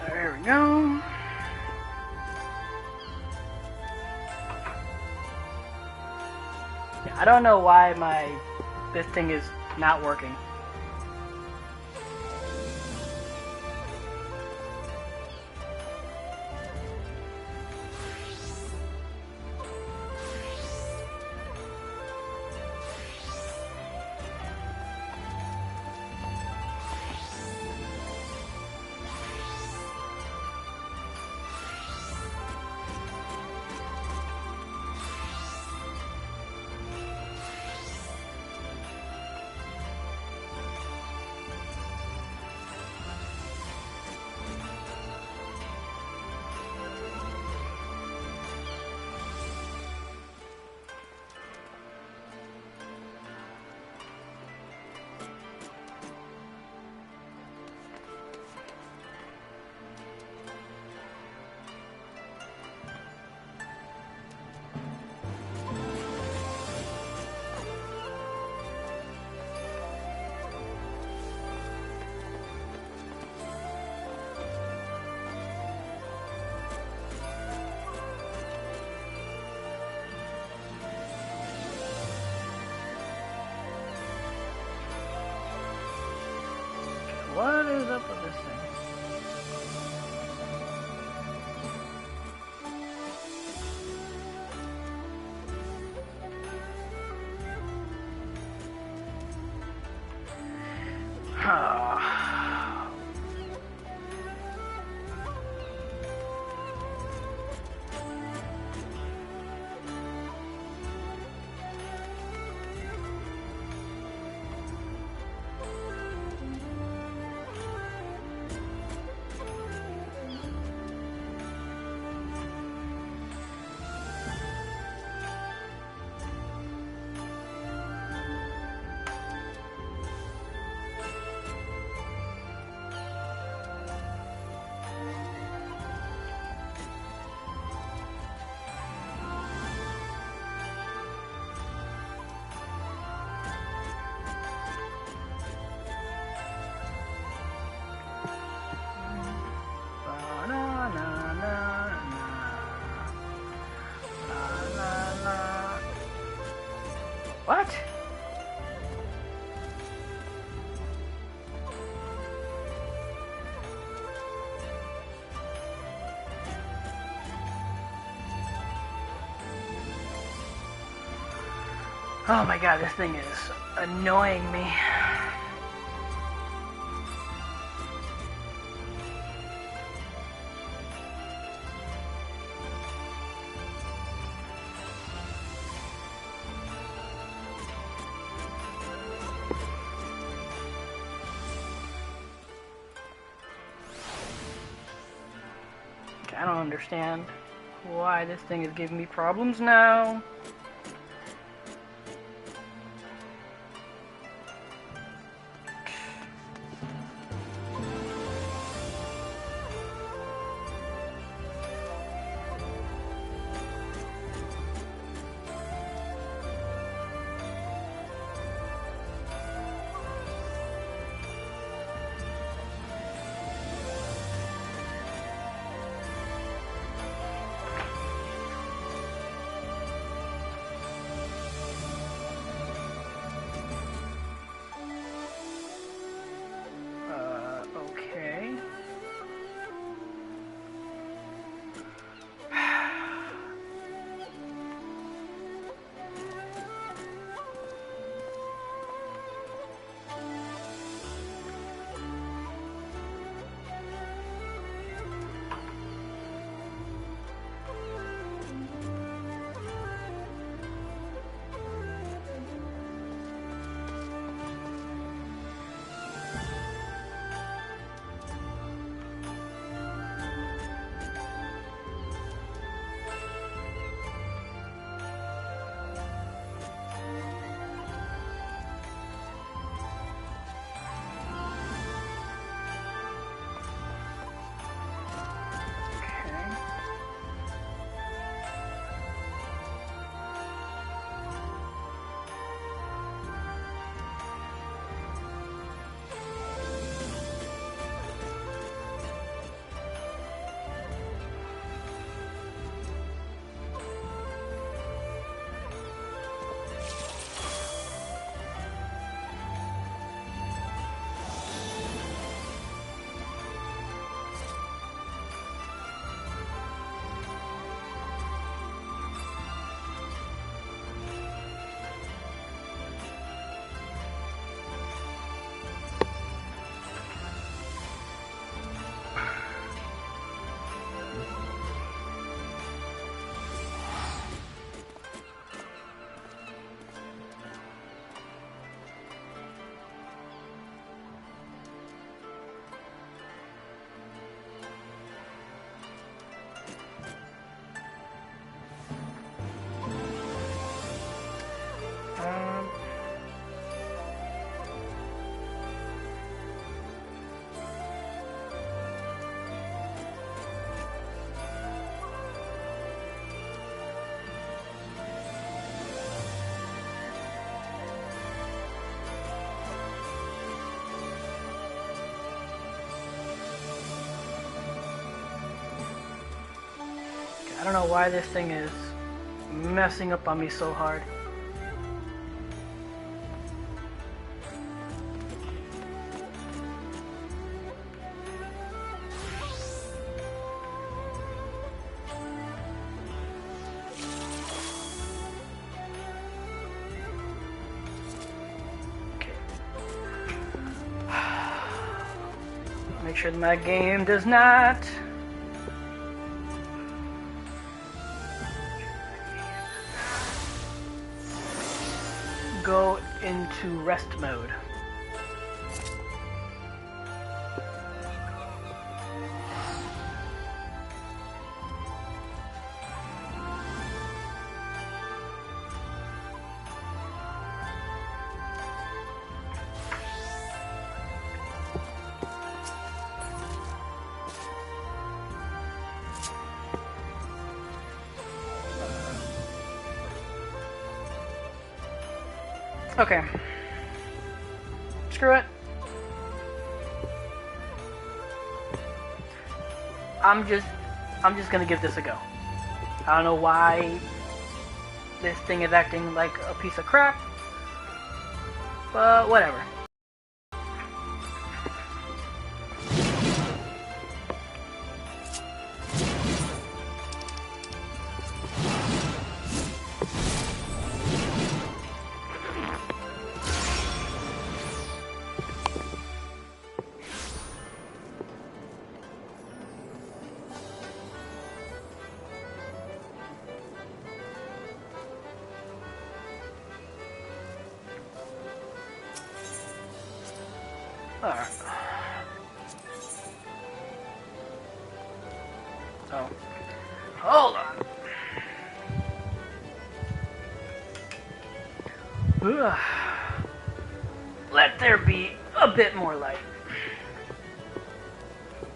There we go. Yeah, I don't know why this thing is not working. What is up with this thing? What? Oh my god, this thing is annoying me. I don't understand why this thing is giving me problems now. don't know why this thing is messing up on me so hard. Make sure that my game does not go into rest mode. Okay. Screw it. I'm just gonna give this a go. I don't know why this thing is acting like a piece of crap, but whatever. Alright. Oh. Hold on. Ugh. Let there be a bit more light.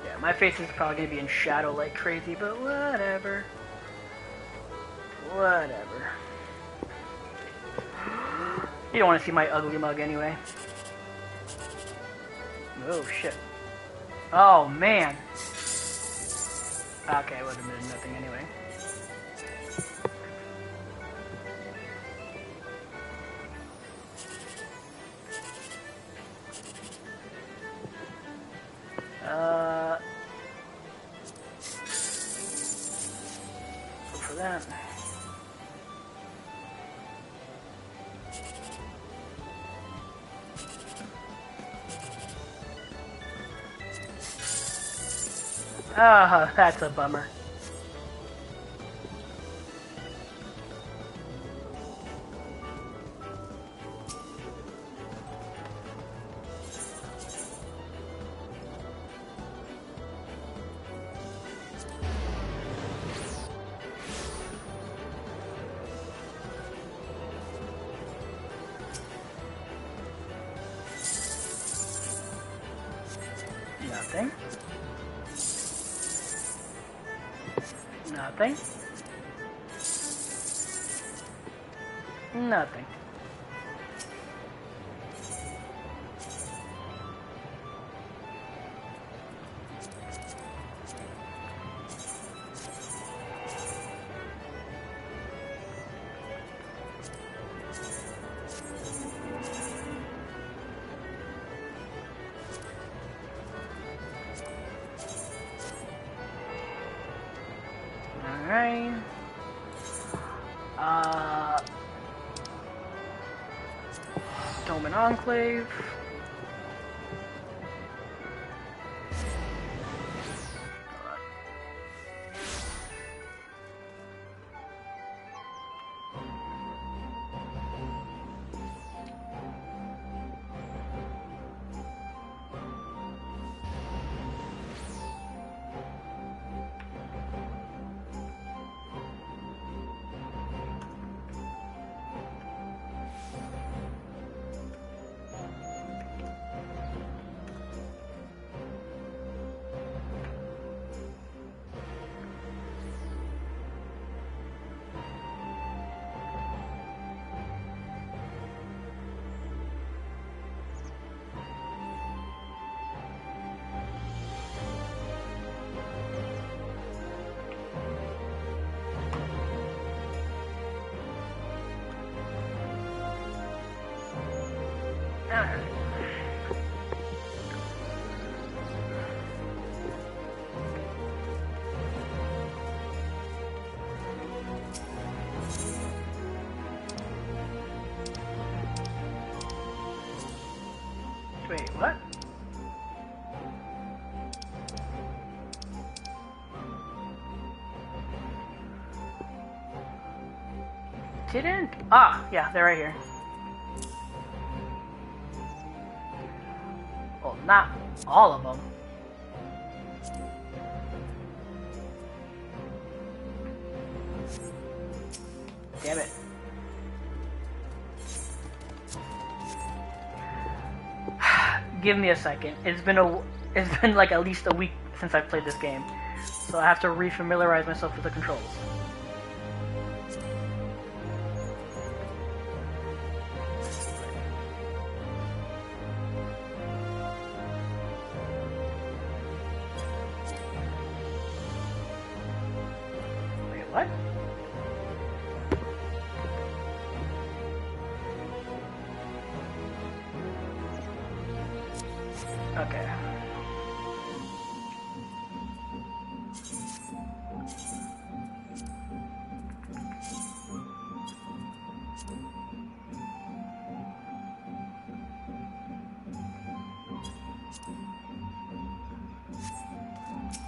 Yeah, my face is probably gonna be in shadow like crazy, but whatever. Whatever. You don't want to see my ugly mug anyway. Oh shit. Oh man. Okay, it would have been nothing anyway. Go for that. Ah, that's a bummer. Nothing. Nothing. Nothing. Alright. Doman Enclave. Wait, what? Didn't? Ah, yeah, they're right here. Well, not all of them. Damn it. Give me a second. It's been like at least a week since I played this game, so I have to re-familiarize myself with the controls. Wait, what? Okay.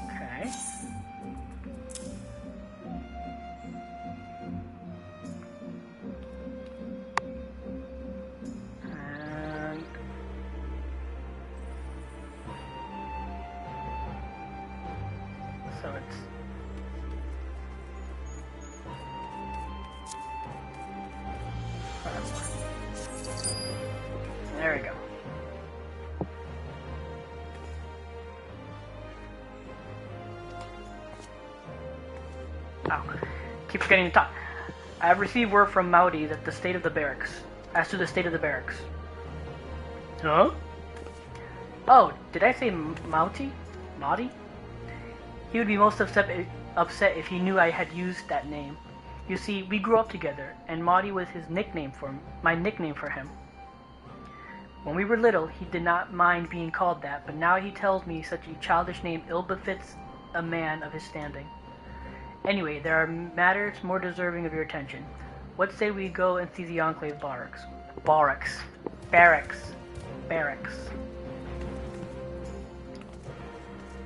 Okay. And so it's there we go. Oh, keep forgetting to talk. I have received word from Maudie that the state of the barracks. As to the state of the barracks. Huh? Oh, did I say Mauti? Maudie? He would be most upset if he knew I had used that name. You see, we grew up together, and Maudie was my nickname for him. When we were little, he did not mind being called that, but now he tells me such a childish name ill befits a man of his standing. Anyway, there are matters more deserving of your attention. What say we go and see the Enclave barracks? Barracks.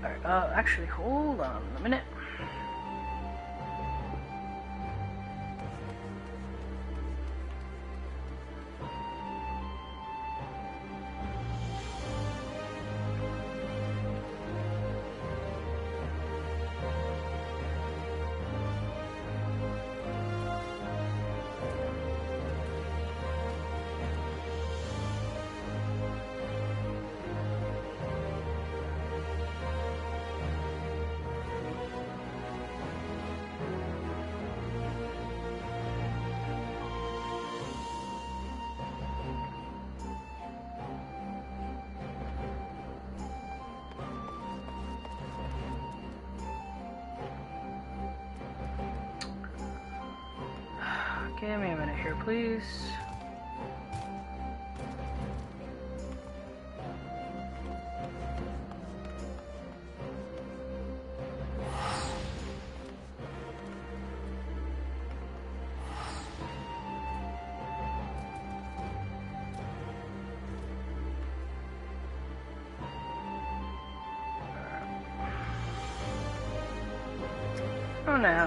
Alright, actually, hold on a minute. Give me a minute here, please. Oh, no.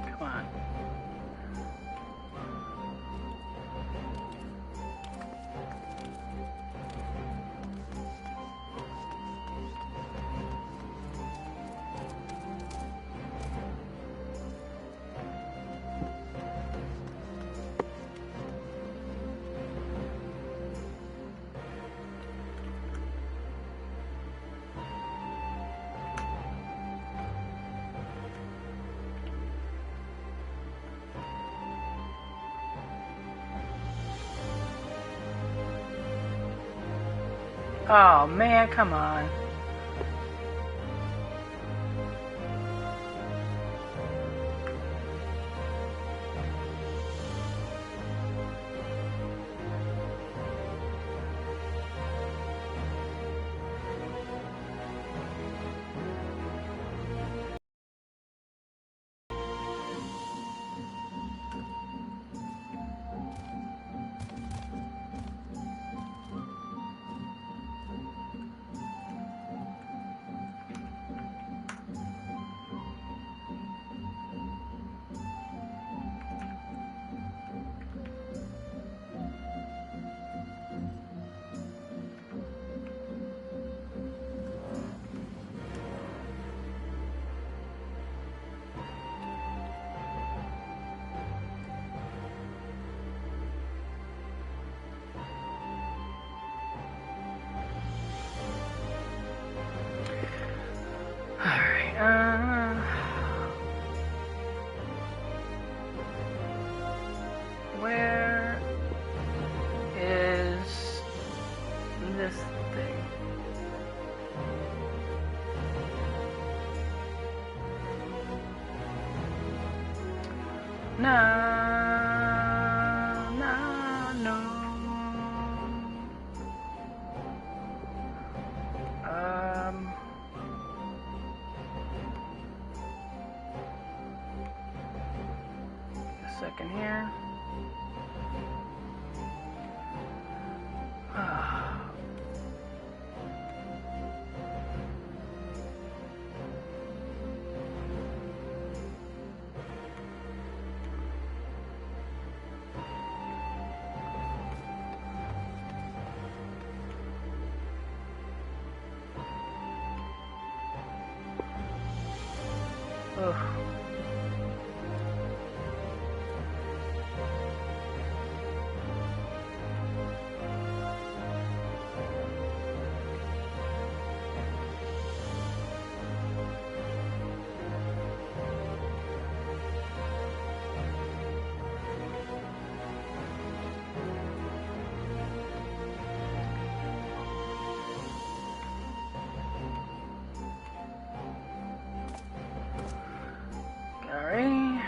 Come on. Oh man, come on. Na, na, no. A second here. Ugh. Alright.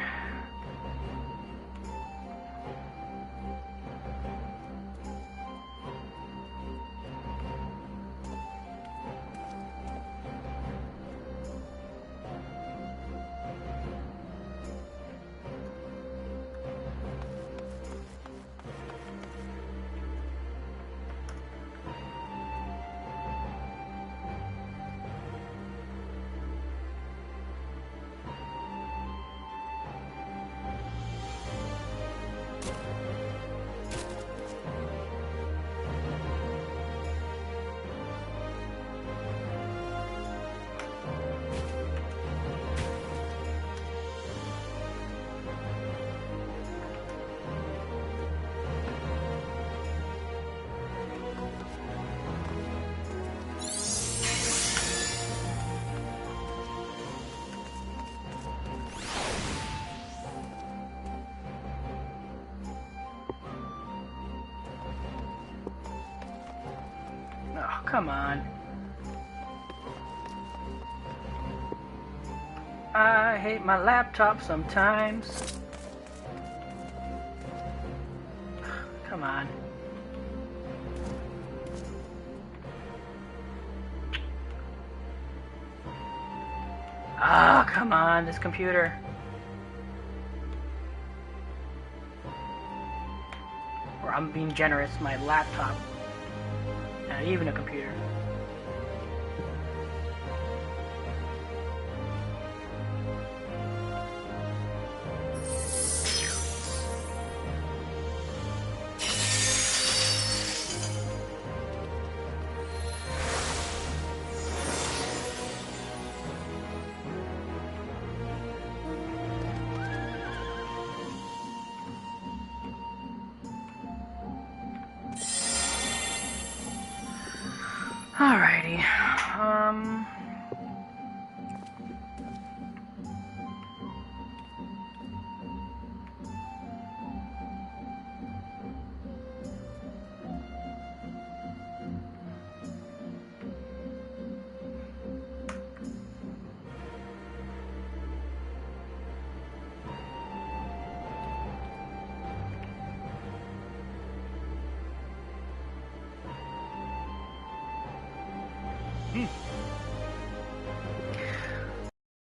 Oh, come on. I hate my laptop sometimes. Come on. Ah, come on, this computer. Or I'm being generous, my laptop. Not even a computer. Alrighty.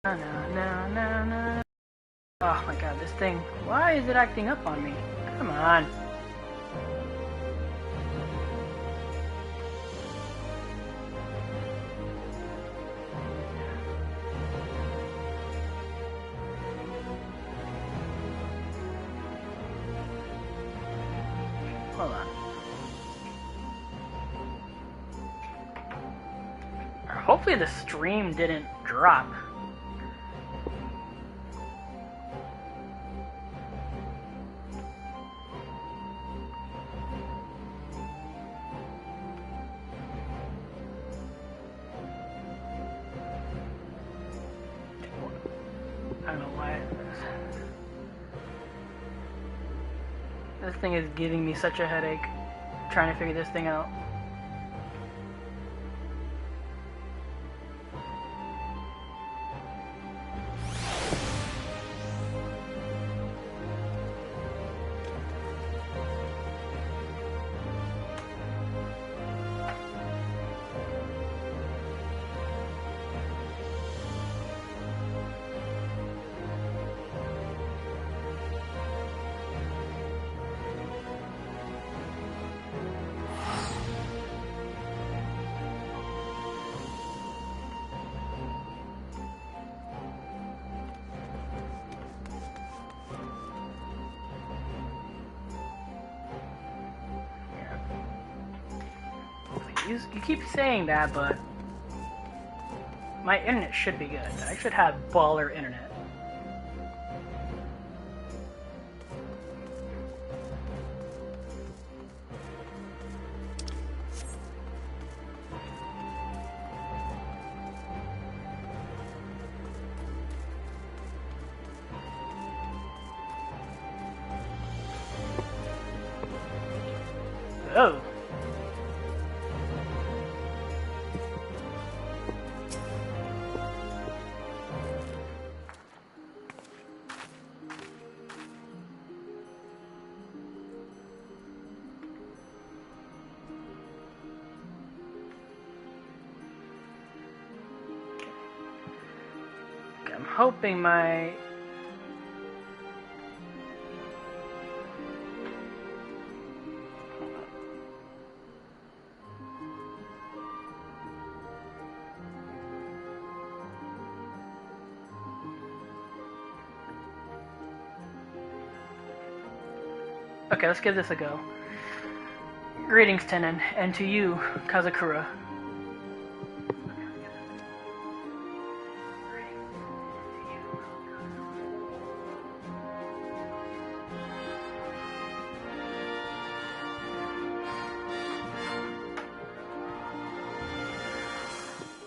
Na, na, na, na. Oh my god, this thing. Why is it acting up on me? Come on. Hold on. Hopefully the stream didn't drop. I don't know why. This thing is giving me such a headache trying to figure this thing out. You keep saying that, but my internet should be good. I should have baller internet. Oh. I'm hoping my... Okay, let's give this a go. Greetings, Tenon, and to you, Kazakura.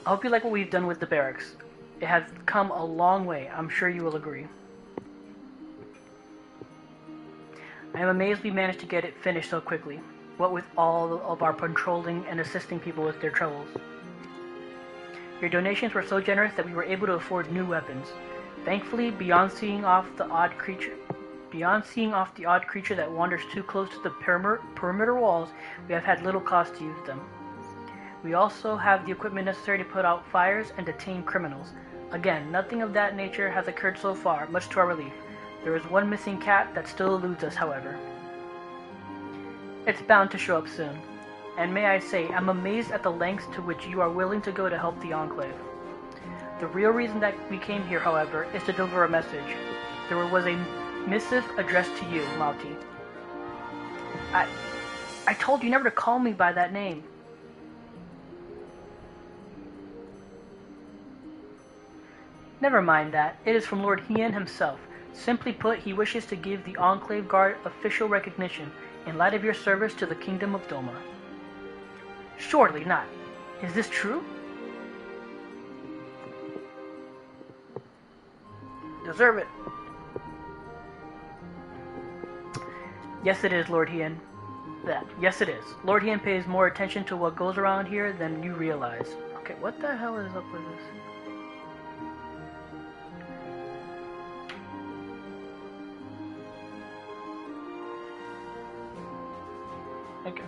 I hope you like what we've done with the barracks. It has come a long way, I'm sure you will agree. I am amazed we managed to get it finished so quickly, what with all of our patrolling and assisting people with their troubles. Your donations were so generous that we were able to afford new weapons. Thankfully, beyond seeing off the odd creature that wanders too close to the perimeter walls, we have had little cause to use them. We also have the equipment necessary to put out fires and detain criminals. Again, nothing of that nature has occurred so far, much to our relief. There is one missing cat that still eludes us, however. It's bound to show up soon. And may I say, I'm amazed at the lengths to which you are willing to go to help the Enclave. The real reason that we came here, however, is to deliver a message. There was a missive addressed to you, Malti. I told you never to call me by that name. Never mind that. It is from Lord Hien himself. Simply put, he wishes to give the Enclave Guard official recognition in light of your service to the Kingdom of Doma. Surely not. Is this true? Deserve it. Yes, it is, Lord Hien. Yes, it is. Lord Hien pays more attention to what goes around here than you realize. Okay, what the hell is up with this? Okay.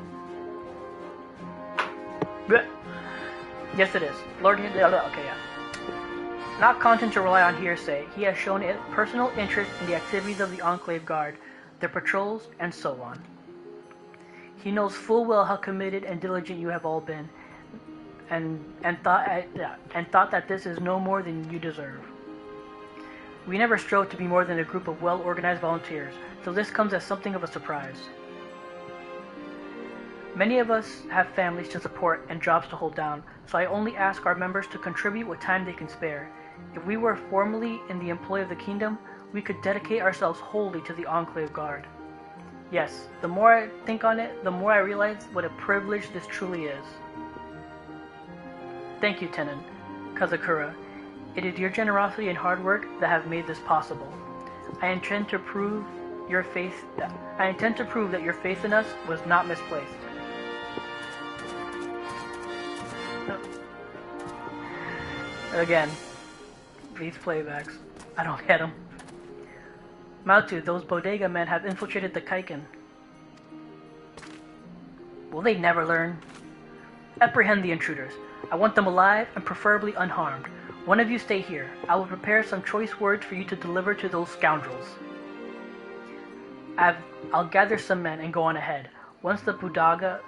Yes, it is. Lord Hien... Okay, yeah. Not content to rely on hearsay, he has shown personal interest in the activities of the Enclave Guard, their patrols, and so on. He knows full well how committed and diligent you have all been, and thought that this is no more than you deserve. We never strove to be more than a group of well-organized volunteers, so this comes as something of a surprise. Many of us have families to support and jobs to hold down, so I only ask our members to contribute what time they can spare. If we were formally in the employ of the kingdom, we could dedicate ourselves wholly to the Enclave Guard. Yes, the more I think on it, the more I realize what a privilege this truly is. Thank you, Tenon, Kazakura. It is your generosity and hard work that have made this possible. I intend to prove that your faith in us was not misplaced. Again, these playbacks. I don't get them. Mautu, those bodega men have infiltrated the Kaiken. Will they never learn? Apprehend the intruders. I want them alive and preferably unharmed. One of you stay here. I will prepare some choice words for you to deliver to those scoundrels. I'll gather some men and go on ahead. Once the Baduga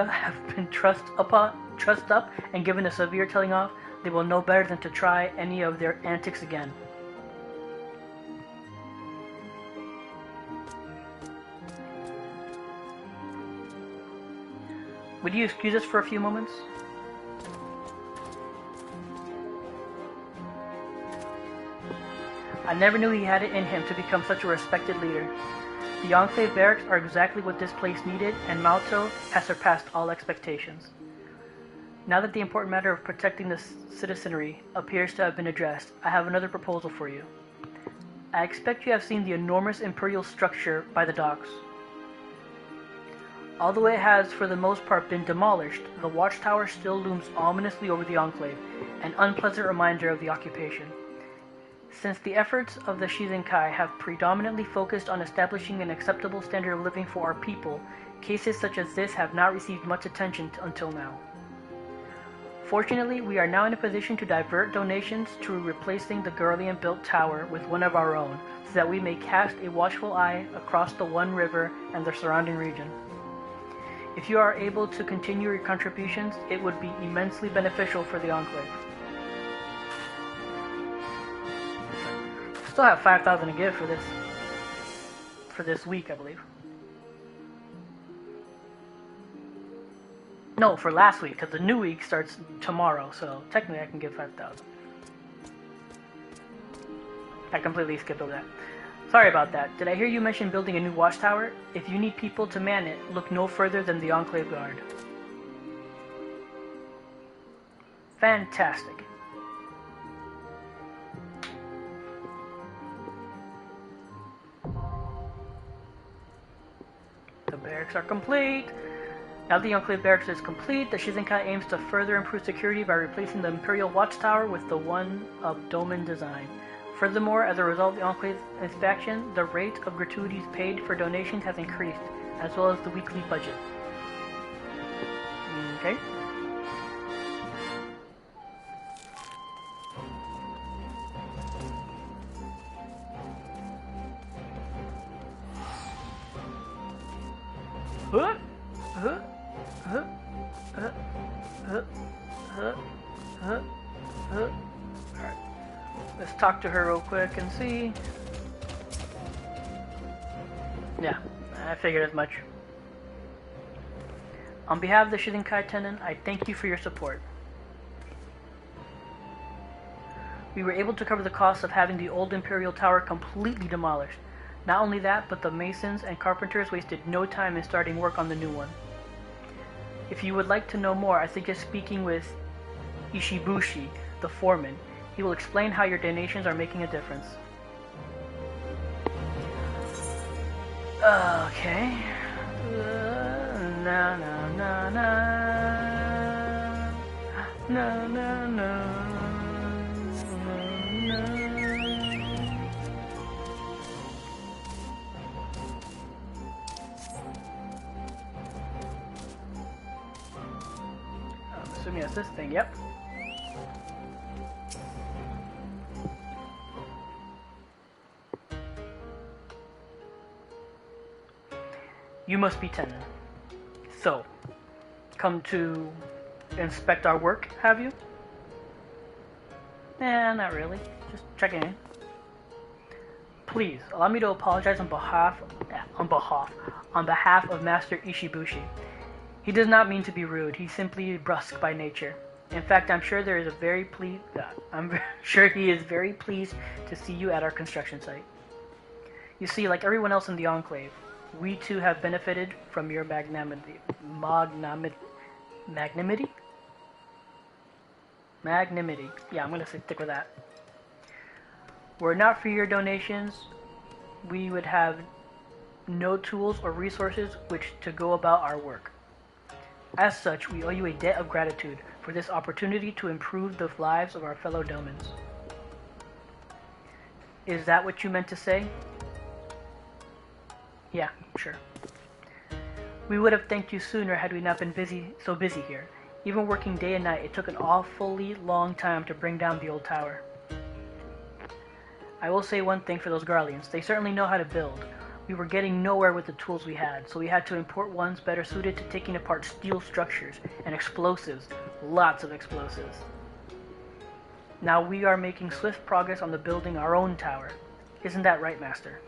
have been trussed up and given a severe telling off, they will know better than to try any of their antics again. Would you excuse us for a few moments? I never knew he had it in him to become such a respected leader. The Enclave barracks are exactly what this place needed, and Malto has surpassed all expectations. Now that the important matter of protecting the citizenry appears to have been addressed, I have another proposal for you. I expect you have seen the enormous imperial structure by the docks. Although it has for the most part been demolished, the watchtower still looms ominously over the Enclave, an unpleasant reminder of the occupation. Since the efforts of the Shizenkai have predominantly focused on establishing an acceptable standard of living for our people, cases such as this have not received much attention until now. Fortunately, we are now in a position to divert donations to replacing the Garlean-built tower with one of our own, so that we may cast a watchful eye across the One River and the surrounding region. If you are able to continue your contributions, it would be immensely beneficial for the Enclave. Still have 5,000 to give for this week, I believe. No, for last week, because the new week starts tomorrow, so technically I can give 5,000. I completely skipped over that. Sorry about that. Did I hear you mention building a new watchtower? If you need people to man it, look no further than the Enclave Guard. Fantastic. The barracks are complete. Now the Enclave barracks is complete, the Shizenkai aims to further improve security by replacing the Imperial Watchtower with the one of Doman design. Furthermore, as a result of the Enclave inspection, the rate of gratuities paid for donations has increased, as well as the weekly budget. Okay. Alright. Let's talk to her real quick and see. Yeah, I figured as much. On behalf of the Shizenkai Tenon, I thank you for your support. We were able to cover the cost of having the old Imperial Tower completely demolished. Not only that, but the masons and carpenters wasted no time in starting work on the new one. If you would like to know more, I suggest speaking with Ishibushi, the foreman. He will explain how your donations are making a difference. Okay. No, no, no, no. No, no, no. I'm assuming it's this thing, yep. You must be Tenon. So, come to inspect our work, have you? Nah, not really. Just checking in. Please, allow me to apologize on behalf of Master Ishibushi. He does not mean to be rude. He's simply brusque by nature. In fact, I'm sure he is very pleased to see you at our construction site. You see, like everyone else in the Enclave, we too have benefited from your magnanimity. Magnanimity. Yeah, I'm gonna stick with that. Were it not for your donations, we would have no tools or resources which to go about our work. As such, we owe you a debt of gratitude for this opportunity to improve the lives of our fellow domans. Is that what you meant to say? Yeah, sure. We would have thanked you sooner had we not been so busy here. Even working day and night, it took an awfully long time to bring down the old tower. I will say one thing for those Garleans. They certainly know how to build. We were getting nowhere with the tools we had, so we had to import ones better suited to taking apart steel structures and explosives. Lots of explosives. Now we are making swift progress on the building our own tower. Isn't that right, Master?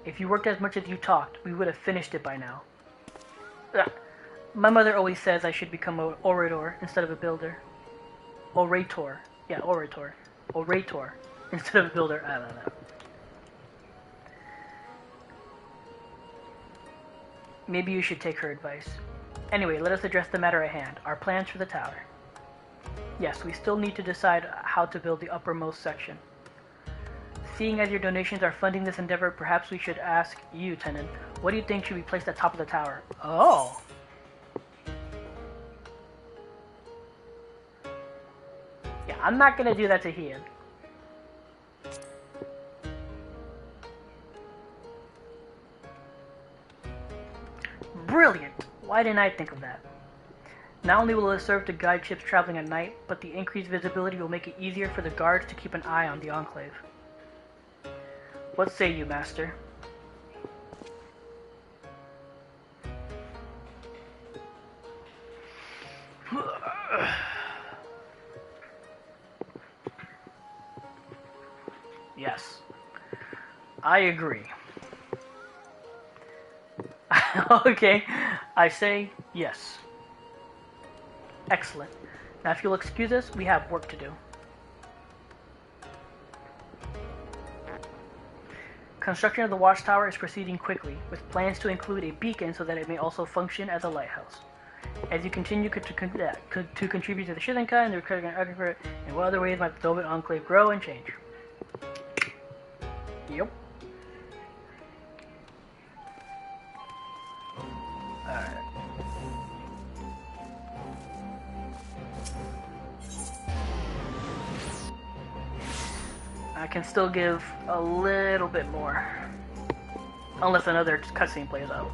If you worked as much as you talked, we would have finished it by now. My mother always says I should become an orator instead of a builder. Orator. Yeah, orator. Orator instead of a builder. I don't know. Maybe you should take her advice. Anyway, let us address the matter at hand. Our plans for the tower. Yes, we still need to decide how to build the uppermost section. Seeing as your donations are funding this endeavor, perhaps we should ask you, tenant, what do you think should be placed at the top of the tower? Oh! Yeah, I'm not gonna do that to Hian. Brilliant! Why didn't I think of that? Not only will it serve to guide ships traveling at night, but the increased visibility will make it easier for the guards to keep an eye on the Enclave. What say you, Master? Yes. I agree. Okay, I say yes. Excellent. Now if you'll excuse us, we have work to do. Construction of the watchtower is proceeding quickly, with plans to include a beacon so that it may also function as a lighthouse. As you continue to contribute to the Shizenkai and the recurring argument, in what other ways might the Dovid Enclave grow and change? Yep. Alright. I can still give a little bit more. Unless another cutscene plays out.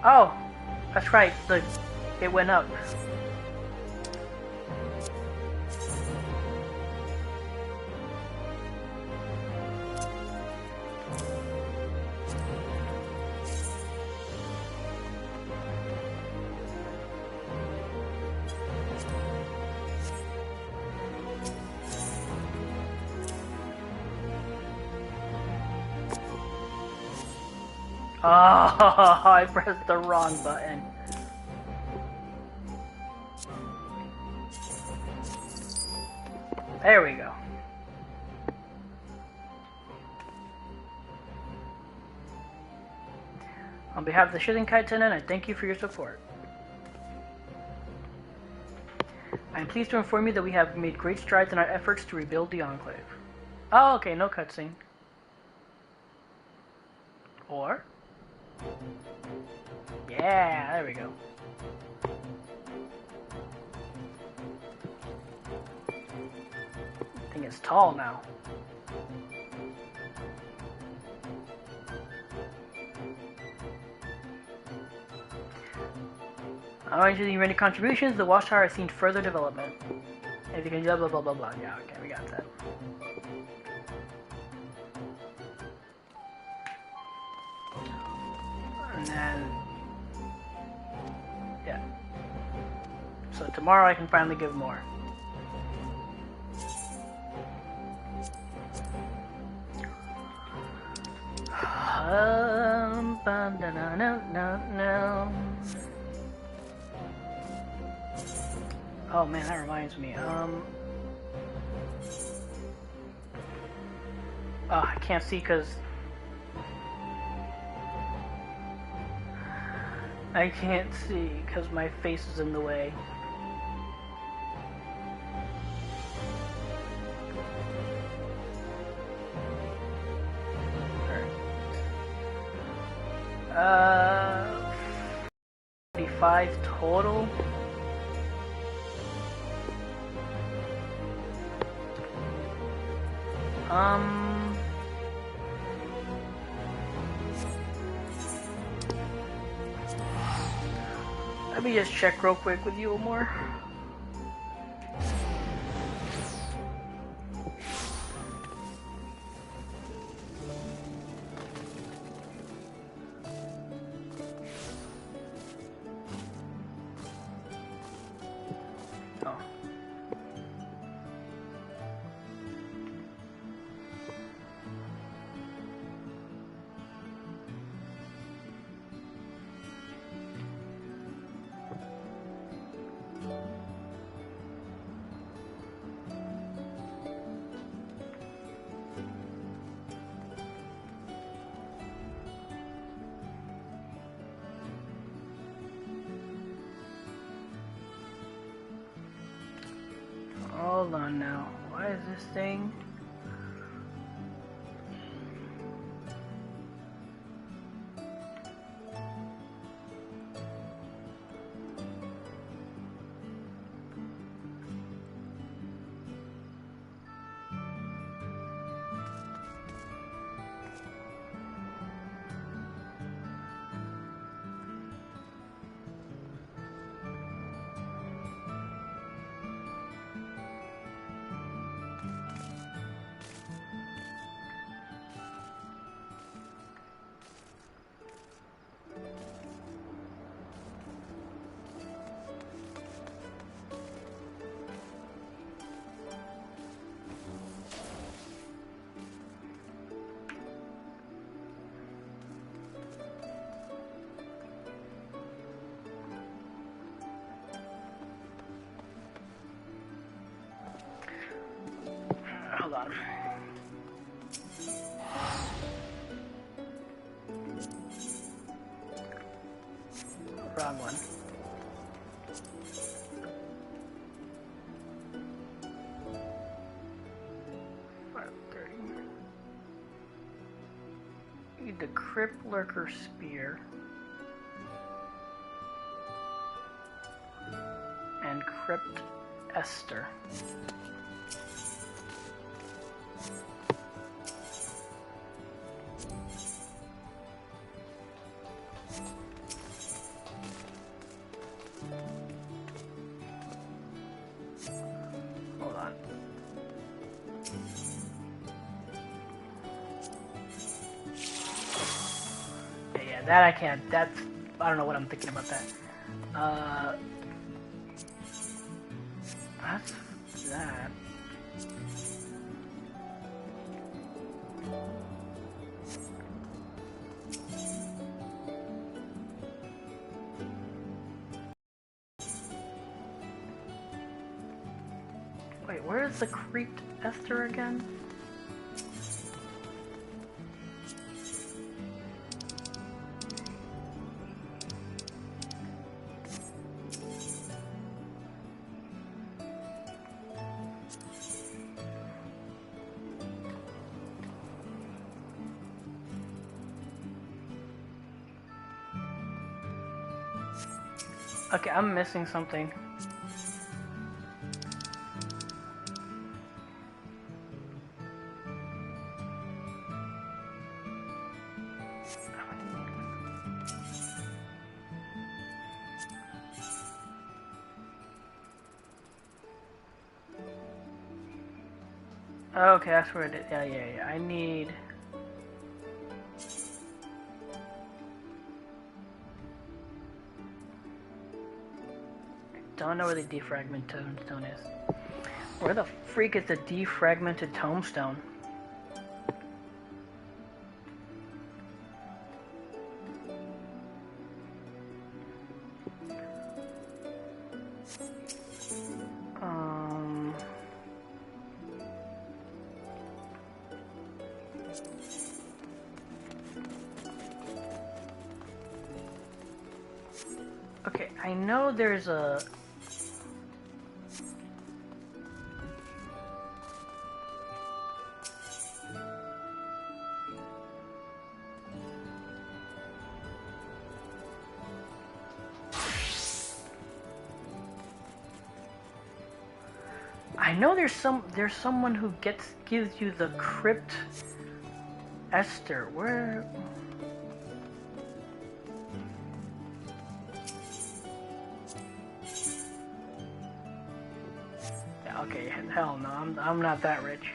Oh, that's right. It went up. Oh, I pressed the wrong button. There we go. On behalf of the Shizenkai tenant, I thank you for your support. I am pleased to inform you that we have made great strides in our efforts to rebuild the Enclave. Oh, okay, no cutscene. Or? Yeah, there we go. I think it's tall now. Owing to the many contributions, the watchtower has seen further development. If you can blah blah blah blah blah. Yeah, okay, we got that. And then, yeah. So tomorrow I can finally give more. Oh man, that reminds me. Oh, I can't see because my face is in the way. Alright. 45 total. Let me just check real quick with you more. hold on now. Why is this thing? Hold on. Wrong one. Need the Crypt Lurker Spear and Crypt Esther. Hold on. Yeah, that I can't. That's, I don't know what I'm thinking about that. That's that. Wait, where is the Creeped Esther again? Okay, I'm missing something. Okay, that's where it is. Yeah. I need... Don't know where the defragmented tombstone is. Where the freak is the defragmented tombstone? Okay, I know there's a... I know there's someone who gives you the Crypt Esther. Where? Yeah, okay, hell no, I'm not that rich.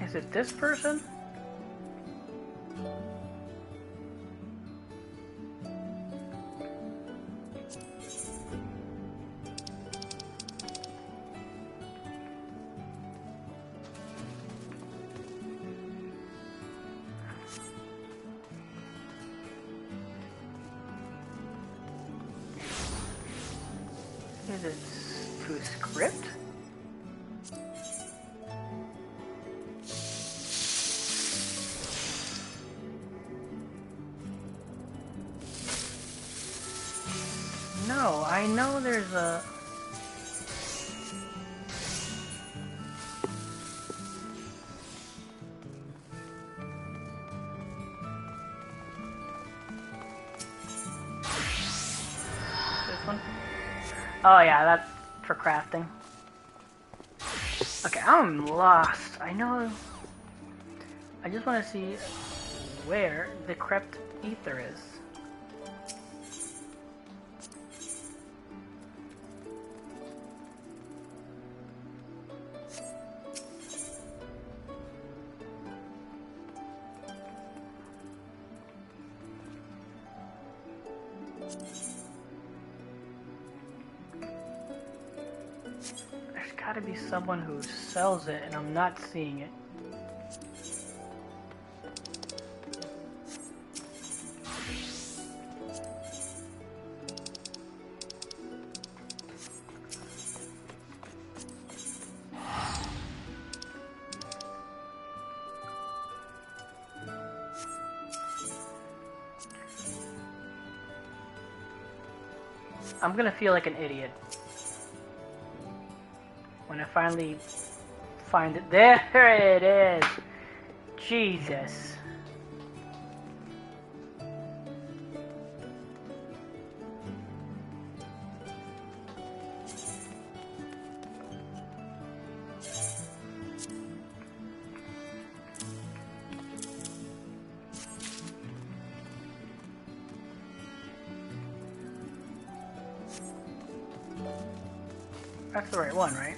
Is it this person? Is it to a script? I know there's a... This one? Oh yeah, that's for crafting. Okay, I'm lost. I know... I just want to see where the crept ether is. There's gotta be someone who sells it and I'm not seeing it. I'm gonna feel like an idiot when I finally find it. There it is! Jesus. That's the right one, right?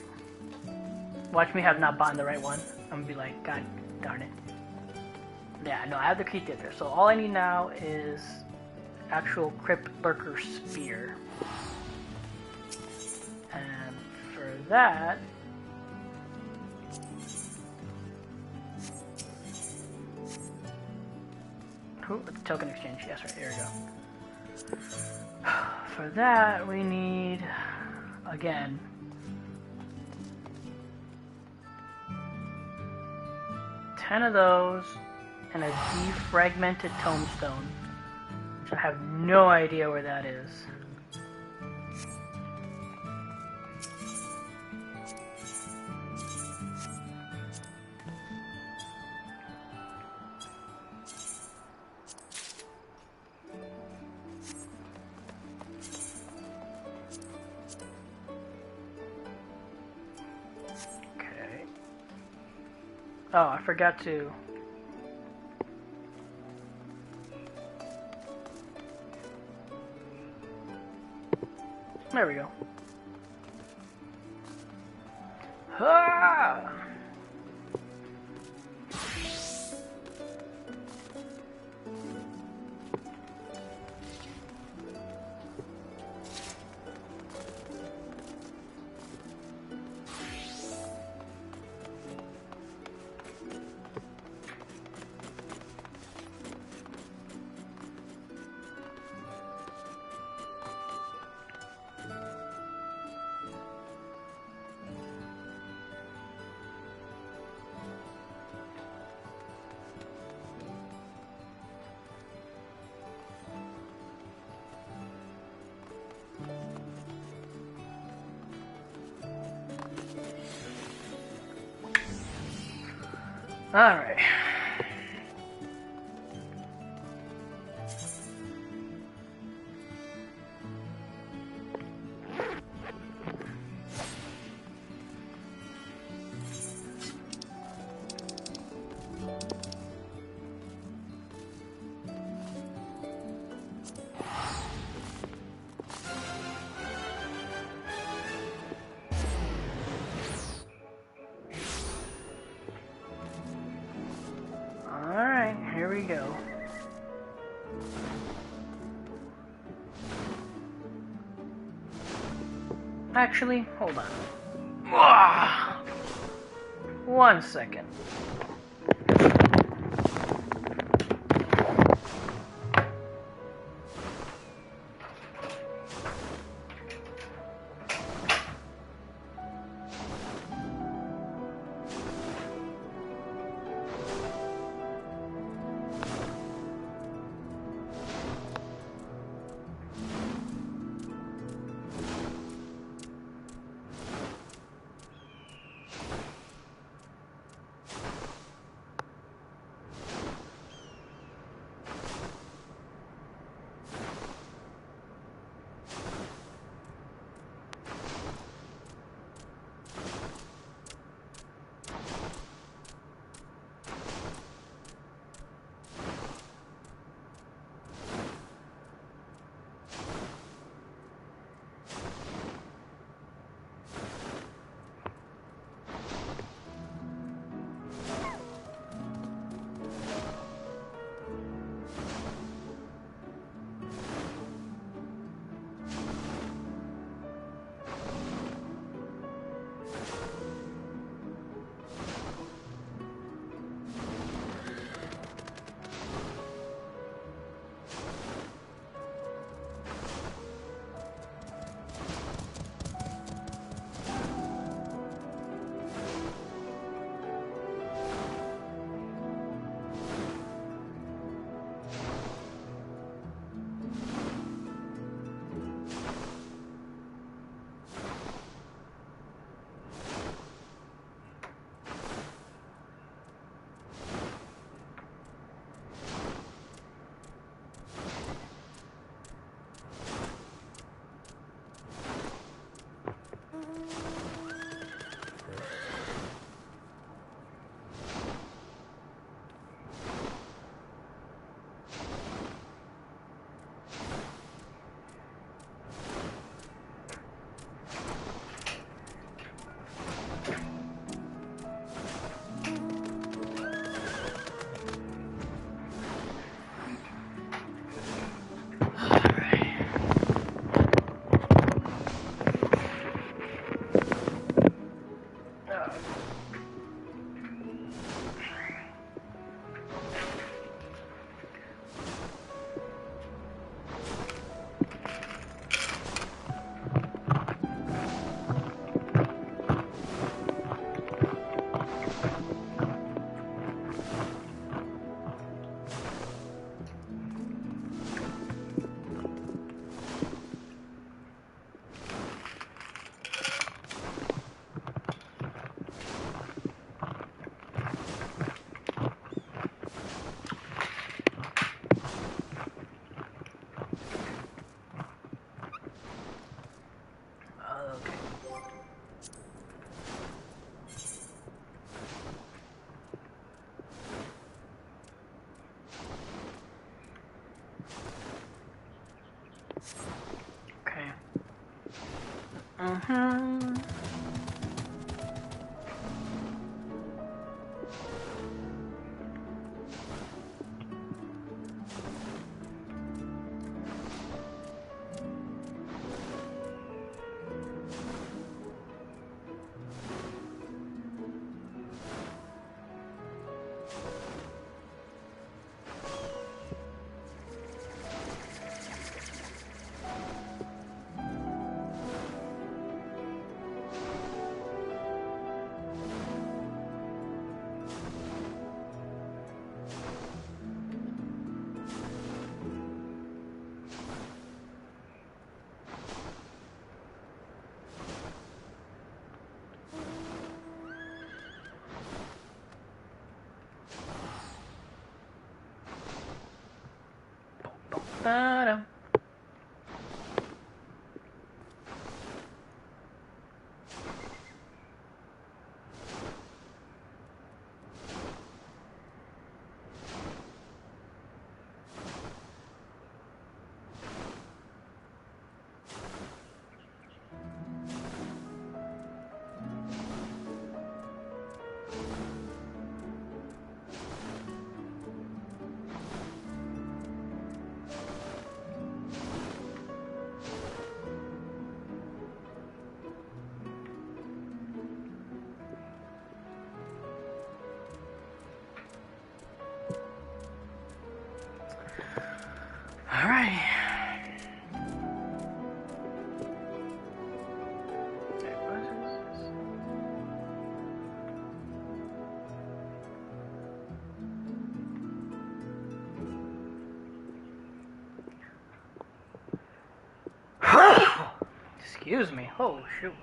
Watch me have not bought the right one. I'm gonna be like, God darn it. Yeah, no, I have the key there. So all I need now is actual Crypt Lurker Spear. And for that... Ooh, the token exchange. Yes, right, here we go. For that, we need, again... 10 of those, and a defragmented tombstone, which I have no idea where that is. Oh, I forgot to... There we go. Ah! Alright. Here we go. Actually, hold on. Ah, 1 second. Mm-hmm. Ba-dum. All right. Excuse me. Oh, shoot.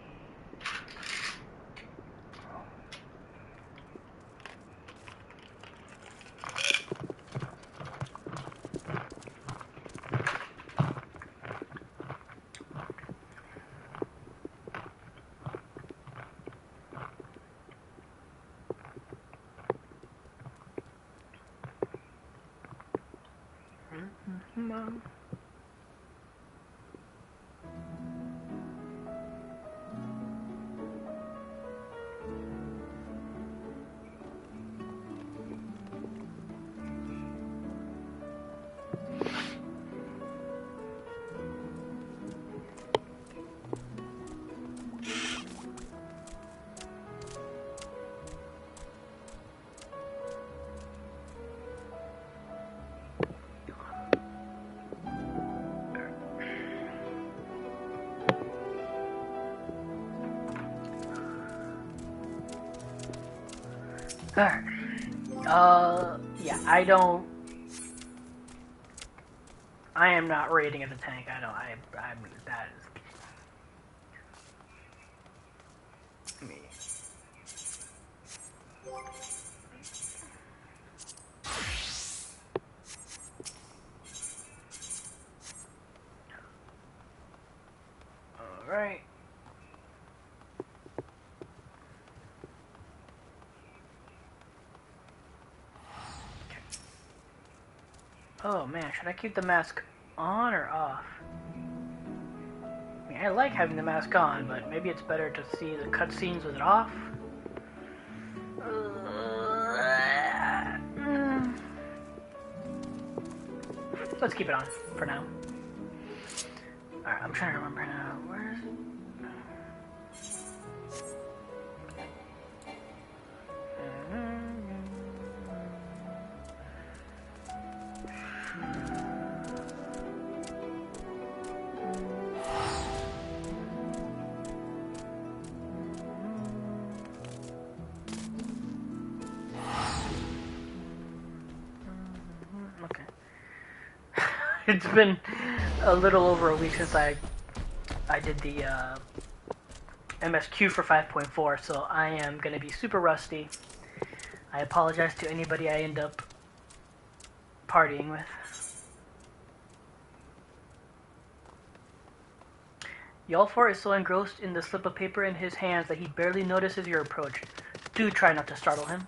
Alright. Yeah, I am not rating as a tank. I'm, that is me. Alright. Oh man, should I keep the mask on or off? I mean, I like having the mask on, but maybe it's better to see the cutscenes with it off. Let's keep it on for now. Alright, I'm trying to remember now. Where is it? It's been a little over a week since I did the MSQ for 5.4, so I am going to be super rusty. I apologize to anybody I end up partying with. Yalfor is so engrossed in the slip of paper in his hands that he barely notices your approach. Do try not to startle him.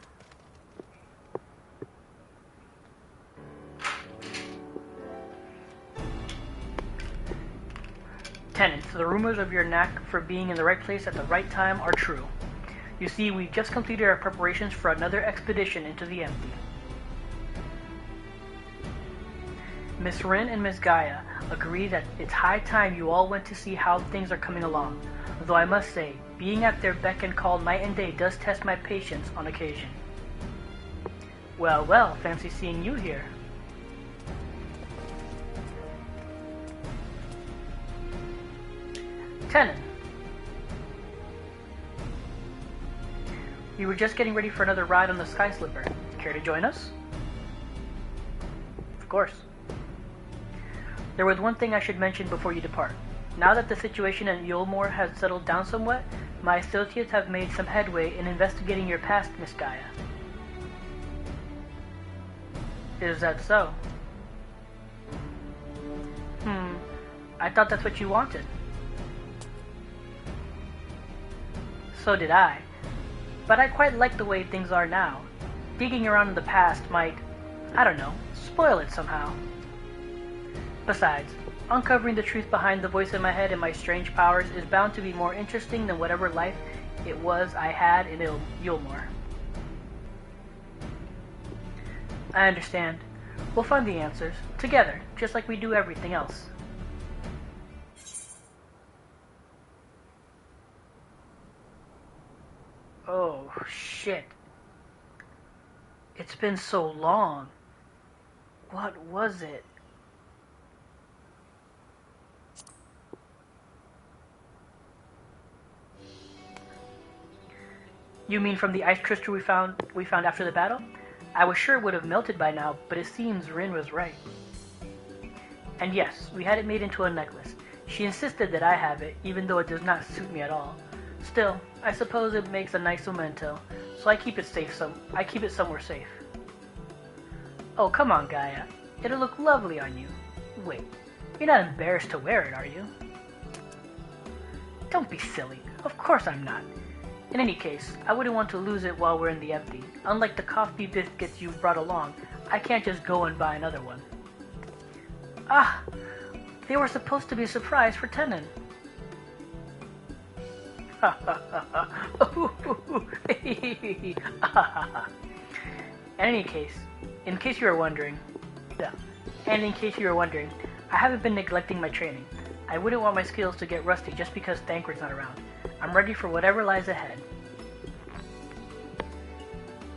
Tenant, the rumors of your knack for being in the right place at the right time are true. You see, we've just completed our preparations for another expedition into the empty. Miss Rin and Miss Gaia agree that it's high time you all went to see how things are coming along, though I must say, being at their beck and call night and day does test my patience on occasion. Well, well, fancy seeing you here. Tenon. We were just getting ready for another ride on the Sky Slipper. Care to join us? Of course. There was one thing I should mention before you depart. Now that the situation at Yulmore has settled down somewhat, my associates have made some headway in investigating your past, Miss Gaia. Is that so? I thought that's what you wanted. So did I. But I quite like the way things are now. Digging around in the past might, I don't know, spoil it somehow. Besides, uncovering the truth behind the voice in my head and my strange powers is bound to be more interesting than whatever life it was I had in Yulmore. I understand. We'll find the answers, together, just like we do everything else. Oh, shit. It's been so long. What was it? You mean from the ice crystal we found after the battle? I was sure it would have melted by now, but it seems Rin was right. And yes, we had it made into a necklace. She insisted that I have it, even though it does not suit me at all. Still, I suppose it makes a nice memento, so I keep it somewhere safe. Oh, come on, Gaia. It'll look lovely on you. Wait, you're not embarrassed to wear it, are you? Don't be silly. Of course I'm not. In any case, I wouldn't want to lose it while we're in the empty. Unlike the coffee biscuits you've brought along, I can't just go and buy another one. Ah! They were supposed to be a surprise for Tenon. Ha ha ha ha. In case you were wondering, I haven't been neglecting my training. I wouldn't want my skills to get rusty just because Thancred's not around. I'm ready for whatever lies ahead.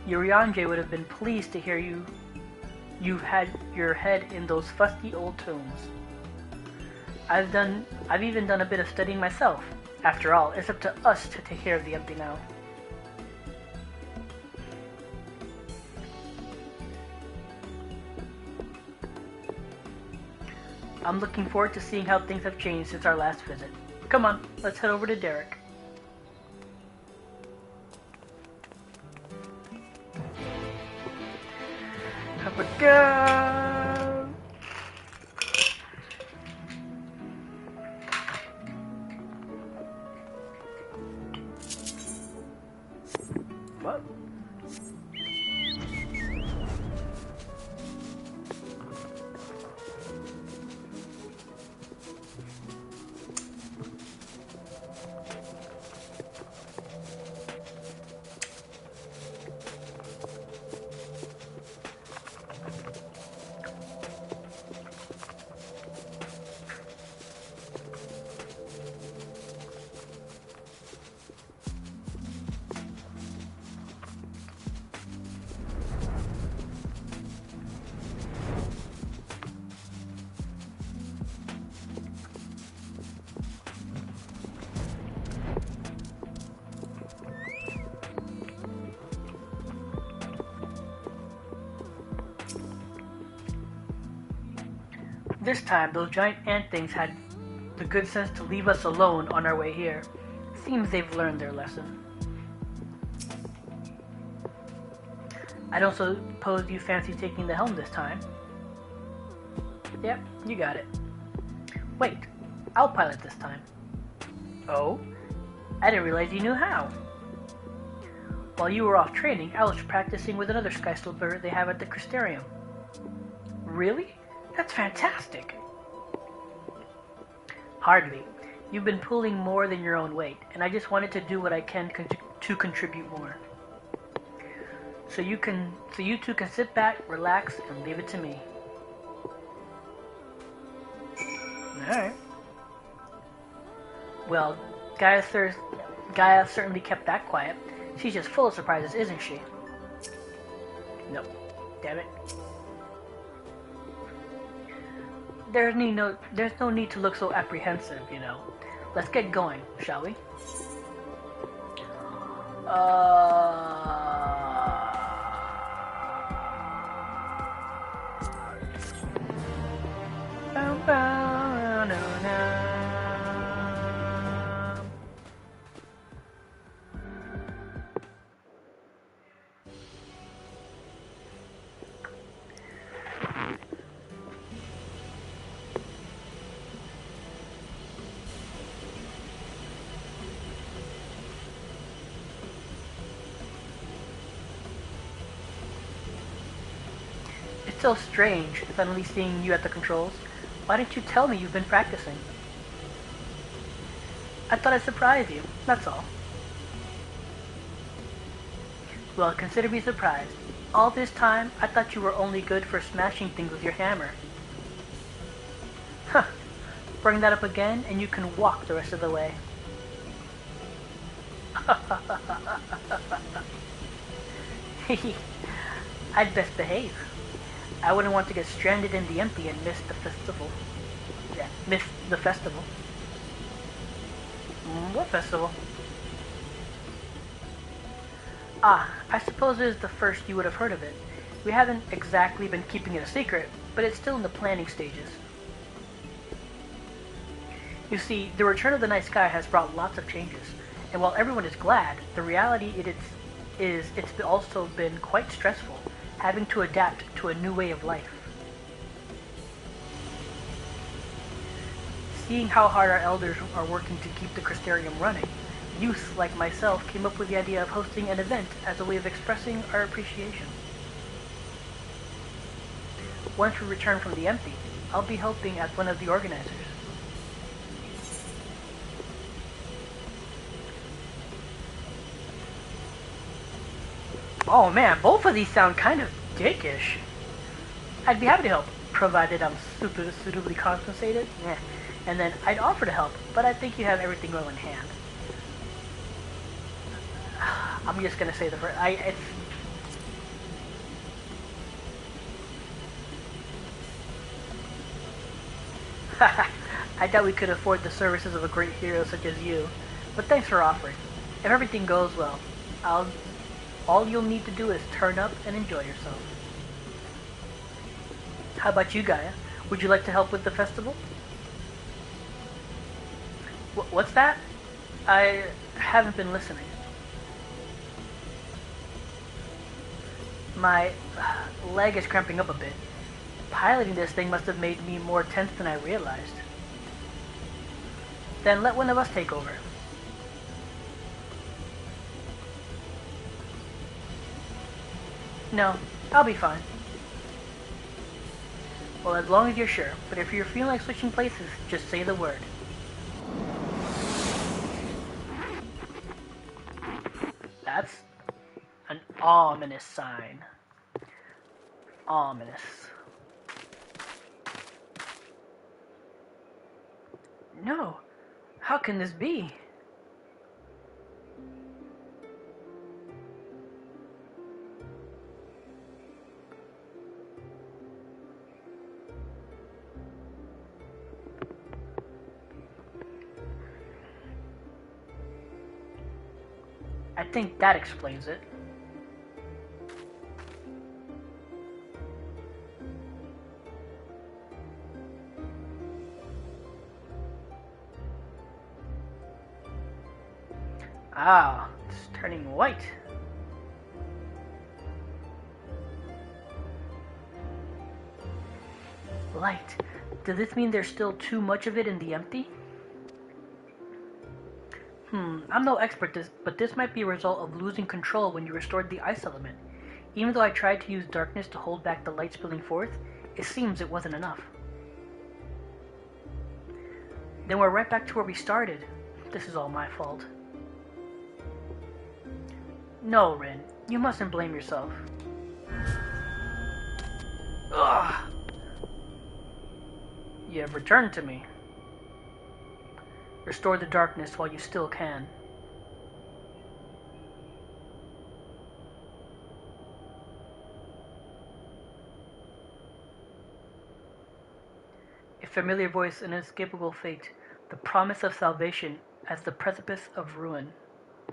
Urianger would have been pleased to hear you've had your head in those fusty old tomes. I've even done a bit of studying myself. After all, it's up to us to take care of the empty now. I'm looking forward to seeing how things have changed since our last visit. Come on, let's head over to Derek. Up we go! What? This time, those giant ant things had the good sense to leave us alone on our way here. Seems they've learned their lesson. I don't suppose you fancy taking the helm this time? Yep, you got it. Wait, I'll pilot this time. Oh? I didn't realize you knew how. While you were off training, I was practicing with another sky slipper they have at the Crystarium. Really? That's fantastic! Hardly. You've been pulling more than your own weight, and I just wanted to do what I can to contribute more. So you two can sit back, relax, and leave it to me. Alright. Well, Gaia certainly kept that quiet. She's just full of surprises, isn't she? Nope. Damn it. There's no need to look so apprehensive, you know. Let's get going, shall we? It's so strange, suddenly seeing you at the controls. Why didn't you tell me you've been practicing? I thought I'd surprise you, that's all. Well, consider me surprised. All this time, I thought you were only good for smashing things with your hammer. Huh. Bring that up again, and you can walk the rest of the way. I'd best behave. I wouldn't want to get stranded in the empty and miss the festival. Yeah, miss the festival. What festival? Ah, I suppose it is the first you would have heard of it. We haven't exactly been keeping it a secret, but it's still in the planning stages. You see, the return of the night sky has brought lots of changes, and while everyone is glad, the reality it's also been quite stressful, having to adapt to a new way of life. Seeing how hard our elders are working to keep the Crystarium running, youth like myself came up with the idea of hosting an event as a way of expressing our appreciation. Once we return from the empty, I'll be helping as one of the organizers. Oh man, both of these sound kind of dickish. I'd be happy to help, provided I'm suitably compensated. Yeah. And then I'd offer to help, but I think you have everything well in hand. I'm just gonna say the first. I doubt we could afford the services of a great hero such as you, but thanks for offering. If everything goes well, all you'll need to do is turn up and enjoy yourself. How about you, Gaia? Would you like to help with the festival? What's that? I haven't been listening. My leg is cramping up a bit. Piloting this thing must have made me more tense than I realized. Then let one of us take over. No, I'll be fine. Well, as long as you're sure, but if you're feeling like switching places, just say the word. That's an ominous sign. Ominous. No, how can this be? I think that explains it. Ah, it's turning white. Light. Does this mean there's still too much of it in the empty? I'm no expert, but this might be a result of losing control when you restored the ice element. Even though I tried to use darkness to hold back the light spilling forth, it seems it wasn't enough. Then we're right back to where we started. This is all my fault. No, Rin. You mustn't blame yourself. Ugh! You have returned to me. Restore the darkness while you still can. A familiar voice, an inescapable fate, the promise of salvation as the precipice of ruin.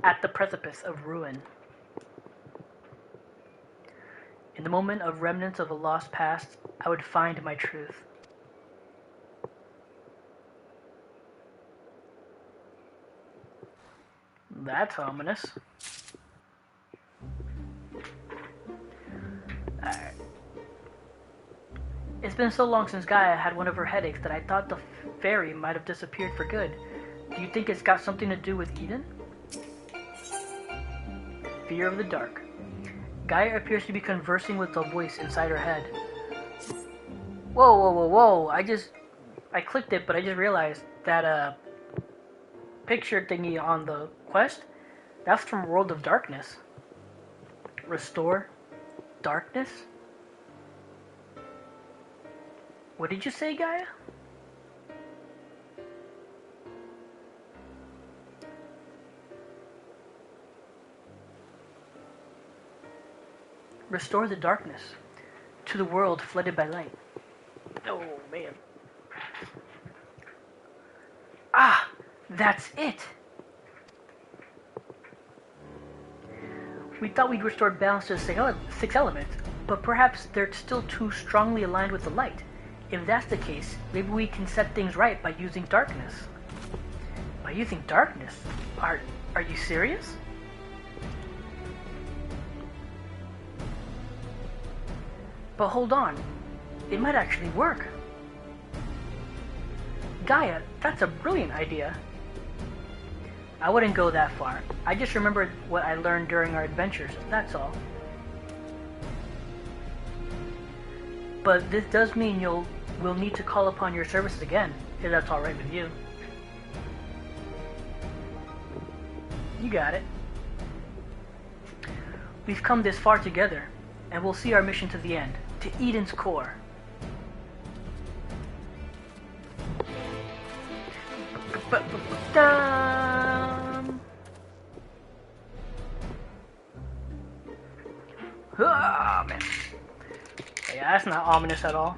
At the precipice of ruin. In the moment of remnants of a lost past, I would find my truth. That's ominous. Alright. It's been so long since Gaia had one of her headaches that I thought the fairy might have disappeared for good. Do you think it's got something to do with Eden? Fear of the dark. Gaia appears to be conversing with a voice inside her head. Whoa, whoa, whoa, whoa. I clicked it, but I just realized that, picture thingy on the quest, that's from World of Darkness. Restore darkness? What did you say, Gaia? Restore the darkness to the world flooded by light. Oh, man. Ah, that's it! We thought we'd restored balance to the six elements, but perhaps they're still too strongly aligned with the light. If that's the case, maybe we can set things right by using darkness. By using darkness? Are you serious? But hold on, it might actually work. Gaia, that's a brilliant idea. I wouldn't go that far. I just remembered what I learned during our adventures, that's all. But this does mean we'll need to call upon your services again, if that's alright with you. You got it. We've come this far together, and we'll see our mission to the end, to Eden's core. Oh, man. Yeah, that's not ominous at all.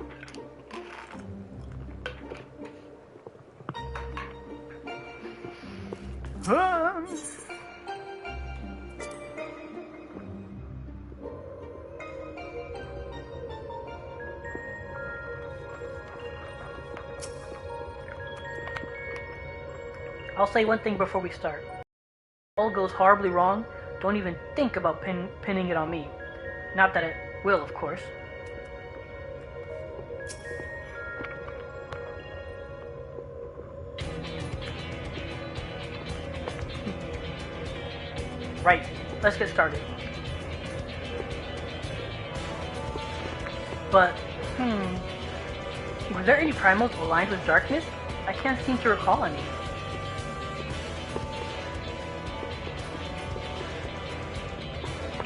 I'll say one thing before we start. If all goes horribly wrong, don't even think about pinning it on me. Not that it will, of course. Right, let's get started. But, were there any primals aligned with darkness? I can't seem to recall any.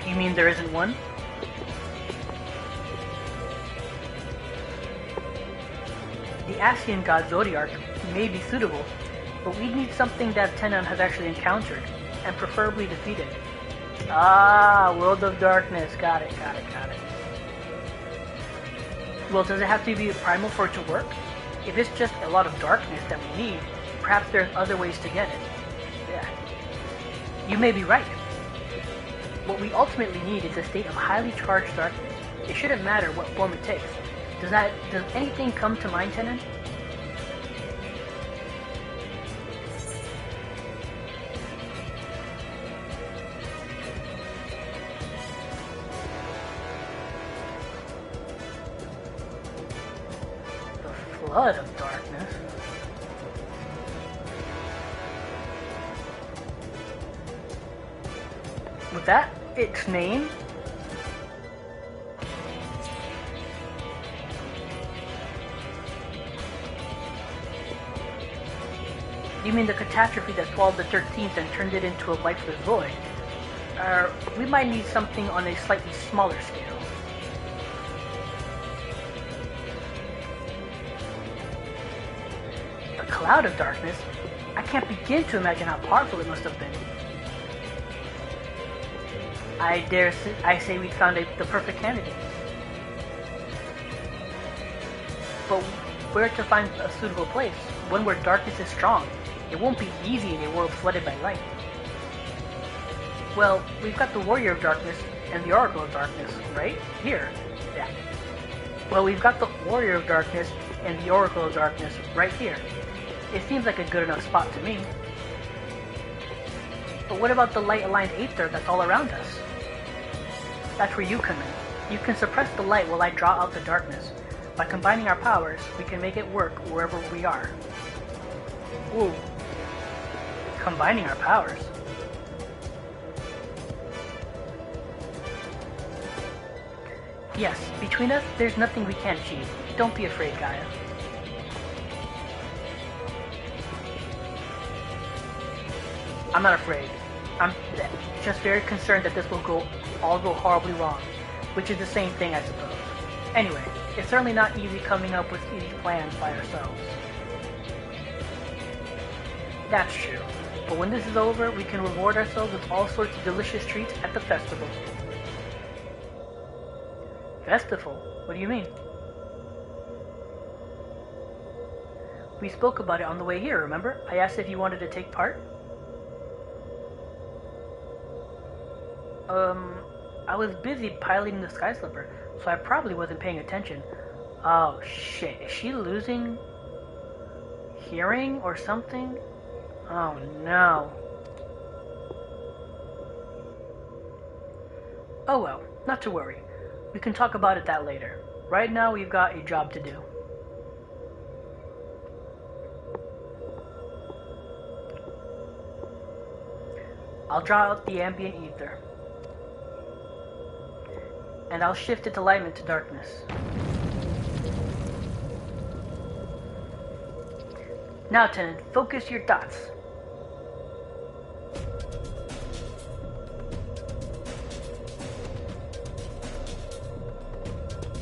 You mean there isn't one? The Asian god Zodiac may be suitable, but we need something that Tenon has actually encountered, and preferably defeated. Ah, World of Darkness. Got it. Well, does it have to be a primal for it to work? If it's just a lot of darkness that we need, perhaps there's other ways to get it. Yeah. You may be right. What we ultimately need is a state of highly charged darkness. It shouldn't matter what form it takes. Does anything come to mind, Tenon? The flood of darkness. Was that its name? You mean the catastrophe that swallowed the 13th and turned it into a lifeless void? We might need something on a slightly smaller scale. A cloud of darkness? I can't begin to imagine how powerful it must have been. I say we found the perfect candidate. But where to find a suitable place? One where darkness is strong. It won't be easy in a world flooded by light. Well, we've got the Warrior of Darkness and the Oracle of Darkness, right? Here. Yeah. Well, we've got the Warrior of Darkness and the Oracle of Darkness right here. It seems like a good enough spot to me. But what about the light-aligned Aether that's all around us? That's where you come in. You can suppress the light while I draw out the darkness. By combining our powers, we can make it work wherever we are. Ooh. Combining our powers. Yes, between us, there's nothing we can't achieve. Don't be afraid, Gaia. I'm not afraid. I'm just very concerned that this will all go horribly wrong, which is the same thing, I suppose. Anyway, it's certainly not easy coming up with easy plans by ourselves. That's true, but when this is over, we can reward ourselves with all sorts of delicious treats at the festival. Festival? What do you mean? We spoke about it on the way here, remember? I asked if you wanted to take part. I was busy piloting the Sky Slipper, so I probably wasn't paying attention. Oh shit, is she losing hearing or something? Oh no. Oh well, not to worry. We can talk about it that later. Right now we've got a job to do. I'll draw out the ambient ether. And I'll shift its alignment to darkness. Now, Tenant, focus your thoughts.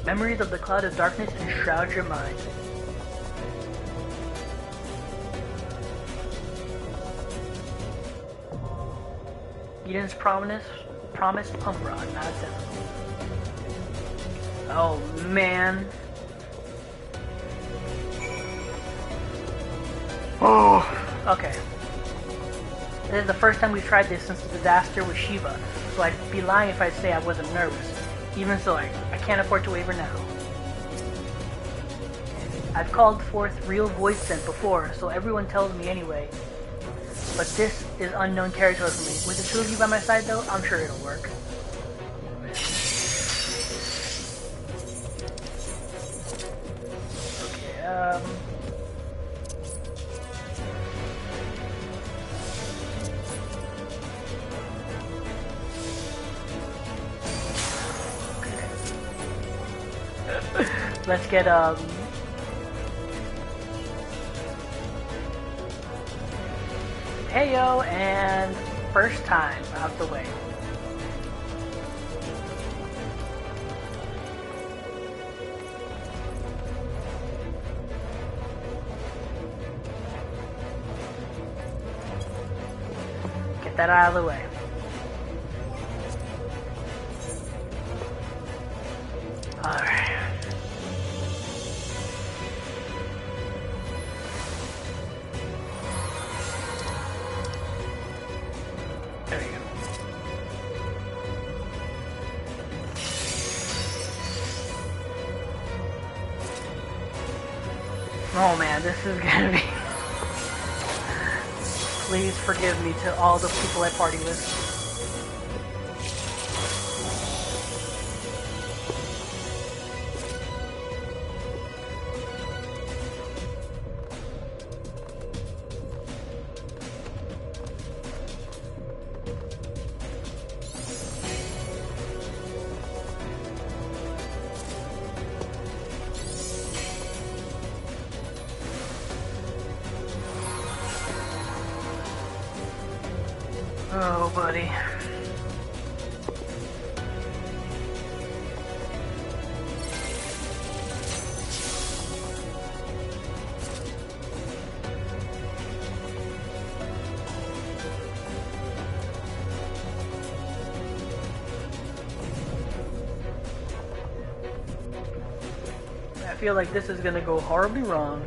Memories of the cloud of darkness enshroud your mind. Eden's promised Umbra, not acceptable. Oh man. Oh, okay. This is the first time we've tried this since the disaster with Shiva, so I'd be lying if I'd say I wasn't nervous. Even so, I can't afford to waver now. I've called forth real voice scent before, so everyone tells me anyway. But this is unknown territory for me. With the two of you by my side though, I'm sure it'll work. Okay, let's get, heyo, and first time out the way. Get that out of the way. Alright. There you go. Oh man, this is gonna be... Please forgive me to all the people I party with. Oh, buddy. I feel like this is gonna go horribly wrong.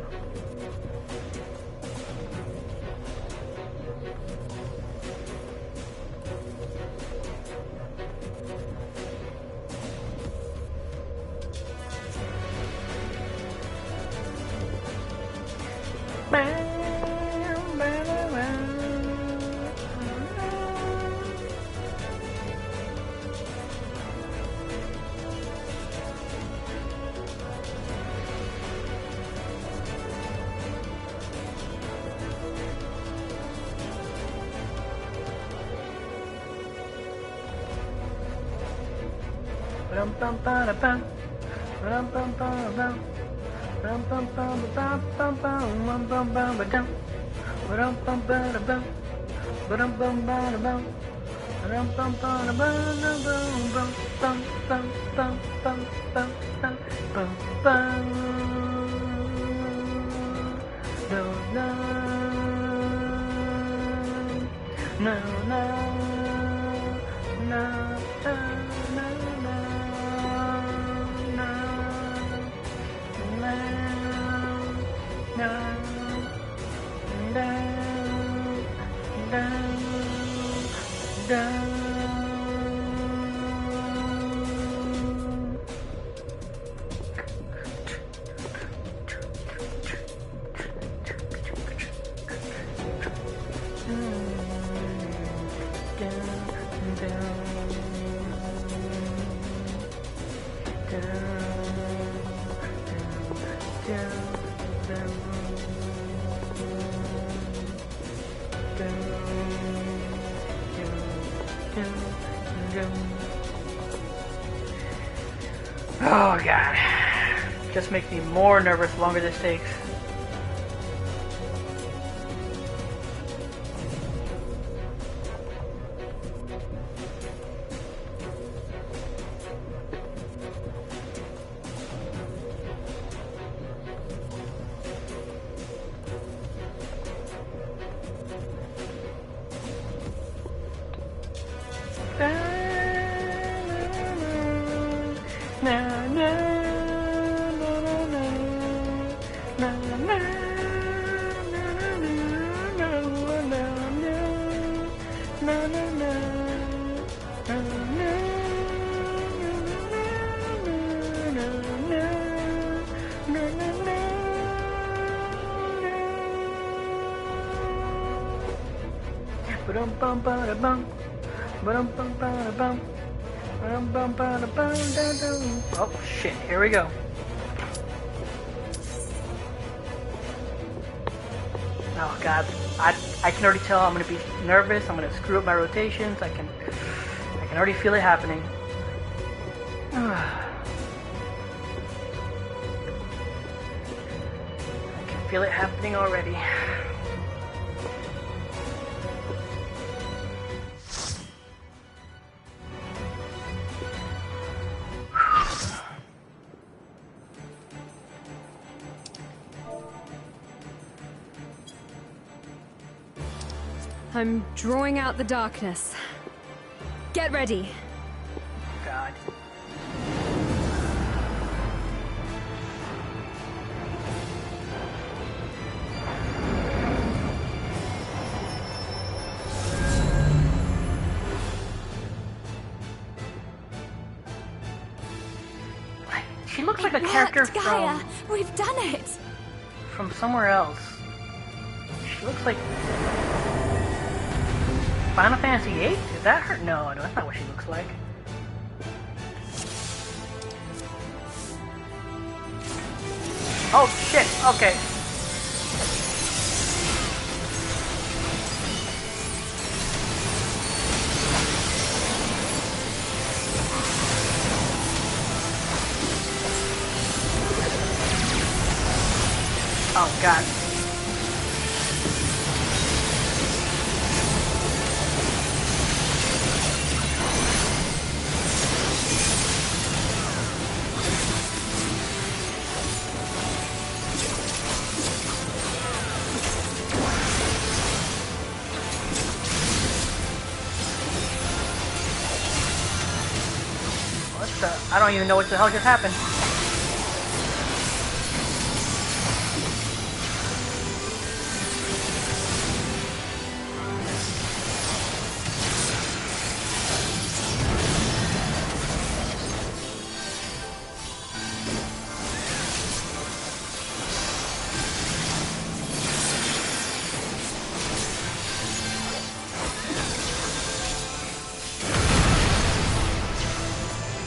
Oh god. Just makes me more nervous the longer this takes. Oh shit, here we go. Oh god, I can already tell I'm gonna be nervous, I'm gonna screw up my rotations, I can already feel it happening. I can feel it happening already. I'm drawing out the darkness. Get ready. God. She looks like a character Gaia. We've done it. From somewhere else. She looks like Final Fantasy VIII? Is that her? No, that's not what she looks like. Oh shit, okay. Oh god. don't even know what the hell just happened.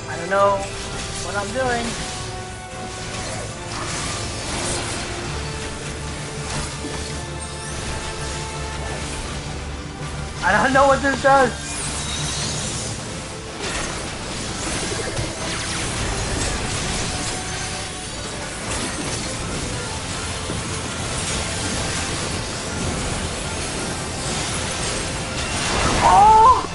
I don't know what I'm doing. I don't know what this does. Oh!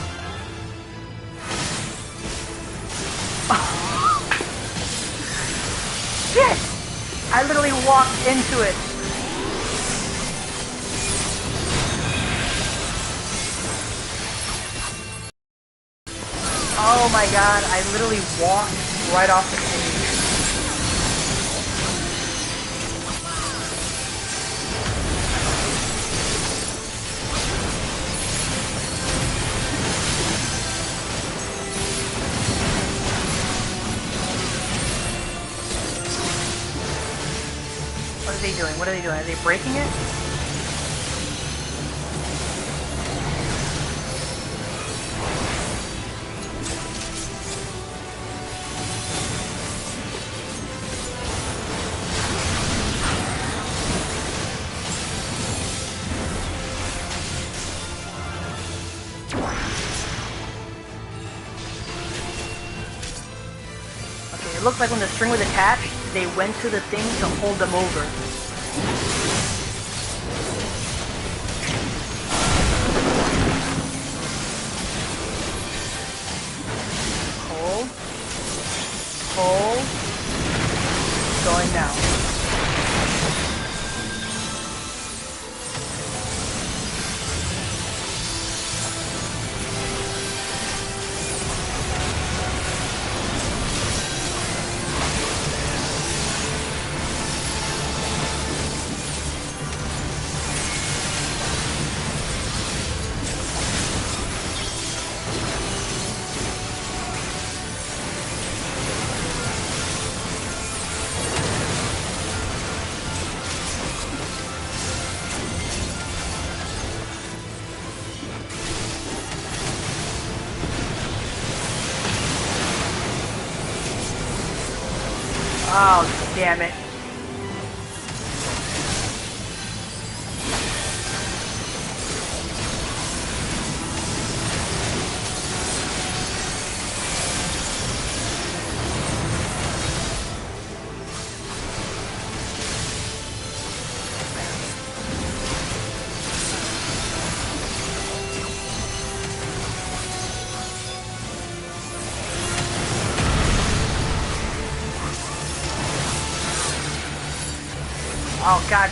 Shit! I literally walked into it. Oh my god, I literally walked right off the stage. What are they doing? What are they doing? Are they breaking it? Okay, it looked like when the string was attached, they went to the thing to hold them over. Hold. Hold. Going now. Oh, damn it. Oh, God.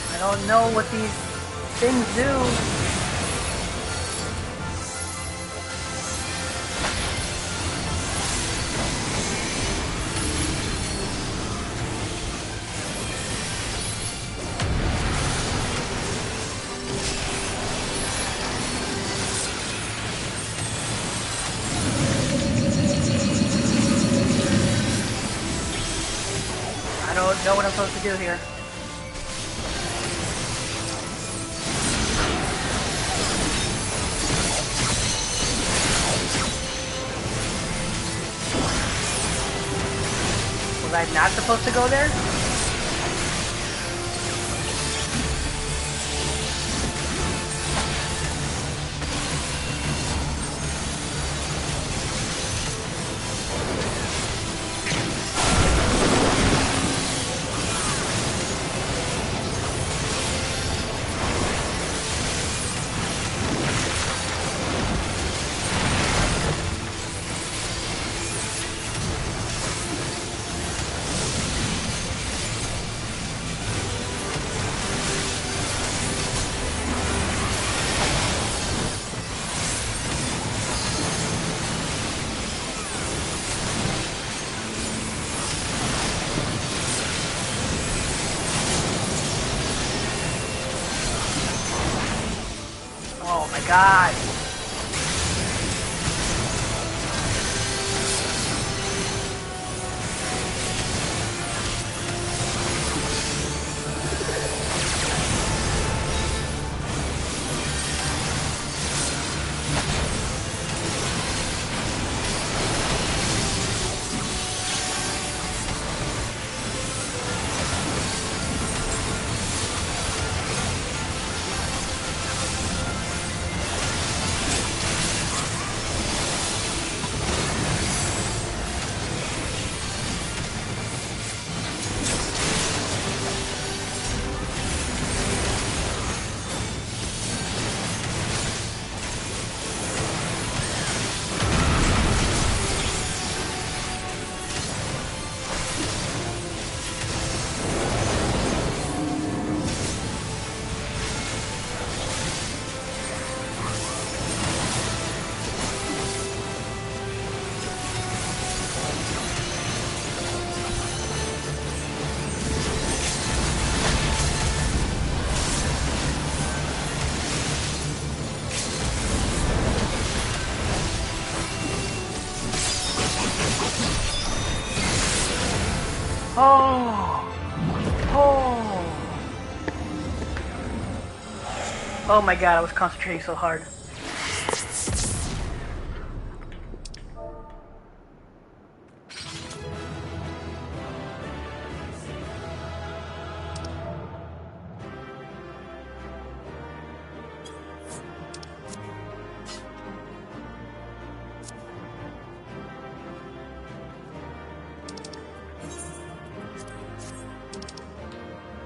I don't know what these things do. know what I'm supposed to do here. Was I not supposed to go there? Oh my god. Oh! Oh! Oh my god, I was concentrating so hard.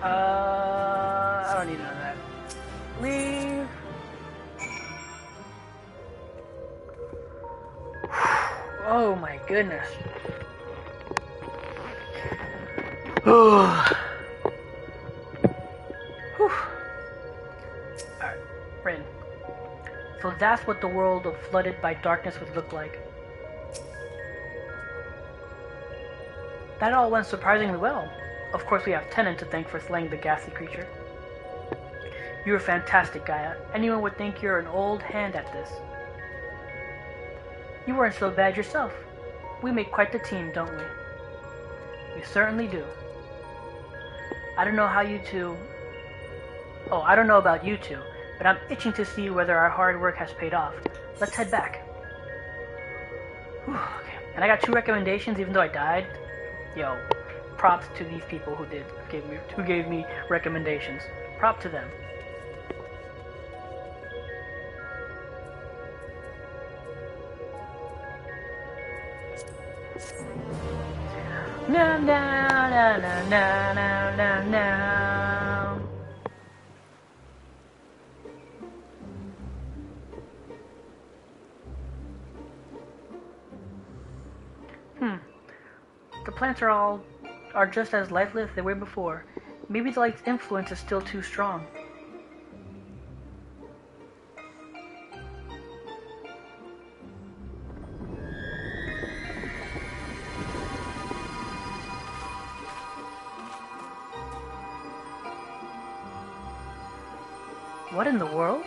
I don't need none of that. Leave. Oh my goodness. Alright, Rin. So that's what the world of flooded by darkness would look like. That all went surprisingly well. Of course, we have Tennant to thank for slaying the ghastly creature. You were fantastic, Gaia. Anyone would think you're an old hand at this. You weren't so bad yourself. We make quite the team, don't we? We certainly do. I don't know how you two... Oh, I don't know about you two, but I'm itching to see whether our hard work has paid off. Let's head back. Whew, okay. And I got 2 recommendations even though I died. Yo, props to these people who gave me recommendations. Prop to them. No, no, no, no, no, no, no, no. The plants are just as lifeless as they were before. Maybe the light's influence is still too strong. What in the world?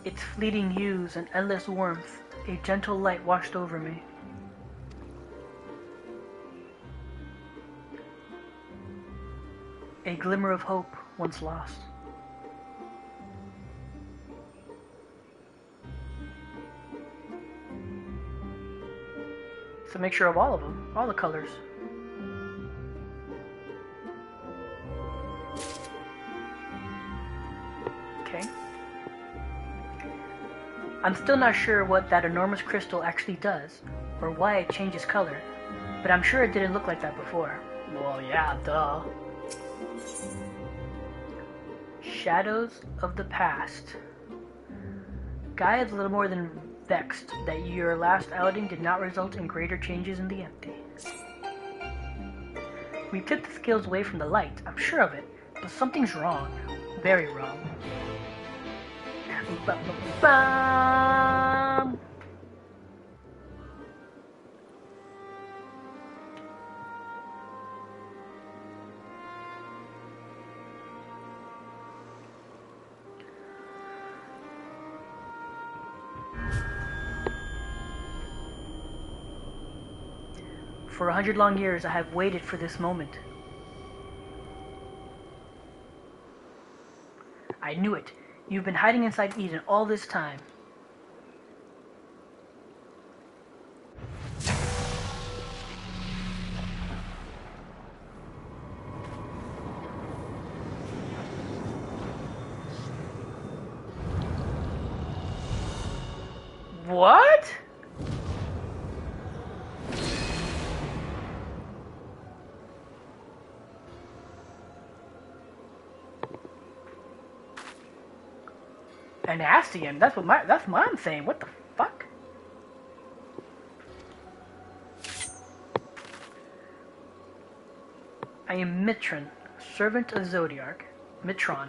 Its fleeting hues and endless warmth A gentle light washed over me. A glimmer of hope once lost. It's a mixture of all of them, all the colors. Okay. I'm still not sure what that enormous crystal actually does, or why it changes color, but I'm sure it didn't look like that before. Well, yeah, duh. Shadows of the past. Gaia is a little more than vexed that your last outing did not result in greater changes in the empty. We took the skills away from the light, I'm sure of it, but something's wrong. Very wrong. Ba-ba-ba-bam! For 100 long years I have waited for this moment. I knew it. You've been hiding inside Eden all this time. What? An Ascian? That's what I'm saying. What the fuck? I am Mitron, servant of Zodiarch. Mitron.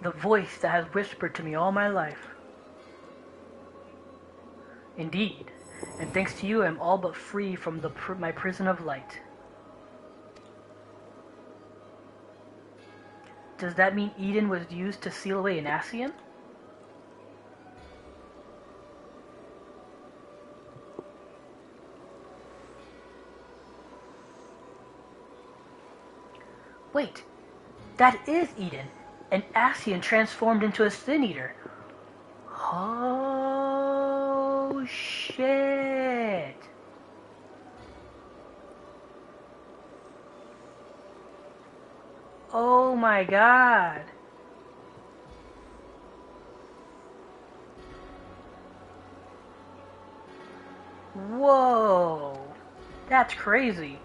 The voice that has whispered to me all my life. Indeed, and thanks to you I am all but free from my prison of light. Does that mean Eden was used to seal away an Ascian? Wait, that is Eden. An Ascian transformed into a Sin Eater. Oh shit. Oh my god. Whoa. That's crazy.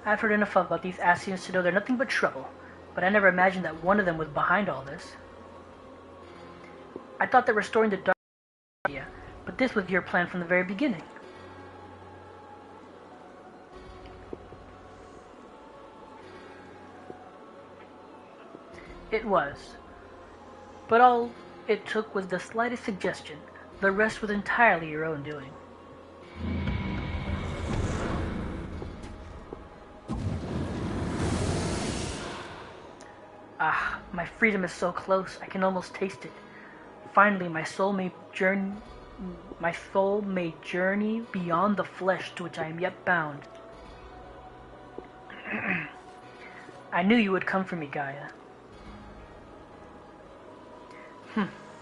I've heard enough about these Ascians to know they're nothing but trouble, but I never imagined that one of them was behind all this. I thought that restoring the dark was an idea, but this was your plan from the very beginning. It was. But all it took was the slightest suggestion. The rest was entirely your own doing. Ah, my freedom is so close, I can almost taste it. Finally, my soul may journey beyond the flesh to which I am yet bound. I knew you would come for me, Gaia.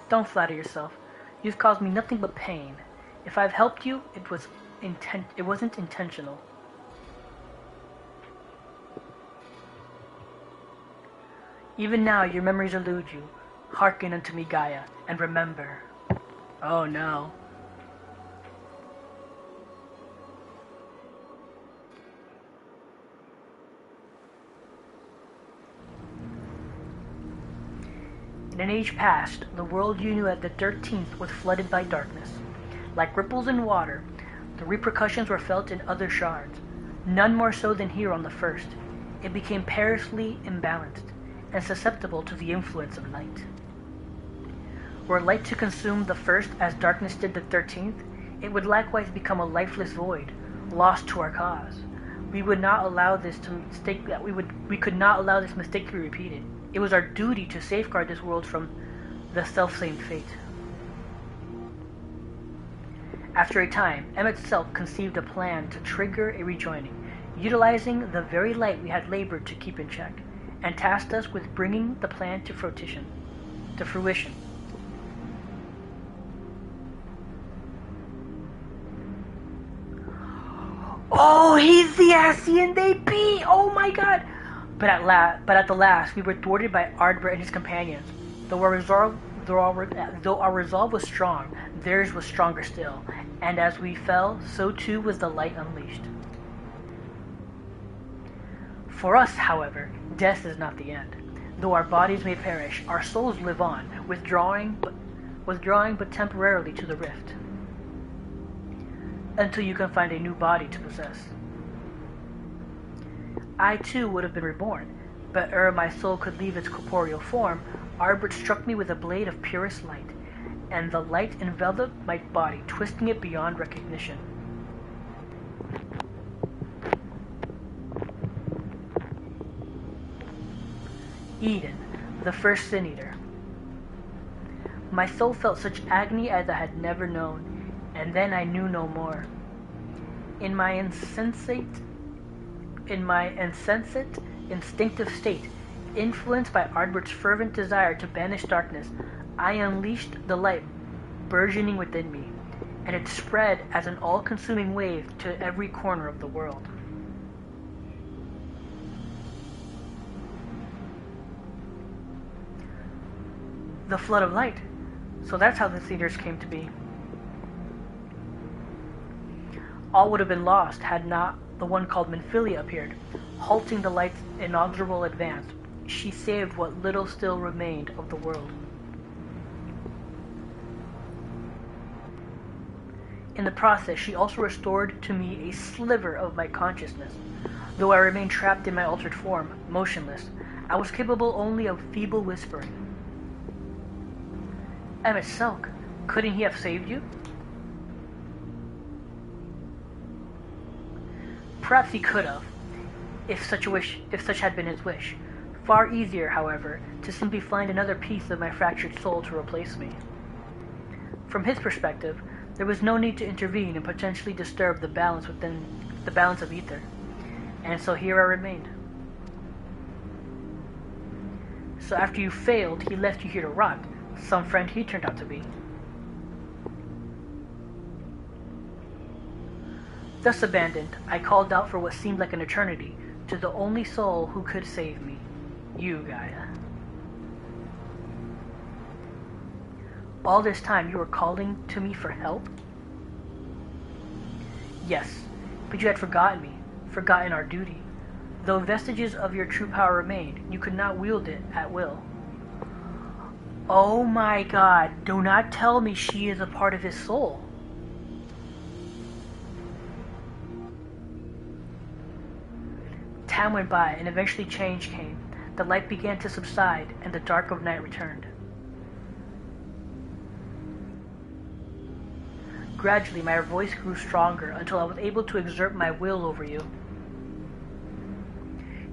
Don't flatter yourself. You've caused me nothing but pain. If I've helped you, it wasn't intentional. Even now, your memories elude you. Hearken unto me, Gaia, and remember. Oh no. In an age past, the world you knew as the 13th was flooded by darkness. Like ripples in water, the repercussions were felt in other shards, none more so than here on the first. It became perilously imbalanced, and susceptible to the influence of light. Were light to consume the first as darkness did the 13th, it would likewise become a lifeless void, lost to our cause. We would not allow this we could not allow this mistake to be repeated. It was our duty to safeguard this world from the self-same fate. After a time, Emmett Selk conceived a plan to trigger a rejoining, utilizing the very light we had labored to keep in check, and tasked us with bringing the plan to fruition. Oh, he's the Asian they beat! Oh my god! But at the last, we were thwarted by Ardbert and his companions. Though our resolve was strong, theirs was stronger still, and as we fell, so too was the light unleashed. For us, however, death is not the end. Though our bodies may perish, our souls live on, withdrawing but temporarily to the rift, until you can find a new body to possess. I too would have been reborn, but ere my soul could leave its corporeal form, Ardbert struck me with a blade of purest light, and the light enveloped my body, twisting it beyond recognition. Eden, the first Sin Eater. My soul felt such agony as I had never known, and then I knew no more. In my insensate, instinctive state, influenced by Ardbert's fervent desire to banish darkness, I unleashed the light burgeoning within me, and it spread as an all-consuming wave to every corner of the world. The flood of light. So that's how the theaters came to be. All would have been lost had not the one called Minfilia appeared, halting the light's inexorable advance. She saved what little still remained of the world. In the process, she also restored to me a sliver of my consciousness. Though I remained trapped in my altered form, motionless, I was capable only of feeble whispering. Emmett Selk, couldn't he have saved you? Perhaps he could have, if such had been his wish. Far easier, however, to simply find another piece of my fractured soul to replace me. From his perspective, there was no need to intervene and potentially disturb the balance of ether, and so here I remained. So after you failed, he left you here to rot. Some friend he turned out to be. Thus abandoned, I called out for what seemed like an eternity to the only soul who could save me, you, Gaia. All this time you were calling to me for help? Yes, but you had forgotten our duty. Though vestiges of your true power remained, you could not wield it at will. Oh my god, do not tell me she is a part of his soul. Time went by, and eventually change came. The light began to subside, and the dark of night returned. Gradually, my voice grew stronger until I was able to exert my will over you.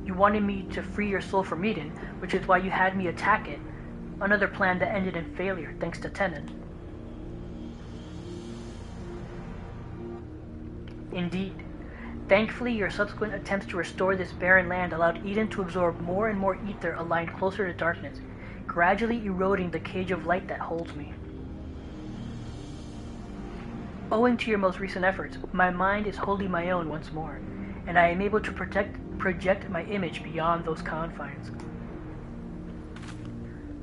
You wanted me to free your soul from Eden, which is why you had me attack it. Another plan that ended in failure, thanks to Tenon. Indeed. Thankfully, your subsequent attempts to restore this barren land allowed Eden to absorb more and more ether aligned closer to darkness, gradually eroding the cage of light that holds me. Owing to your most recent efforts, my mind is wholly my own once more, and I am able to project my image beyond those confines.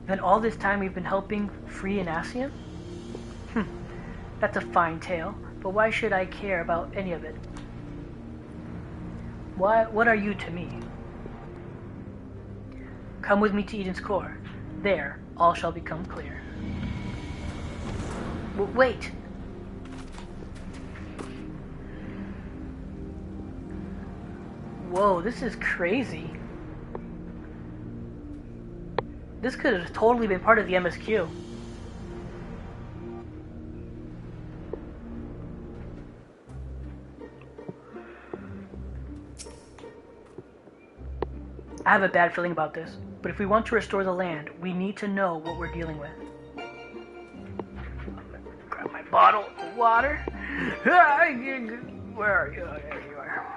Then all this time we've been helping free an Asian? That's a fine tale, but why should I care about any of it? What are you to me? Come with me to Eden's core. There, all shall become clear. Wait! Whoa, this is crazy. This could have totally been part of the MSQ. I have a bad feeling about this, but if we want to restore the land, we need to know what we're dealing with. Grab my bottle of water. Where are you? There you are.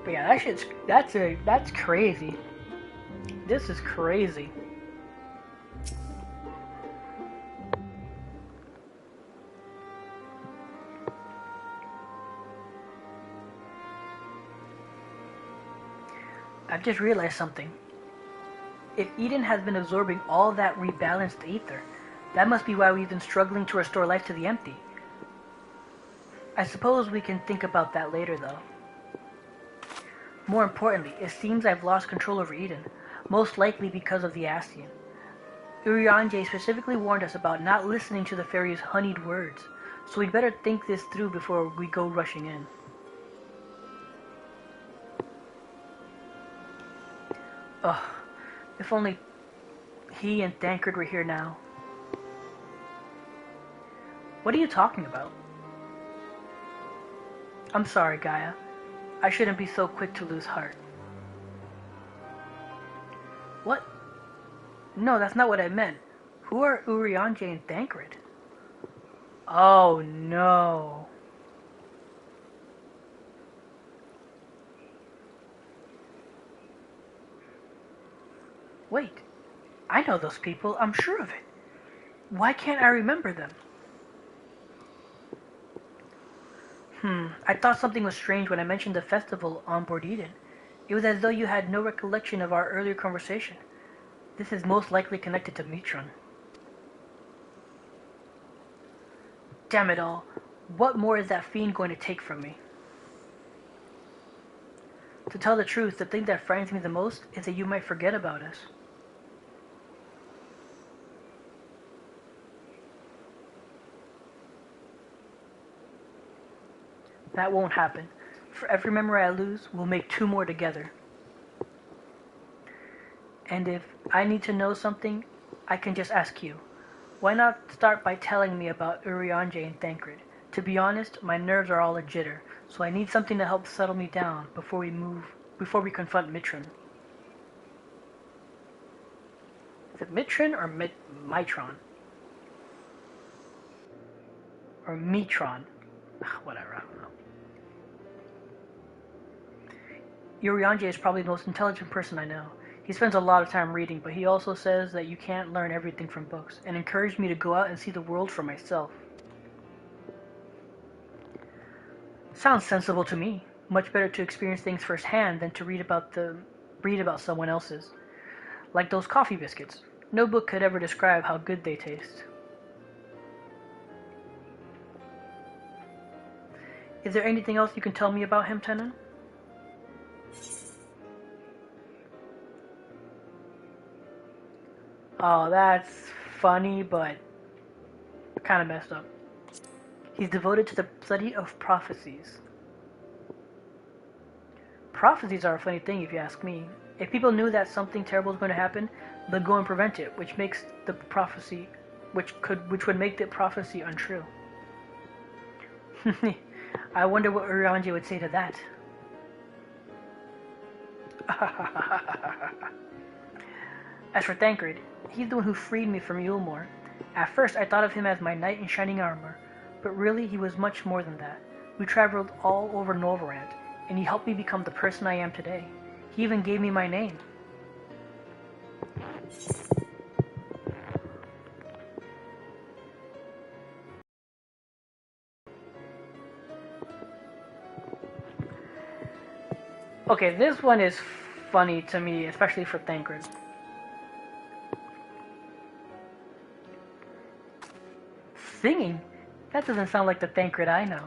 But yeah, that's crazy. This is crazy. I've just realized something. If Eden has been absorbing all that rebalanced ether, that must be why we've been struggling to restore life to the empty. I suppose we can think about that later, though. More importantly, it seems I've lost control over Eden, most likely because of the Ascian. Urianger specifically warned us about not listening to the fairy's honeyed words, so we'd better think this through before we go rushing in. Ugh, if only he and Thancred were here now. What are you talking about? I'm sorry, Gaia. I shouldn't be so quick to lose heart. What? No, that's not what I meant. Who are Urianger and Thancred? Oh no. Wait, I know those people, I'm sure of it. Why can't I remember them? I thought something was strange when I mentioned the festival on board Eden. It was as though you had no recollection of our earlier conversation. This is most likely connected to Mitron. Damn it all. What more is that fiend going to take from me? To tell the truth, the thing that frightens me the most is that you might forget about us. That won't happen. For every memory I lose, we'll make 2 more together. And if I need to know something, I can just ask you. Why not start by telling me about Urianger and Thancred? To be honest, my nerves are all a jitter, so I need something to help settle me down before we confront Mitron. Is it Mitron or Mitron? Or Mitron? Whatever, I don't know. Urianger is probably the most intelligent person I know. He spends a lot of time reading, but he also says that you can't learn everything from books, and encouraged me to go out and see the world for myself. Sounds sensible to me. Much better to experience things firsthand than to read about someone else's. Like those coffee biscuits. No book could ever describe how good they taste. Is there anything else you can tell me about him, Tenon? Oh, that's funny, but kind of messed up. He's devoted to the study of prophecies. Prophecies are a funny thing if you ask me. If people knew that something terrible is going to happen, they'd go and prevent it, which would make the prophecy untrue. I wonder what Urianger would say to that. As for Thancred, he's the one who freed me from Yulmore. At first, I thought of him as my knight in shining armor, but really he was much more than that. We traveled all over Norvrant, and he helped me become the person I am today. He even gave me my name. Okay, this one is funny to me, especially for Thancred. Singing? That doesn't sound like the Thancred I know.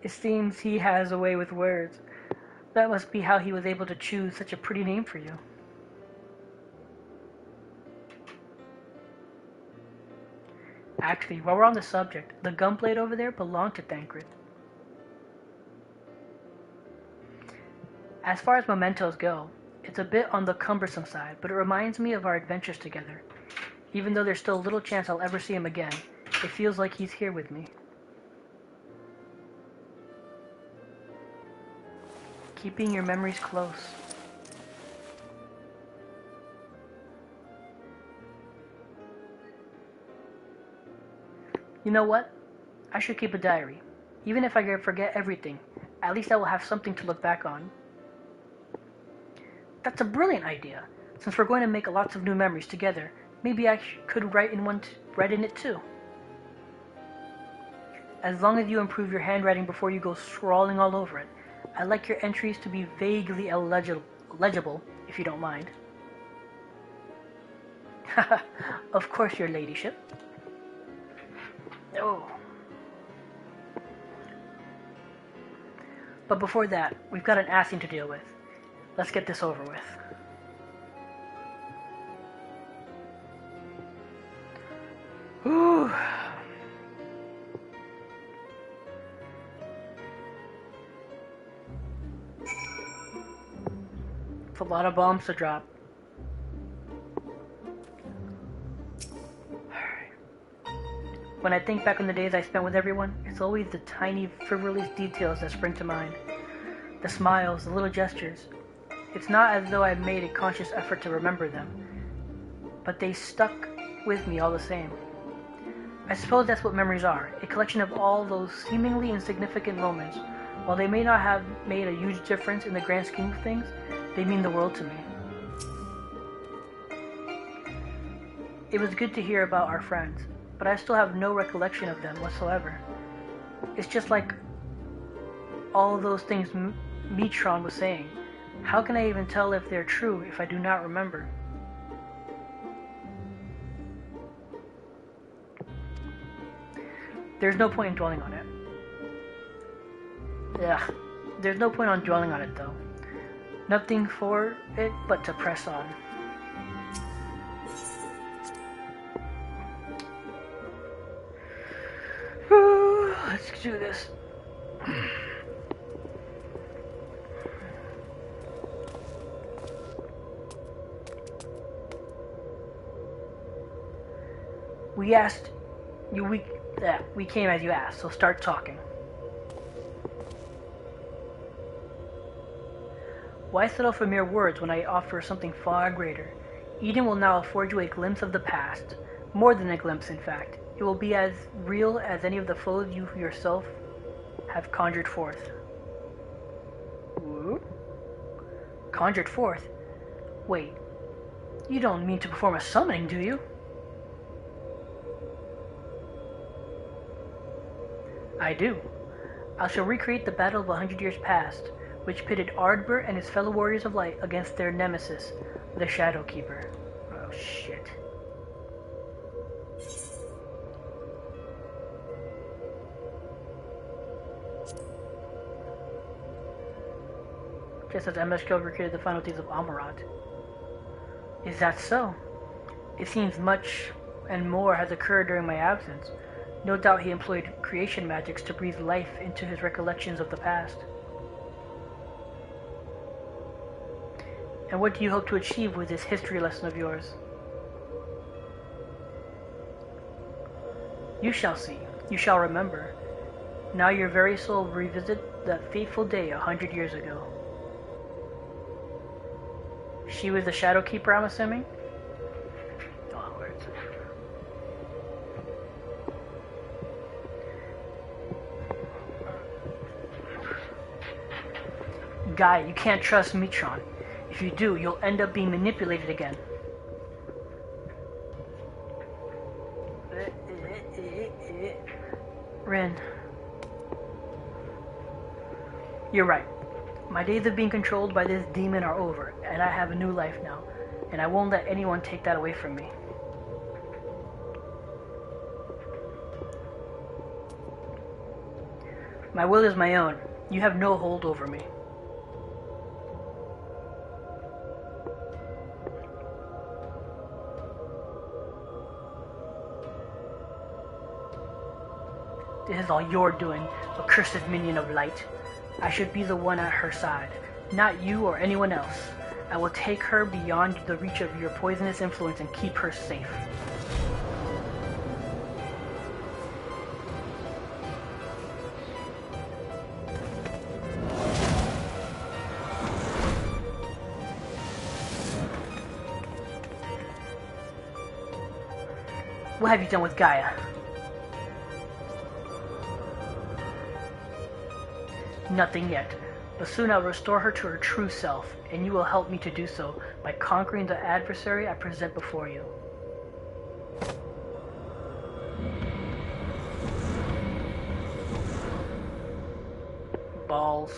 It seems he has a way with words. That must be how he was able to choose such a pretty name for you. Actually, while we're on the subject, the gunblade over there belonged to Thancred. As far as mementos go, it's a bit on the cumbersome side, but it reminds me of our adventures together. Even though there's still little chance I'll ever see him again, it feels like he's here with me. Keeping your memories close. You know what? I should keep a diary. Even if I forget everything, at least I will have something to look back on. That's a brilliant idea. Since we're going to make lots of new memories together, maybe I could write in it too. As long as you improve your handwriting before you go scrawling all over it, I'd like your entries to be vaguely legible, if you don't mind. Of course, your ladyship. Oh. But before that, we've got an assing to deal with. Let's get this over with. Whew. It's a lot of bombs to drop. When I think back on the days I spent with everyone, it's always the tiny, frivolous details that spring to mind. The smiles, the little gestures. It's not as though I made a conscious effort to remember them, but they stuck with me all the same. I suppose that's what memories are, a collection of all those seemingly insignificant moments. While they may not have made a huge difference in the grand scheme of things, they mean the world to me. It was good to hear about our friends, but I still have no recollection of them whatsoever. It's just like all those things Mitron was saying. How can I even tell if they're true if I do not remember? There's no point in dwelling on it. Ugh. There's no point on dwelling on it though. Nothing for it but to press on. Let's do this. We asked you. We came as you asked. So start talking. Why settle for mere words when I offer something far greater? Eden will now afford you a glimpse of the past. More than a glimpse, in fact. It will be as real as any of the foes you yourself have conjured forth. Ooh. Conjured forth? Wait, you don't mean to perform a summoning, do you? I do. I shall recreate the battle of 100 years past, which pitted Ardbur and his fellow warriors of light against their nemesis, the Shadowkeeper. Oh shit. Just as MSK recreated the final days of Amarat. Is that so? It seems much and more has occurred during my absence. No doubt he employed creation magics to breathe life into his recollections of the past. And what do you hope to achieve with this history lesson of yours? You shall see. You shall remember. Now your very soul will revisit that fateful day 100 years ago. She was the Shadowkeeper, I'm assuming? Oh, words. Guy, you can't trust Mitron. If you do, you'll end up being manipulated again. Rin. You're right. My days of being controlled by this demon are over, and I have a new life now, and I won't let anyone take that away from me. My will is my own. You have no hold over me. This is all your doing, accursed minion of light. I should be the one at her side, not you or anyone else. I will take her beyond the reach of your poisonous influence and keep her safe. What have you done with Gaia? Nothing yet, but soon I'll restore her to her true self, and you will help me to do so by conquering the adversary I present before you. Balls.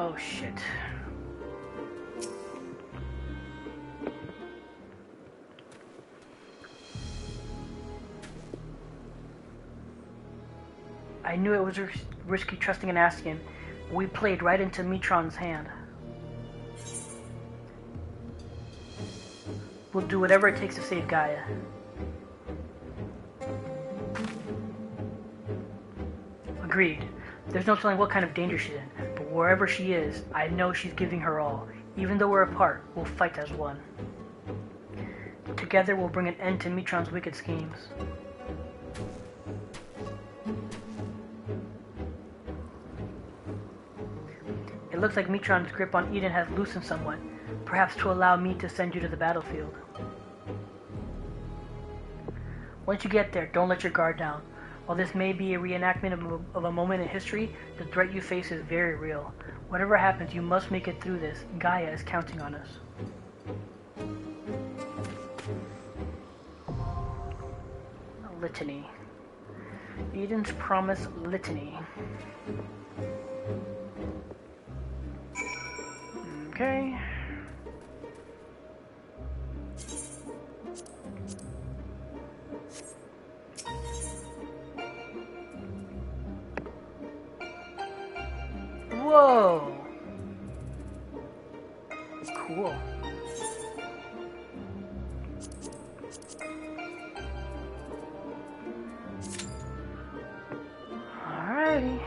Oh shit. I knew it was risky trusting and asking. We played right into Metron's hand. We'll do whatever it takes to save Gaia. Agreed. There's no telling what kind of danger she's in, but wherever she is, I know she's giving her all. Even though we're apart, we'll fight as one. Together we'll bring an end to Metron's wicked schemes. It looks like Metron's grip on Eden has loosened somewhat, perhaps to allow me to send you to the battlefield. Once you get there, don't let your guard down. While this may be a reenactment of a moment in history, the threat you face is very real. Whatever happens, you must make it through this. Gaia is counting on us. A litany. Eden's Promise Litany. Okay. Whoa! Cool. Alrighty.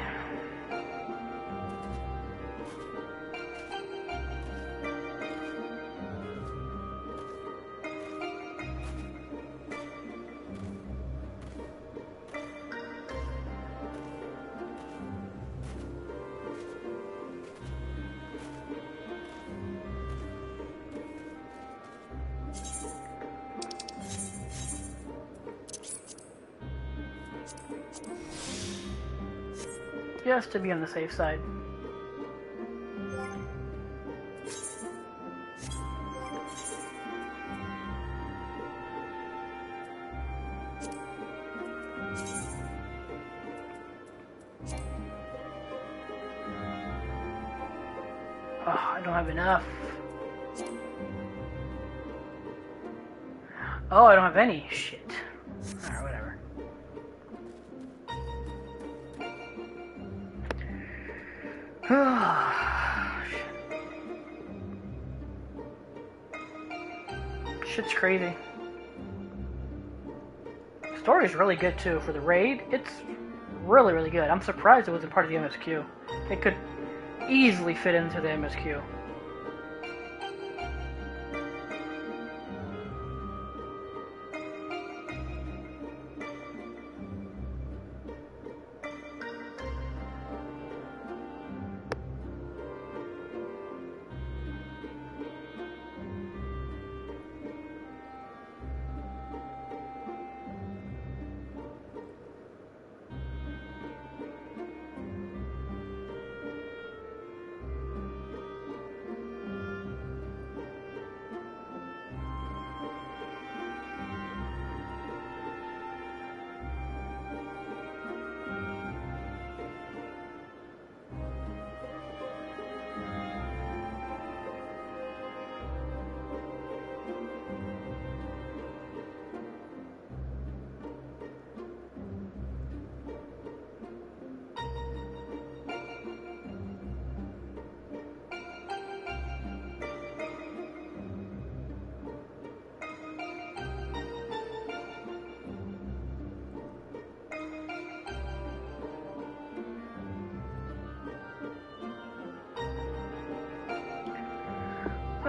Just to be on the safe side. Oh, I don't have enough. Oh, I don't have any. Shit. Alright, whatever. Shit's crazy. The story's really good too. For the raid, it's really, really good. I'm surprised it wasn't part of the MSQ. It could easily fit into the MSQ.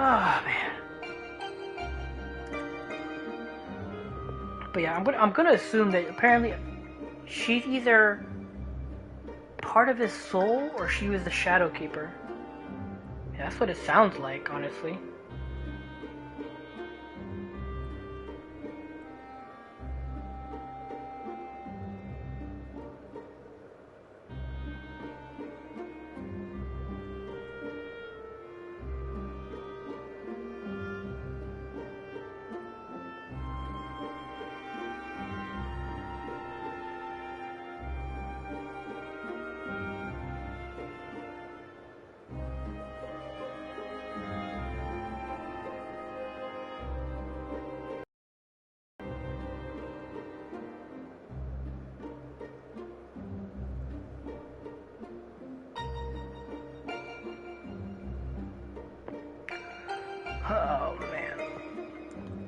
Oh man. But yeah, I'm gonna assume that apparently she's either part of his soul or she was the Shadow Keeper. Yeah, that's what it sounds like, honestly. Oh man.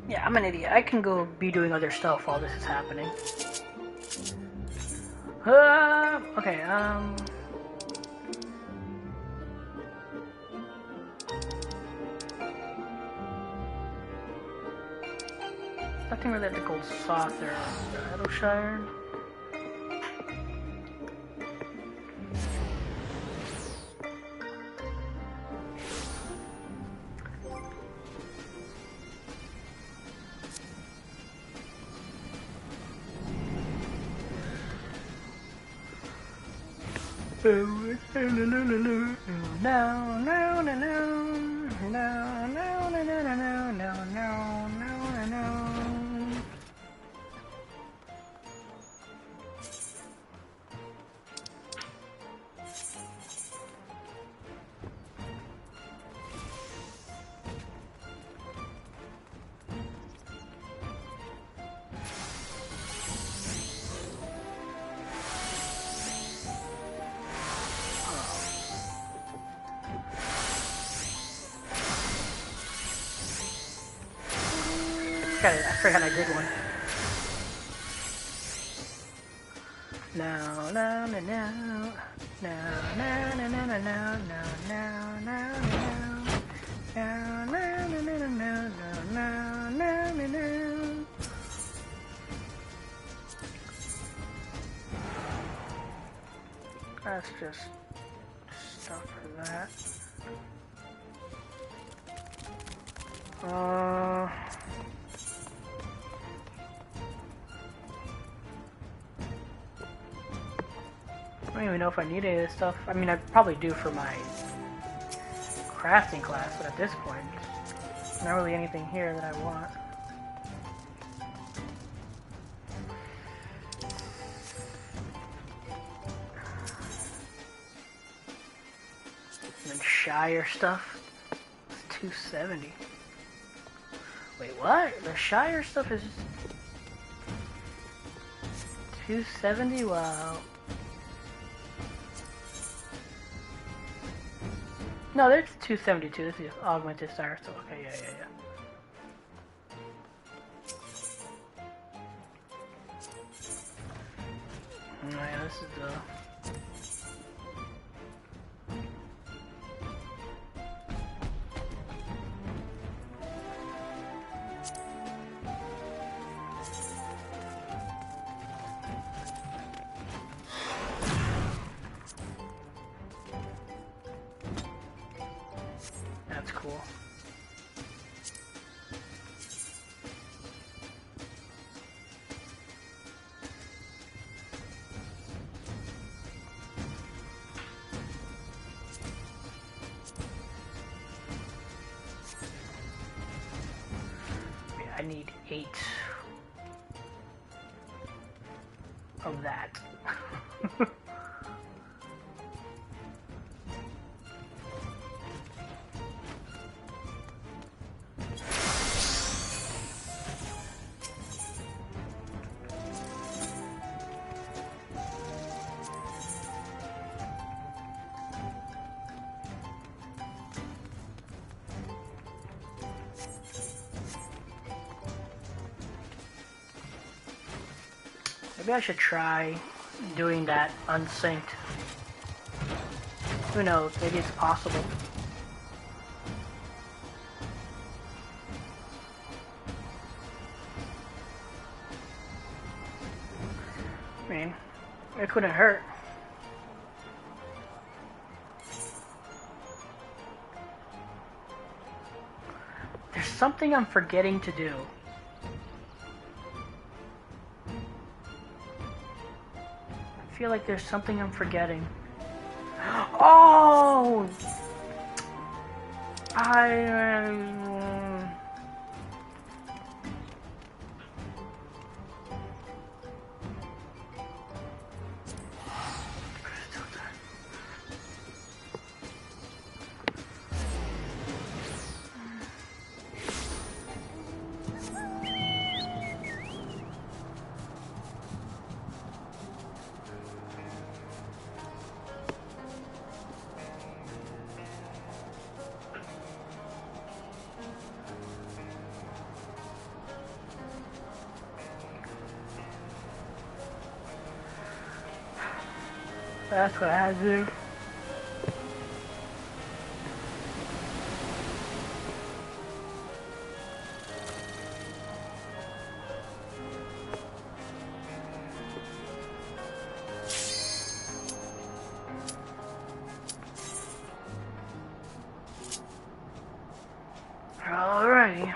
Yeah, I'm an idiot. I can go be doing other stuff while this is happening. Okay, nothing related to Gold Saucer. Shadowshire. I forgot I did one. No, no, no, no, no, no, no, no, no, no, no, no, no, no. That's just stuff for that. I don't even know if I need any of this stuff. I mean, I probably do for my crafting class, but at this point, there's not really anything here that I want. And then Shire stuff, it's 270. Wait, what? The Shire stuff is 270? Wow. No, there's 272. This is augmented star, so okay, yeah. Oh, yeah, this is the... That's cool. I need 8 of that. Maybe I should try doing that unsynced. Who knows, maybe it's possible. It couldn't hurt. There's something I'm forgetting to do. I feel like there's something I'm forgetting. Oh! That's what I had to do. Alrighty.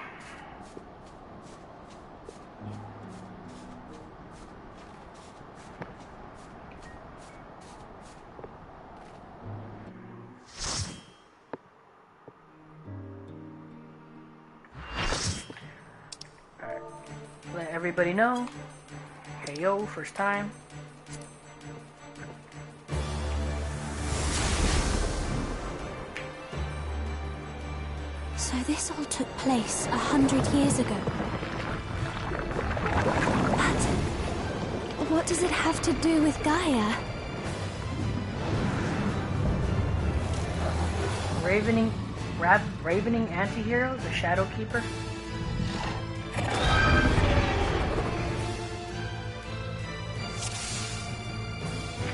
Let everybody know. Hey yo, first time. So this all took place 100 years ago. But what does it have to do with Gaia? Ravening anti-hero, the Shadow Keeper.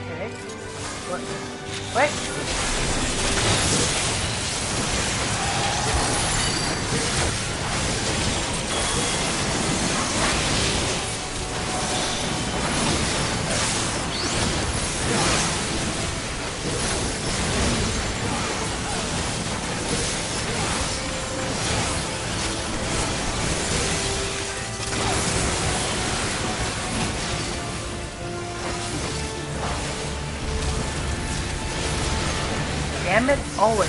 Okay. What? Wait. Damn it, always.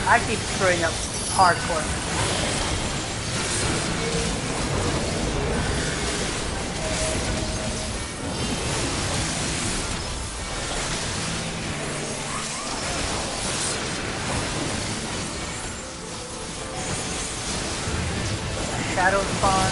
I keep screwing up hardcore. Shadow spawn.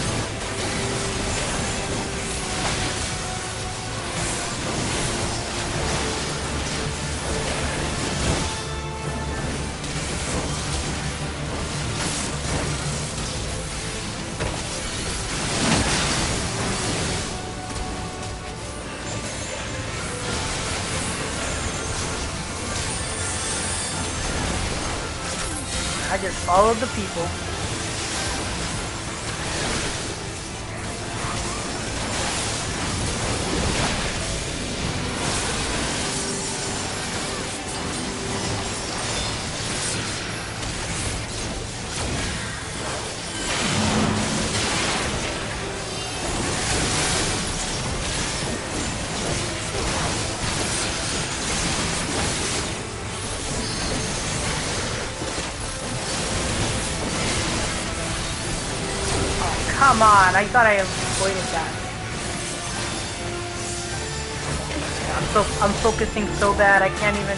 I just followed the people. Come on, I thought I avoided that. I'm focusing so bad I can't even.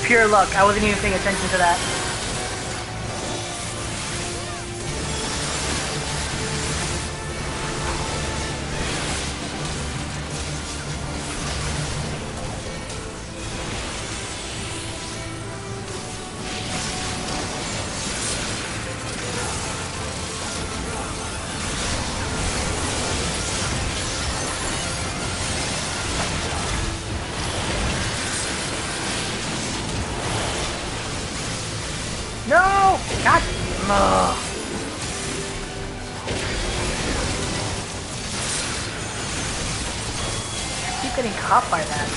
pure luck. I wasn't even paying attention to that. No! God! Ugh. I keep getting caught by that.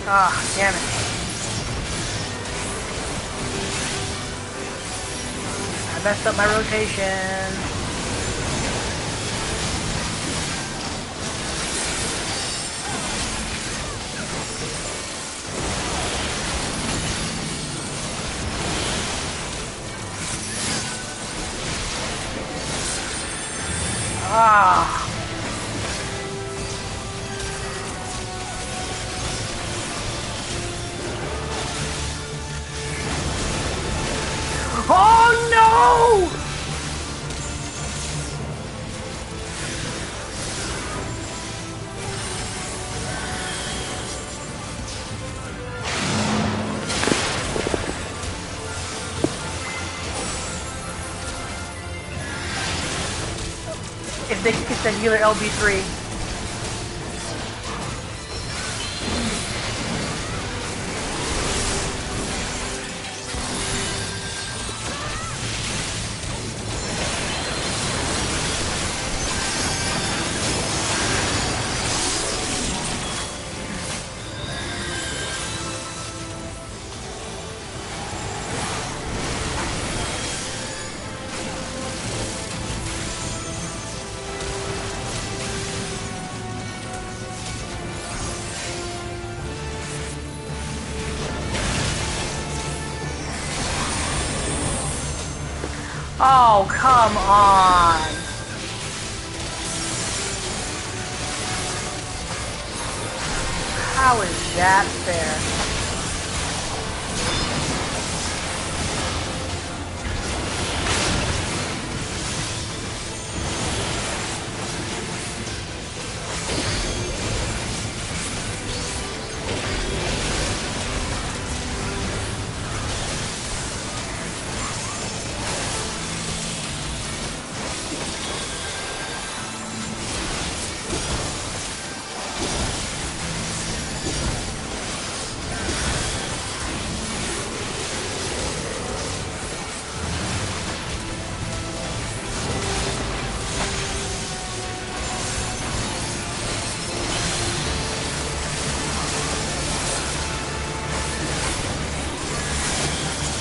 Ah, damn it. I messed up my rotation. Ah. Oh no! If they get the healer LB3. Oh, come on! How is that fair?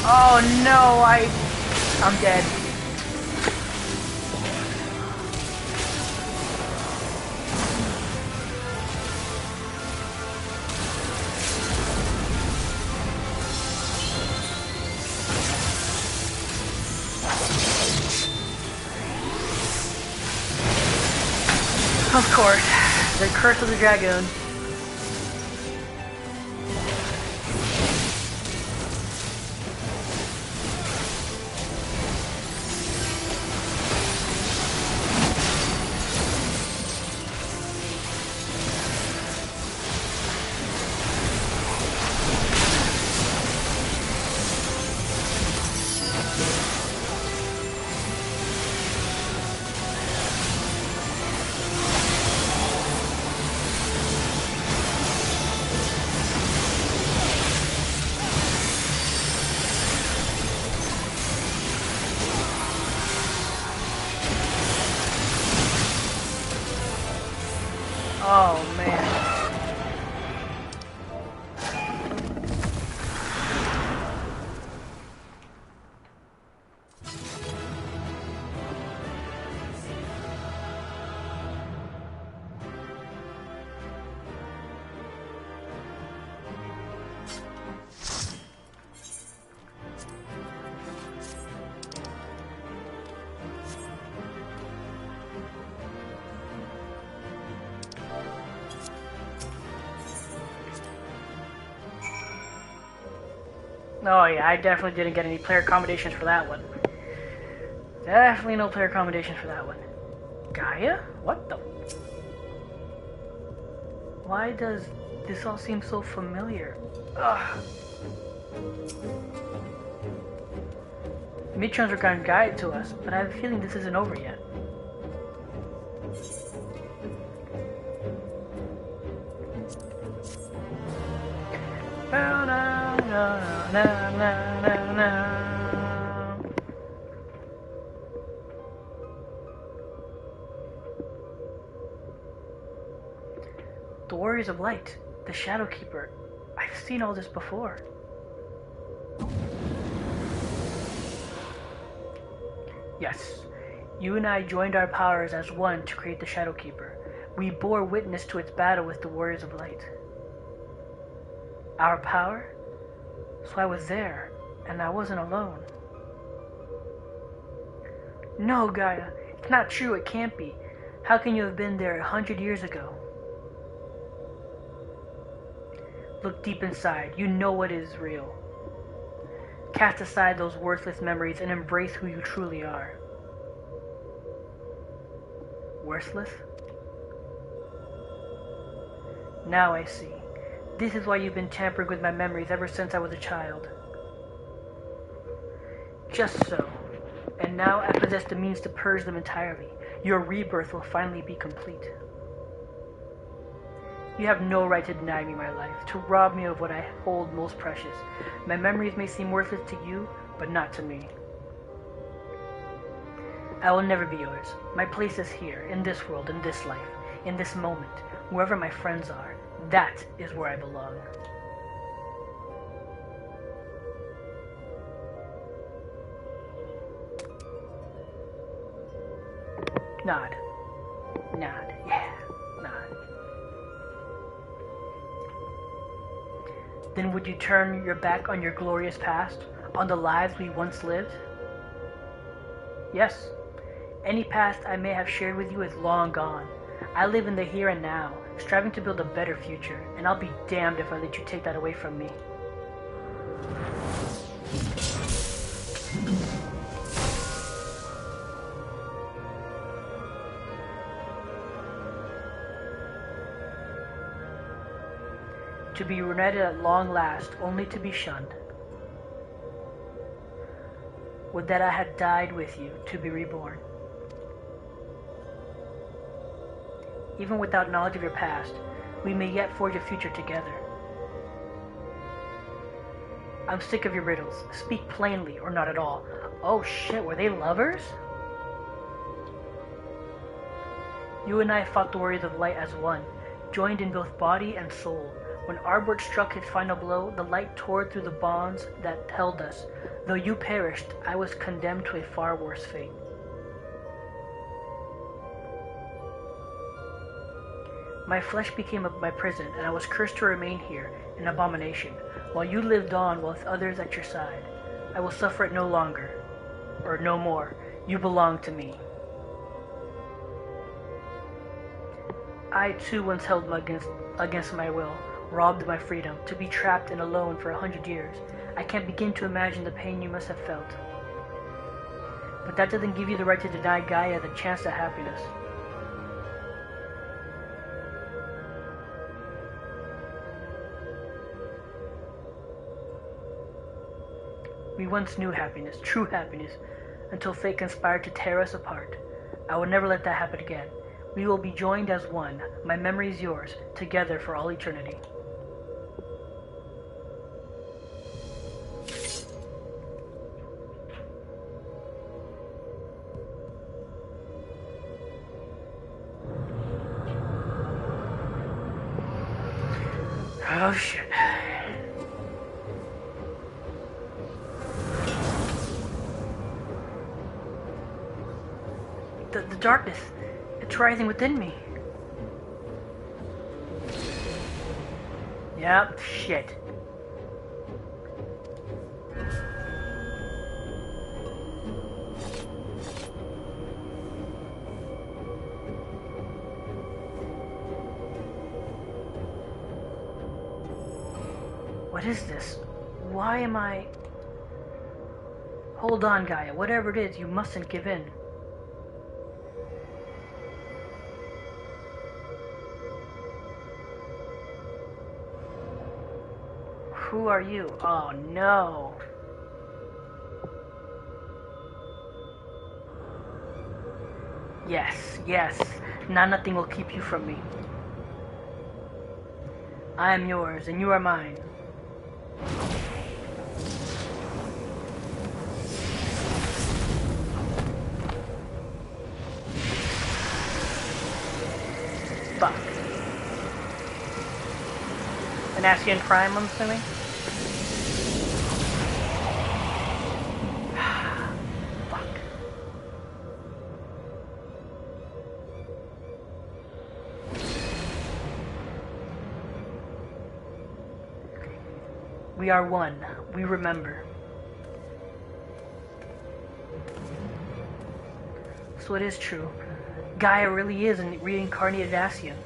Oh no, I'm dead. Of course, the curse of the dragoon. Oh man. Oh yeah, I definitely didn't get any player accommodations for that one. Definitely no player accommodations for that one. Gaia? What the? Why does this all seem so familiar? Ugh. Midterms are going to guide to us, but I have a feeling this isn't over yet. Na, na, na, na, na, na. The Warriors of Light, the Shadow Keeper. I've seen all this before. Yes, you and I joined our powers as one to create the Shadow Keeper. We bore witness to its battle with the Warriors of Light. Our power? So I was there, and I wasn't alone. No, Gaia, it's not true, it can't be. How can you have been there 100 years ago? Look deep inside, you know what is real. Cast aside those worthless memories and embrace who you truly are. Worthless? Now I see. This is why you've been tampering with my memories ever since I was a child. Just so. And now I possess the means to purge them entirely. Your rebirth will finally be complete. You have no right to deny me my life, to rob me of what I hold most precious. My memories may seem worthless to you, but not to me. I will never be yours. My place is here, in this world, in this life, in this moment, wherever my friends are. That is where I belong. Nod. Nod. Yeah. Nod. Then would you turn your back on your glorious past? On the lives we once lived? Yes. Any past I may have shared with you is long gone. I live in the here and now, striving to build a better future, and I'll be damned if I let you take that away from me. To be reunited at long last, only to be shunned. Would that I had died with you, to be reborn. Even without knowledge of your past, we may yet forge a future together. I'm sick of your riddles. Speak plainly, or not at all. Oh shit, were they lovers? You and I fought the Warriors of Light as one, joined in both body and soul. When Arbord struck his final blow, the light tore through the bonds that held us. Though you perished, I was condemned to a far worse fate. My flesh became my prison, and I was cursed to remain here, an abomination, while you lived on with others at your side. I will suffer it no longer, or no more. You belong to me. I too once held against my will, robbed of my freedom, to be trapped and alone for 100 years. I can't begin to imagine the pain you must have felt. But that doesn't give you the right to deny Gaia the chance at happiness. We once knew happiness, true happiness, until fate conspired to tear us apart. I will never let that happen again. We will be joined as one. My memory is yours, together for all eternity. Oh shit. The darkness, it's rising within me. Yep, shit. What is this? Why am I... Hold on, Gaia. Whatever it is, you mustn't give in. Who are you? Oh no. Yes, yes. Now nothing will keep you from me. I am yours, and you are mine. Fuck. Anastian Prime, I'm assuming? Fuck. We are one. We remember. So it is true. Gaia really is a reincarnated Ascian.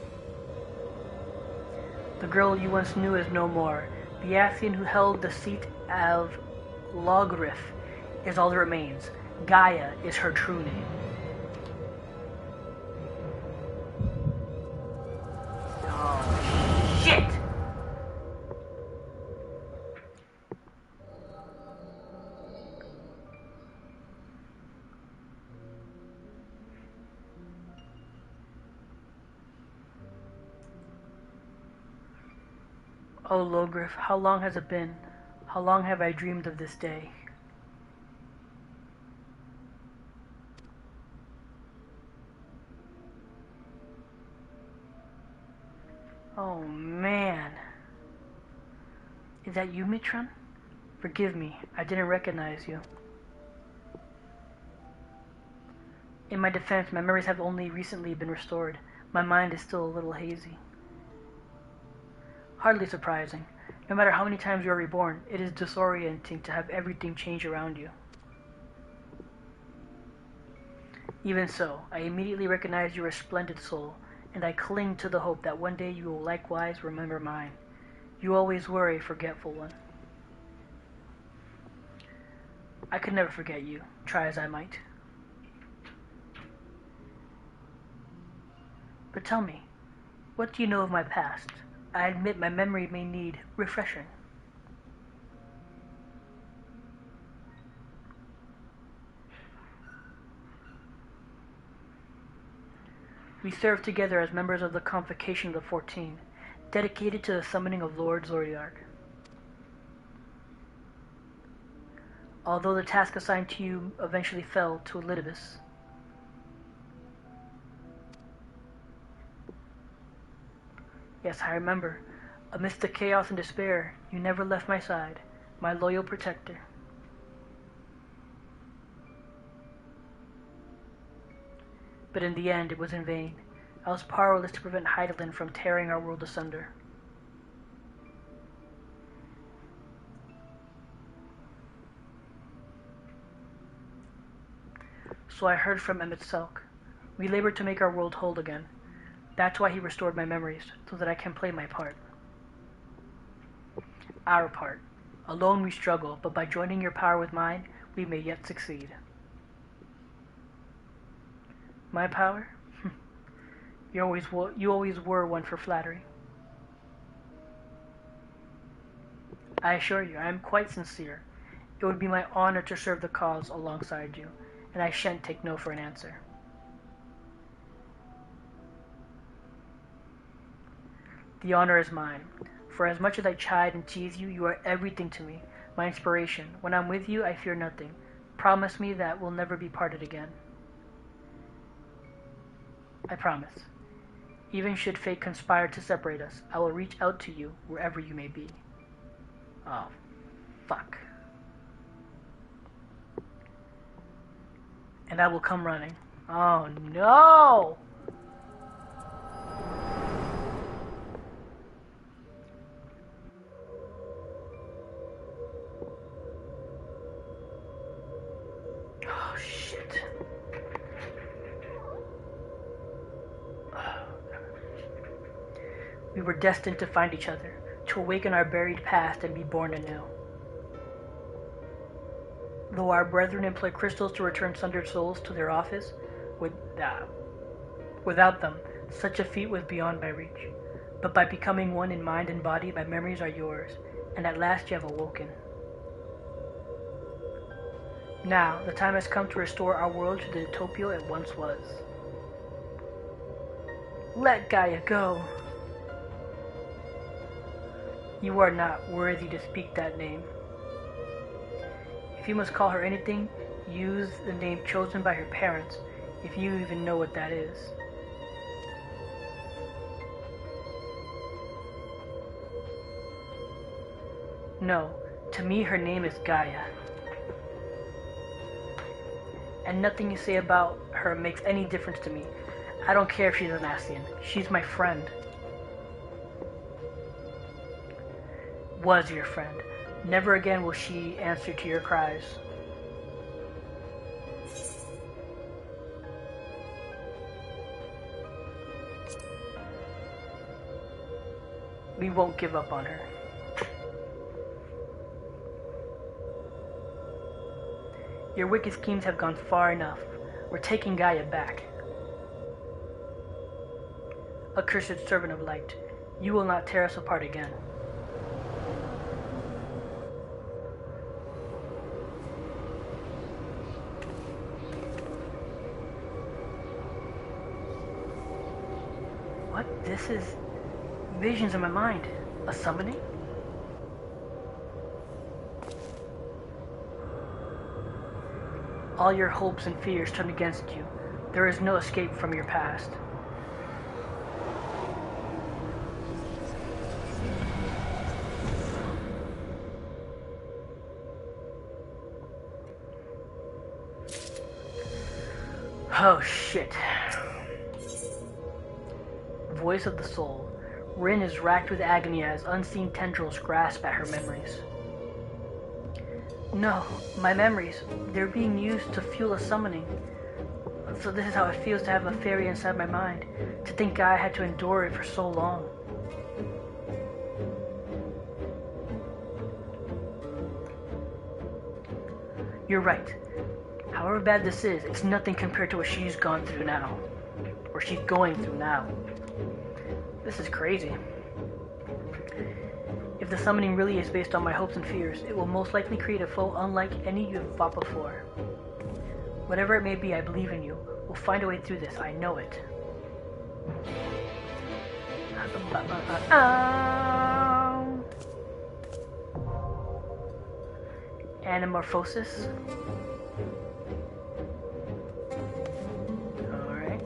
The girl you once knew is no more. The Ascian who held the seat of Logrith is all that remains. Gaia is her true name. Oh, shit! Oh, Logrith, how long has it been? How long have I dreamed of this day? Oh, man. Is that you, Mitron? Forgive me, I didn't recognize you. In my defense, my memories have only recently been restored. My mind is still a little hazy. Hardly surprising. No matter how many times you are reborn, it is disorienting to have everything change around you. Even so, I immediately recognize your resplendent soul, and I cling to the hope that one day you will likewise remember mine. You always were a forgetful one. I could never forget you, try as I might. But tell me, what do you know of my past? I admit my memory may need refreshing. We served together as members of the Convocation of the 14, dedicated to the summoning of Lord Zordiark. Although the task assigned to you eventually fell to Elidibus. Yes, I remember. Amidst the chaos and despair, you never left my side, my loyal protector. But in the end, it was in vain. I was powerless to prevent Hydaelyn from tearing our world asunder. So I heard from Emmett Selk. We labored to make our world whole again. That's why he restored my memories, so that I can play my part. Our part. Alone we struggle, but by joining your power with mine, we may yet succeed. My power? You always were one for flattery. I assure you, I am quite sincere. It would be my honor to serve the cause alongside you, and I shan't take no for an answer. The honor is mine. For as much as I chide and tease you, you are everything to me, my inspiration. When I'm with you, I fear nothing. Promise me that we'll never be parted again. I promise. Even should fate conspire to separate us, I will reach out to you wherever you may be. Oh, fuck. And I will come running. Oh no! Oh shit. We were destined to find each other, to awaken our buried past and be born anew. Though our brethren employ crystals to return sundered souls to their office, without them, such a feat was beyond my reach. But by becoming one in mind and body, my memories are yours, and at last you have awoken. Now, the time has come to restore our world to the utopia it once was. Let Gaia go. You are not worthy to speak that name. If you must call her anything, use the name chosen by her parents, if you even know what that is. No, to me her name is Gaia. And nothing you say about her makes any difference to me. I don't care if she's an Ascian. She's my friend. Was your friend. Never again will she answer to your cries. We won't give up on her. Your wicked schemes have gone far enough. We're taking Gaia back. Accursed servant of light, you will not tear us apart again. What? This is visions in my mind. A summoning? All your hopes and fears turn against you. There is no escape from your past. Oh shit. Voice of the soul. Rin is racked with agony as unseen tendrils grasp at her memories. No, my memories. They're being used to fuel a summoning. So this is how it feels to have a fairy inside my mind. To think I had to endure it for so long. You're right. However bad this is, it's nothing compared to what she's gone through now. Or she's going through now. This is crazy. If the summoning really is based on my hopes and fears, it will most likely create a foe unlike any you have fought before. Whatever it may be, I believe in you. We'll find a way through this, I know it. Anamorphosis. Alright.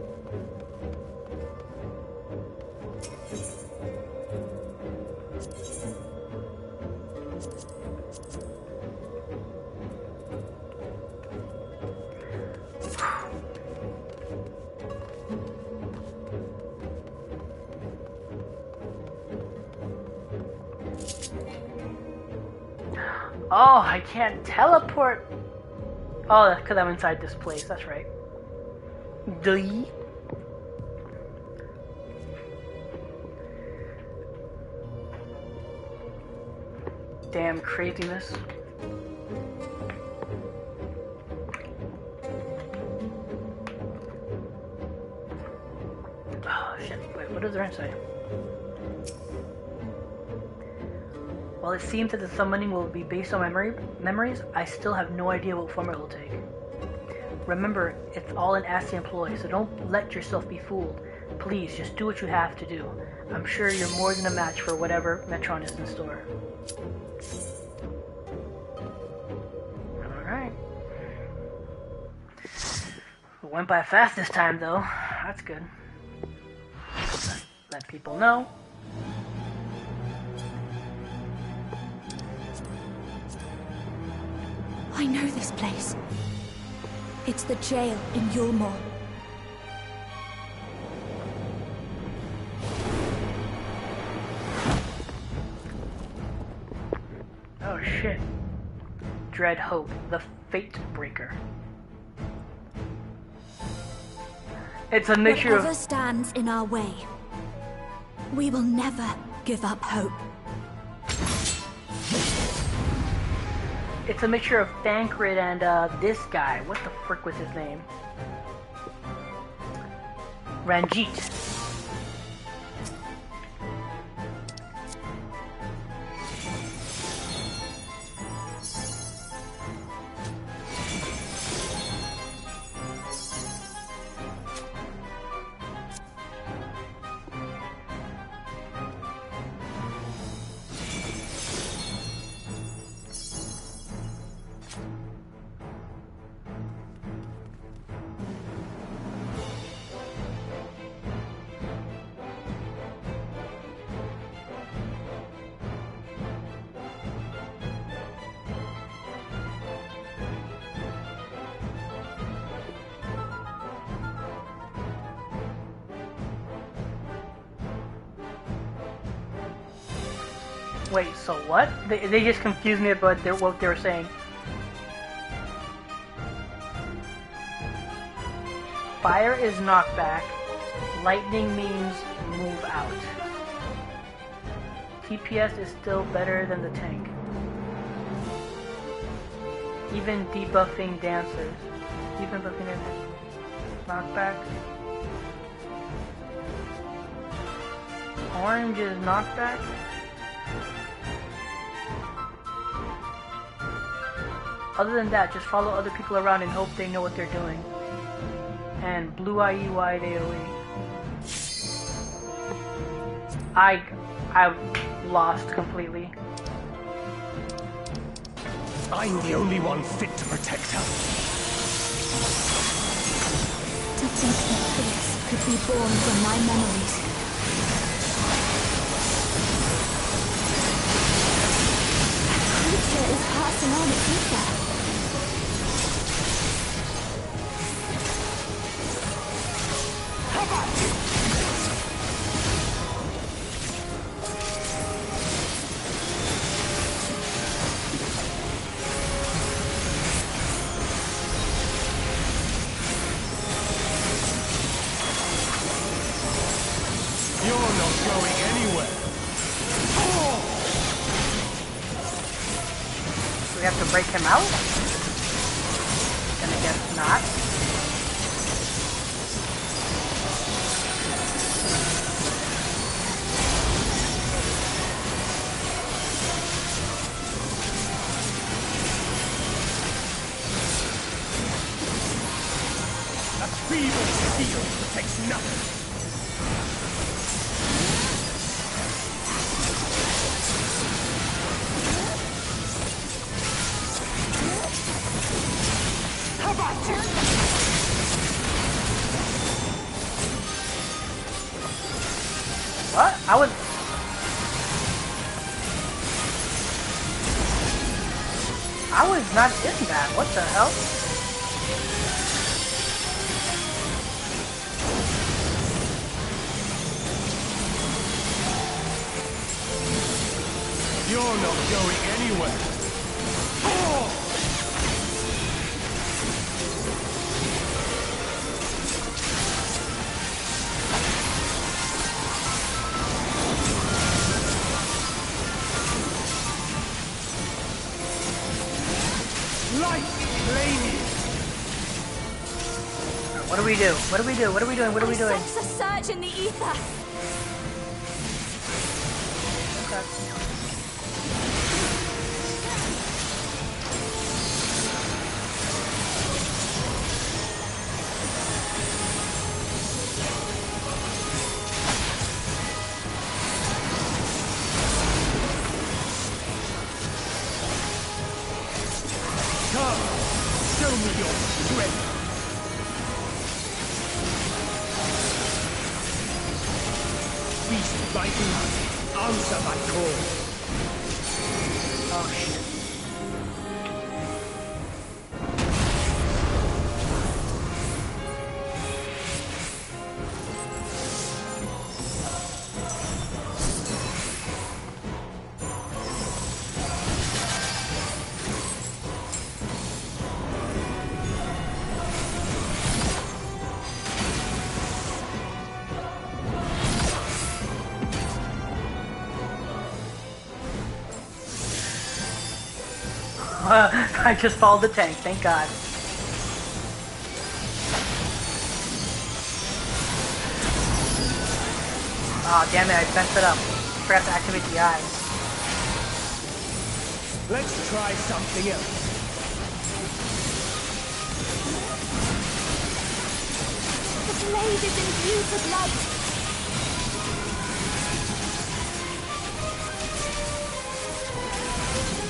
Oh, I can't teleport. Oh, that's because I'm inside this place. That's right. Duh. Damn craziness. Oh, shit. Wait, what does the rest say? While it seems that the summoning will be based on memories, I still have no idea what form it will take. Remember, it's all an Ascian ploy, so don't let yourself be fooled. Please, just do what you have to do. I'm sure you're more than a match for whatever Metron is in store. Alright. Went by fast this time, though. That's good. let people know. I know this place. It's the jail in Yulmore. Oh shit. Dread Hope, the Fate Breaker. It's a mixture Whatever of... stands in our way, we will never give up hope. It's a mixture of Thancred and this guy. What the frick was his name? Ranjit. Wait, so what? They just confused me about what they were saying. Fire is knockback. Lightning means move out. TPS is still better than the tank. Even debuffing dancers. Even buffing dancers. Knockback. Orange is knockback. Other than that, just follow other people around and hope they know what they're doing. And blue IE, wide AoE. I lost completely. I'm the only one fit to protect her. To think that this could be born from my memories. A creature is passing on its ether. We have to break him out? Then I guess not. A feeble steel protects nothing. What? I was not in that. What the hell? You're not going anywhere. Oh! Light flaming. What do we do? What do we do? What are we doing? What are we doing? I sense a surge in the ether. Okay. Come, show me your strength. my blood. Answer my call. Oh shit. I just followed the tank, thank God. Oh damn it, I messed it up. Forgot to activate the eyes. Let's try something else. The blade is imbued with light.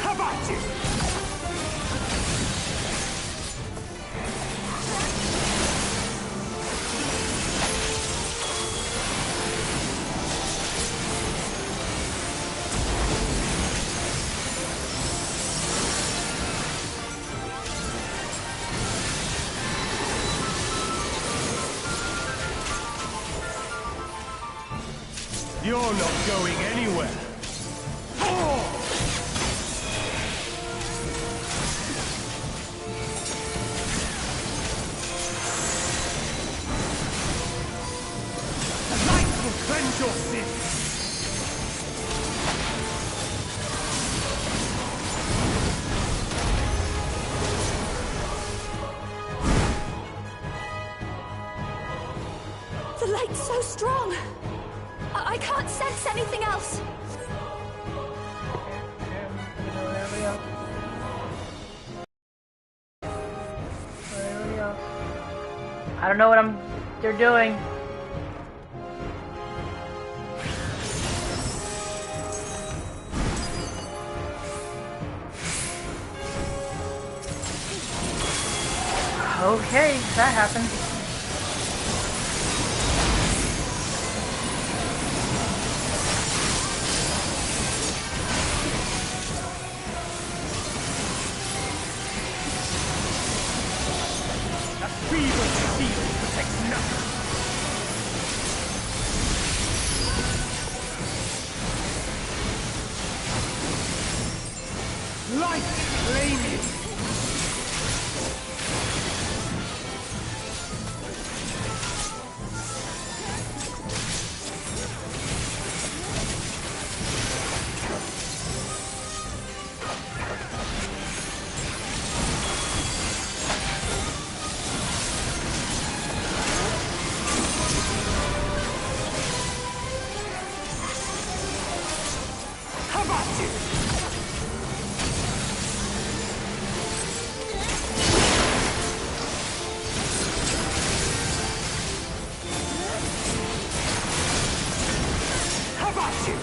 How about you? You're not going anywhere. Oh! The light will cleanse your sins. The light's so strong. I can't sense anything else. I don't know what they're doing. Okay, that happened. Feeble steel protects nothing. Light flaming. How about you? How about you?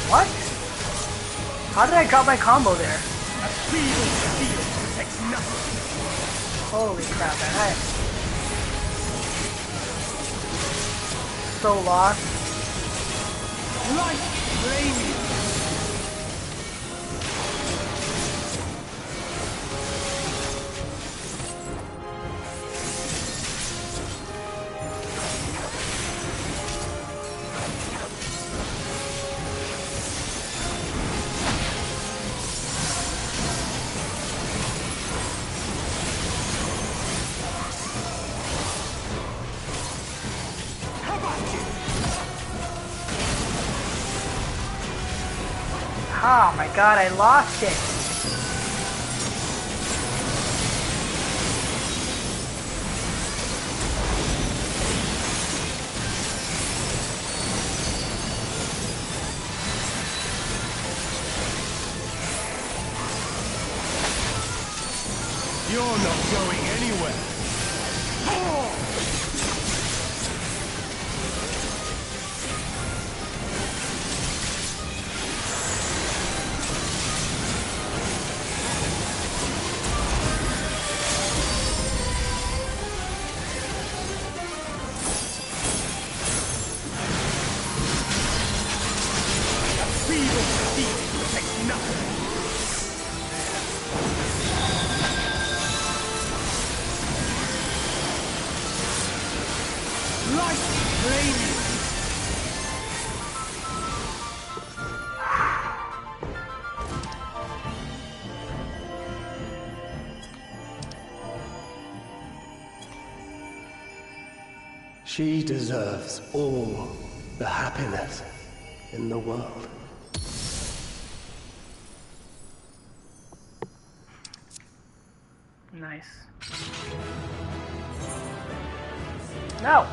What? How did I drop my combo there? A feeble steel protects nothing. Holy crap, man. I'm so lost. Light flaming. How about you? Oh my god, I lost it. going anywhere. Feeble defeat protects nothing. Light flaming. She deserves all the happiness in the world. Nice. No!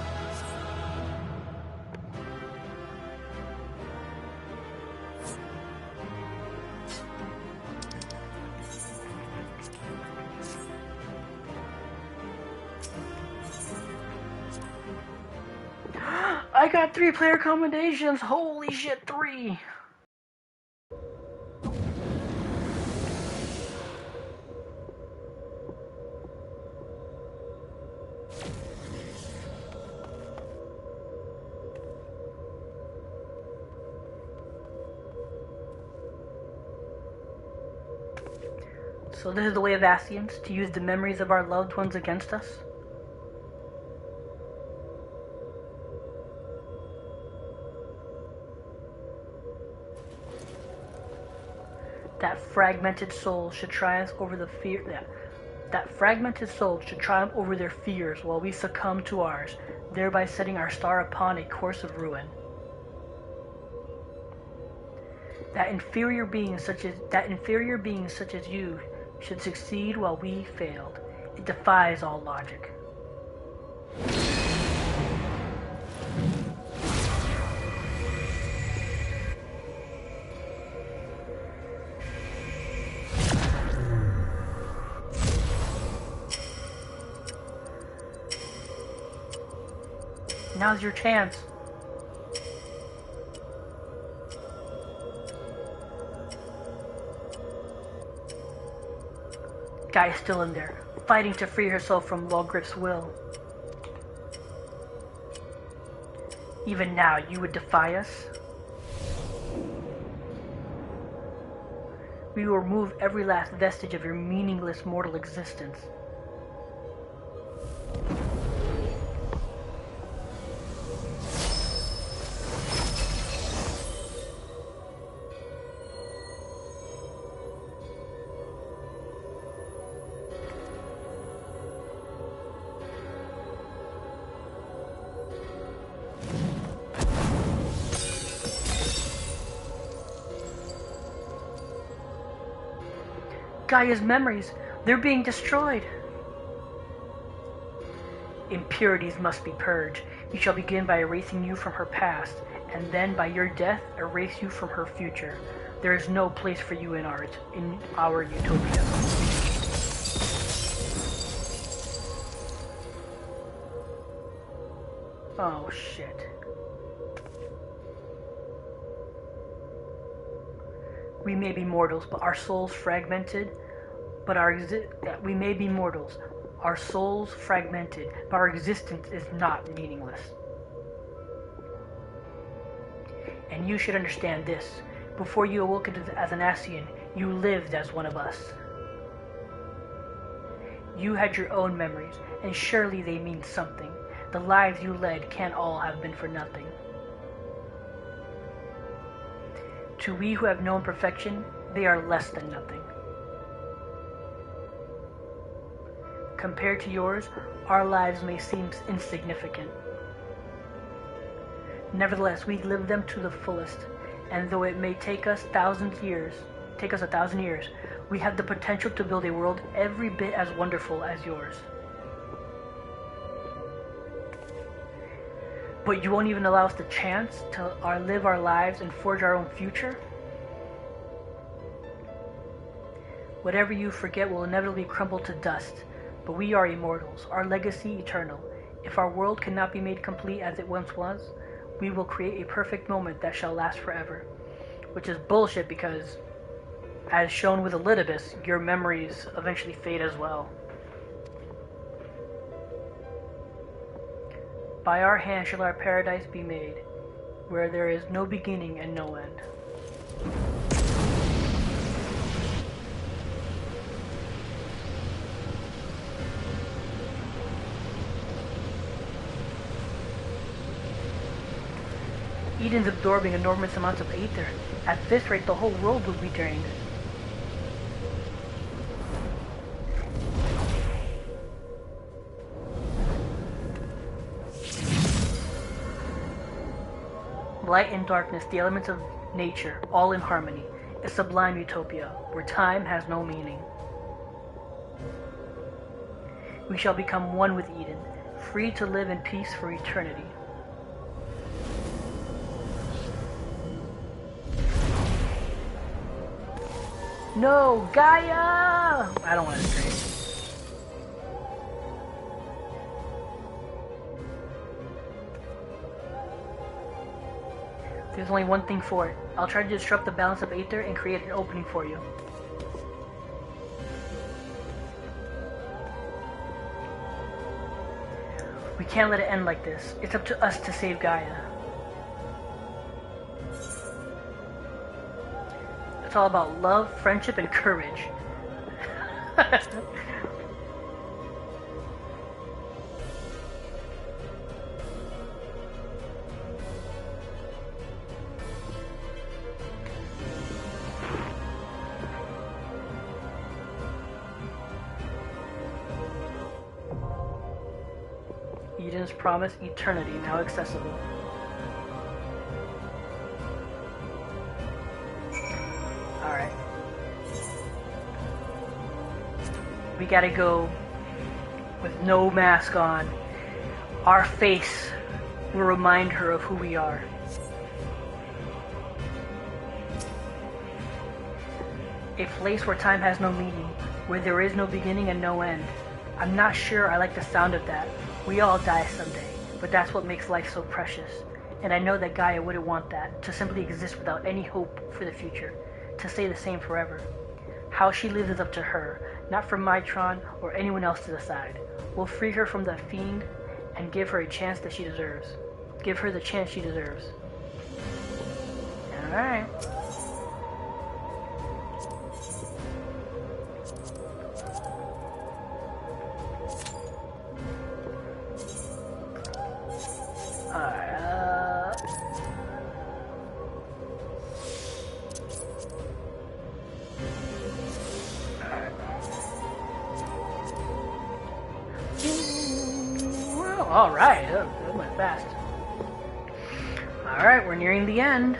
I got 3-player accommodations! Holy shit, 3! So this is the way of Ascians, to use the memories of our loved ones against us? That fragmented soul should triumph over the fear. That fragmented soul should triumph over their fears while we succumb to ours, thereby setting our star upon a course of ruin. That inferior beings such as you should succeed while we failed. It defies all logic. Now's your chance. Guy is still in there, fighting to free herself from Logrip's will. Even now, you would defy us? We will remove every last vestige of your meaningless mortal existence. Gaia's memories, they're being destroyed. Impurities must be purged. You shall begin by erasing you from her past, and then by your death, erase you from her future. There is no place for you in our utopia. Oh shit. We may be mortals, but our souls fragmented, we may be mortals, our souls fragmented, but our existence is not meaningless. And you should understand this. Before you awoke as an Ascian, you lived as one of us. You had your own memories, and surely they mean something. The lives you led can't all have been for nothing. To we who have known perfection, they are less than nothing. Compared to yours, our lives may seem insignificant. Nevertheless, we live them to the fullest, and though it may take us 1,000 years, we have the potential to build a world every bit as wonderful as yours. But you won't even allow us the chance to live our lives and forge our own future? Whatever you forget will inevitably crumble to dust, But we are immortals, our legacy eternal. If our world cannot be made complete as it once was, we will create a perfect moment that shall last forever. Which is bullshit because, as shown with Elidibus, your memories eventually fade as well. By our hand shall our paradise be made, where there is no beginning and no end. Eden's absorbing enormous amounts of aether. At this rate, the whole world will be drained. Light and darkness, the elements of nature, all in harmony. A sublime utopia, where time has no meaning. We shall become one with Eden, free to live in peace for eternity. No, Gaia! I don't want to scream. There's only one thing for it. I'll try to disrupt the balance of aether and create an opening for you. We can't let it end like this. It's up to us to save Gaia. It's all about love, friendship, and courage. Eden's promise, eternity, now accessible. Alright. We gotta go with no mask on. Our face will remind her of who we are. A place where time has no meaning, where there is no beginning and no end. I'm not sure I like the sound of that. We all die someday, but that's what makes life so precious. And I know that Gaia wouldn't want that, to simply exist without any hope for the future, to stay the same forever. How she lives is up to her, not for Mitron or anyone else to decide. We'll free her from the fiend and give her a chance that she deserves. Give her the chance she deserves. Alright. Alright, that went fast. Alright, we're nearing the end.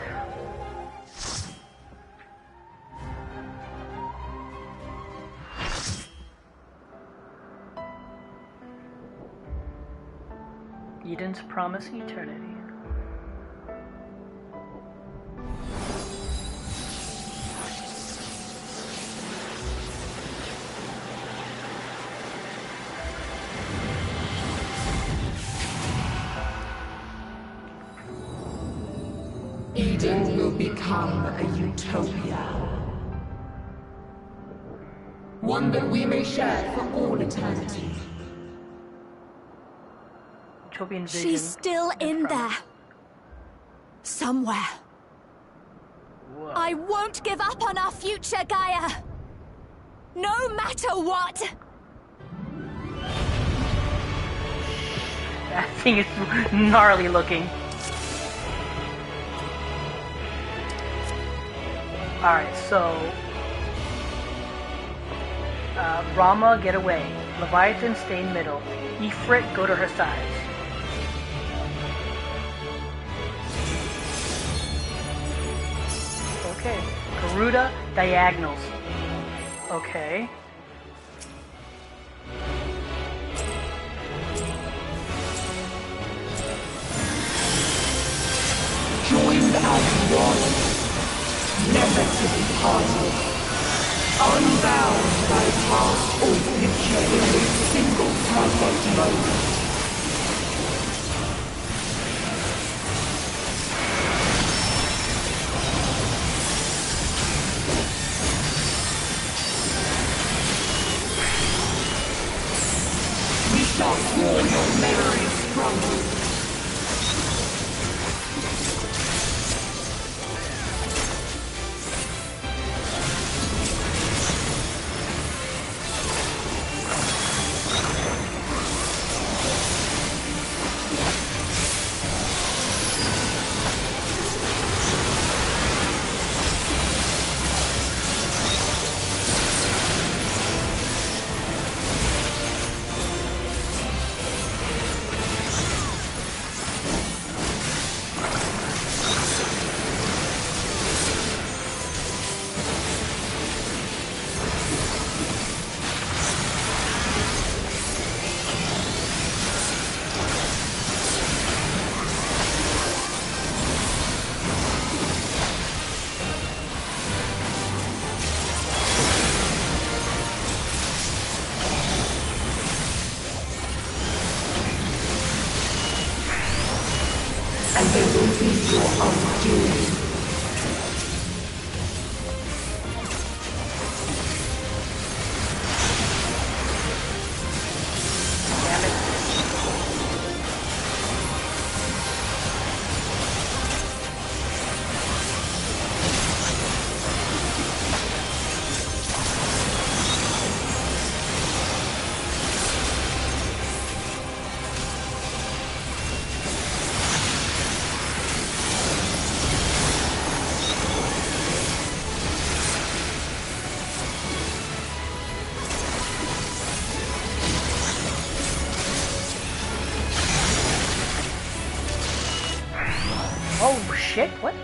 Eden's promise, eternity. Eden will become a utopia. One that we may share for all eternity. Utopian vision. She's still in there. Somewhere. Whoa. I won't give up on our future, Gaia. No matter what. That thing is gnarly looking. Alright, so... Rama, get away. Leviathan, stay in middle. Ifrit, go to her sides. Okay. Garuda, diagonals. Okay. Joined as one. Never to be parted. Unbound by past or future in this Just all your memories crumble. And they will be your undoing. Oh shit, what?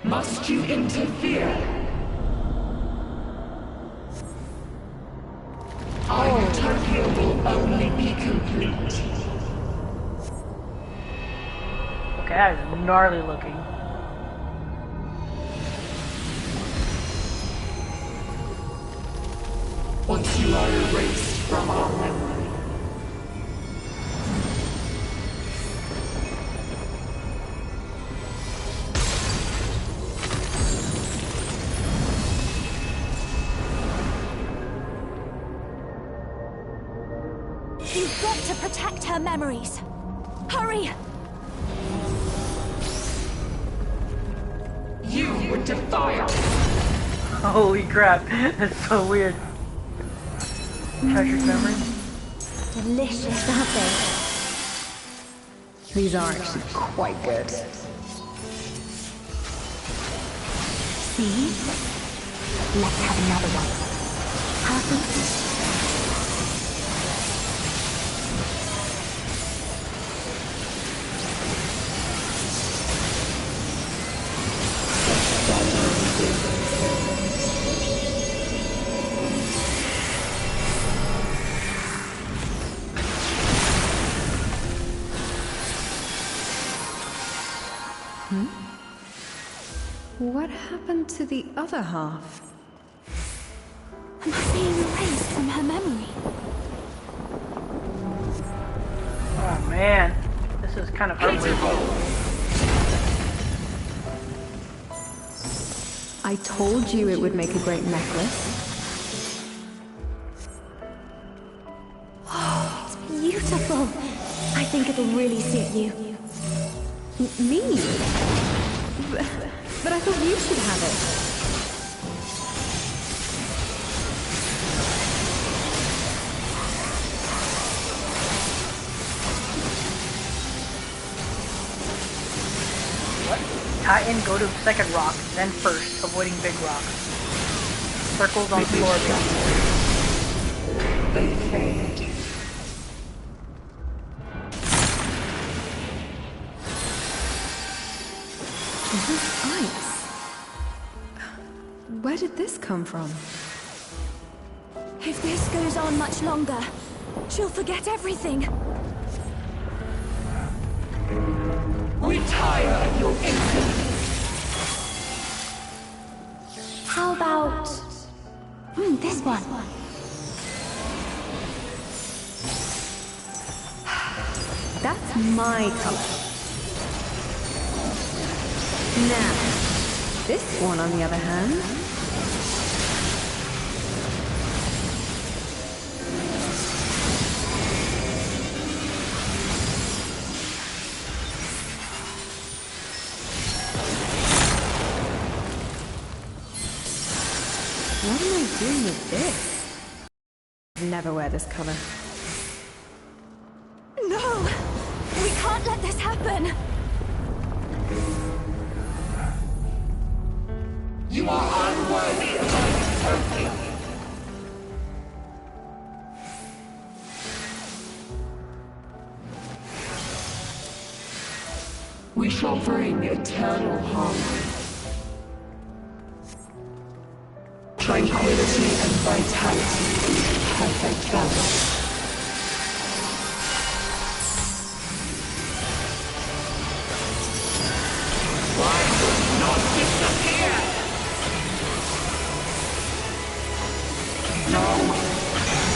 Must you interfere? Our utopia will only be complete. Okay, that is gnarly looking. Once you are erased from our memory, You've got to protect her memories. Hurry! you would defy us. Holy crap, that's so weird. Treasured memories? Delicious, aren't they? These are actually quite good. See? Let's have another one. Perfect. What happened to the other half? Am I being erased from her memory? Oh man, this is kind of heartbreaking. I told you it would make a great necklace. Oh, it's beautiful. I think it'll really suit you. Me? But I thought you should have it. What? Titan, go to second rock, then first, avoiding big rocks. Circles on floor behind. They fade. This is ice. Where did this come from? If this goes on much longer, she'll forget everything. We tire of your insolence. How about... this one. That's my color. Now, this one on the other hand... am I doing with this? Never wear this color. No! We can't let this happen! You are unworthy of my utopia. We shall bring eternal harmony, tranquility and vitality into perfect balance. Why will you not disappear? No!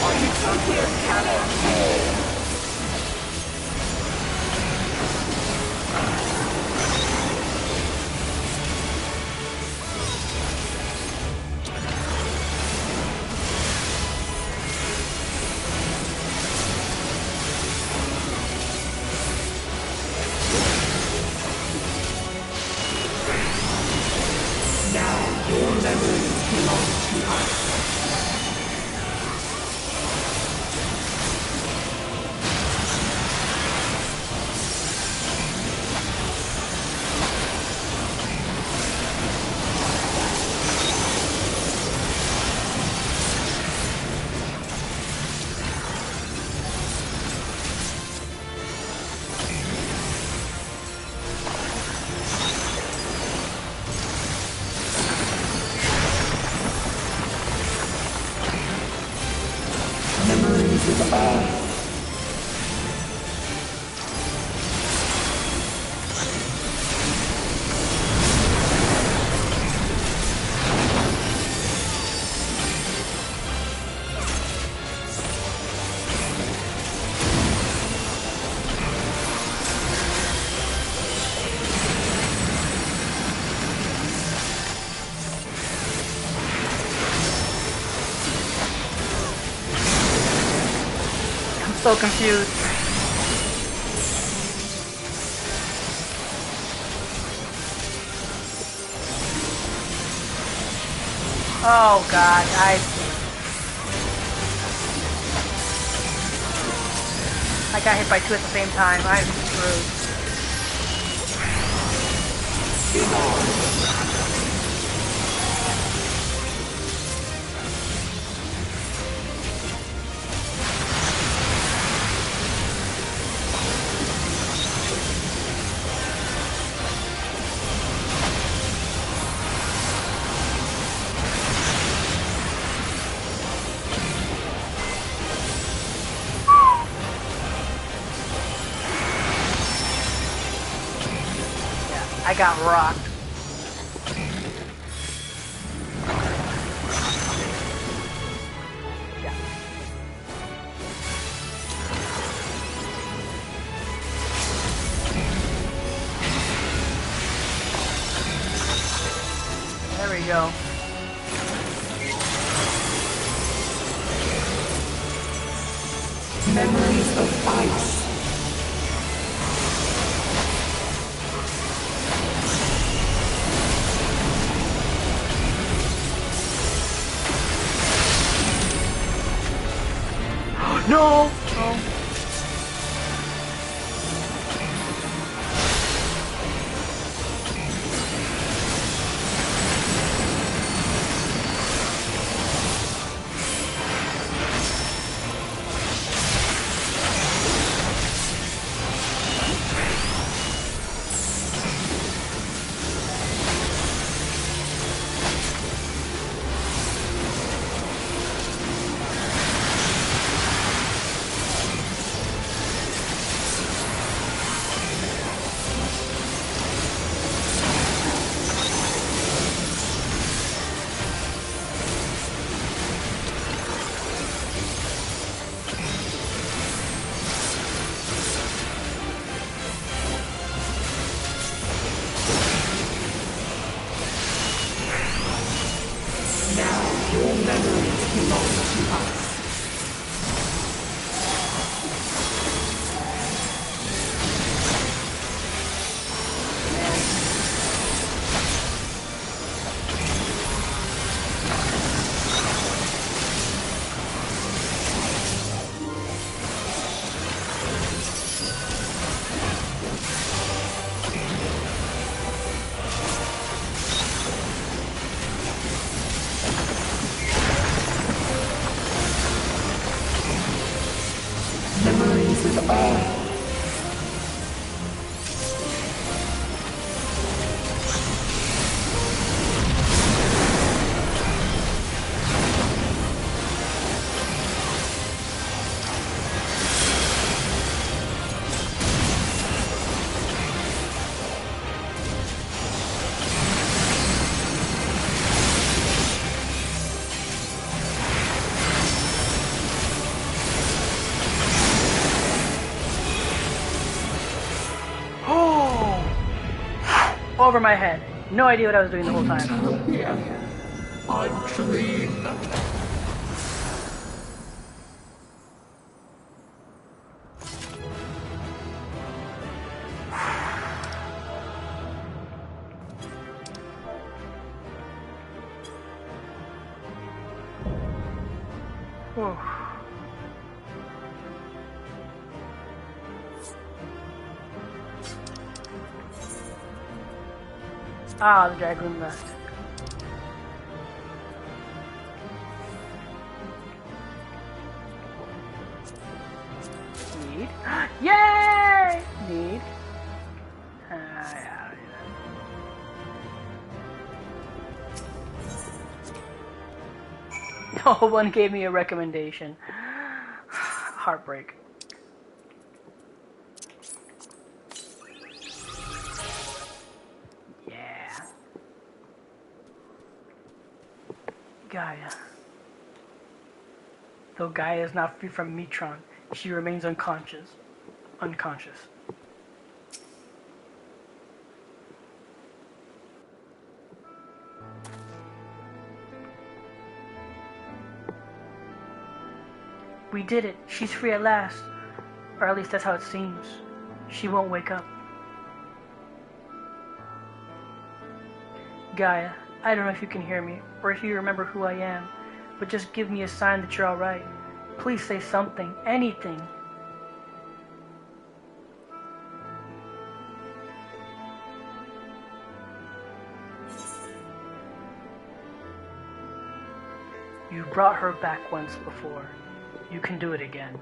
Our utopia cannot fall! So confused. Oh god, I got hit by two at the same time. I'm screwed. I got rocked. Yeah. There we go. Memories of ice. No! with all. Over my head. No idea what I was doing the whole time. Utopia. A dream. Whew. Ah, the dragoon left. Need. Yay! Need. Yeah. No one gave me a recommendation. Heartbreak. Yeah. Gaia. Though Gaia is not free from Metron, she remains unconscious. We did it. She's free at last. Or at least that's how it seems. She won't wake up. Gaia, I don't know if you can hear me, or if you remember who I am, but just give me a sign that you're alright. Please say something, anything. You brought her back once before. You can do it again.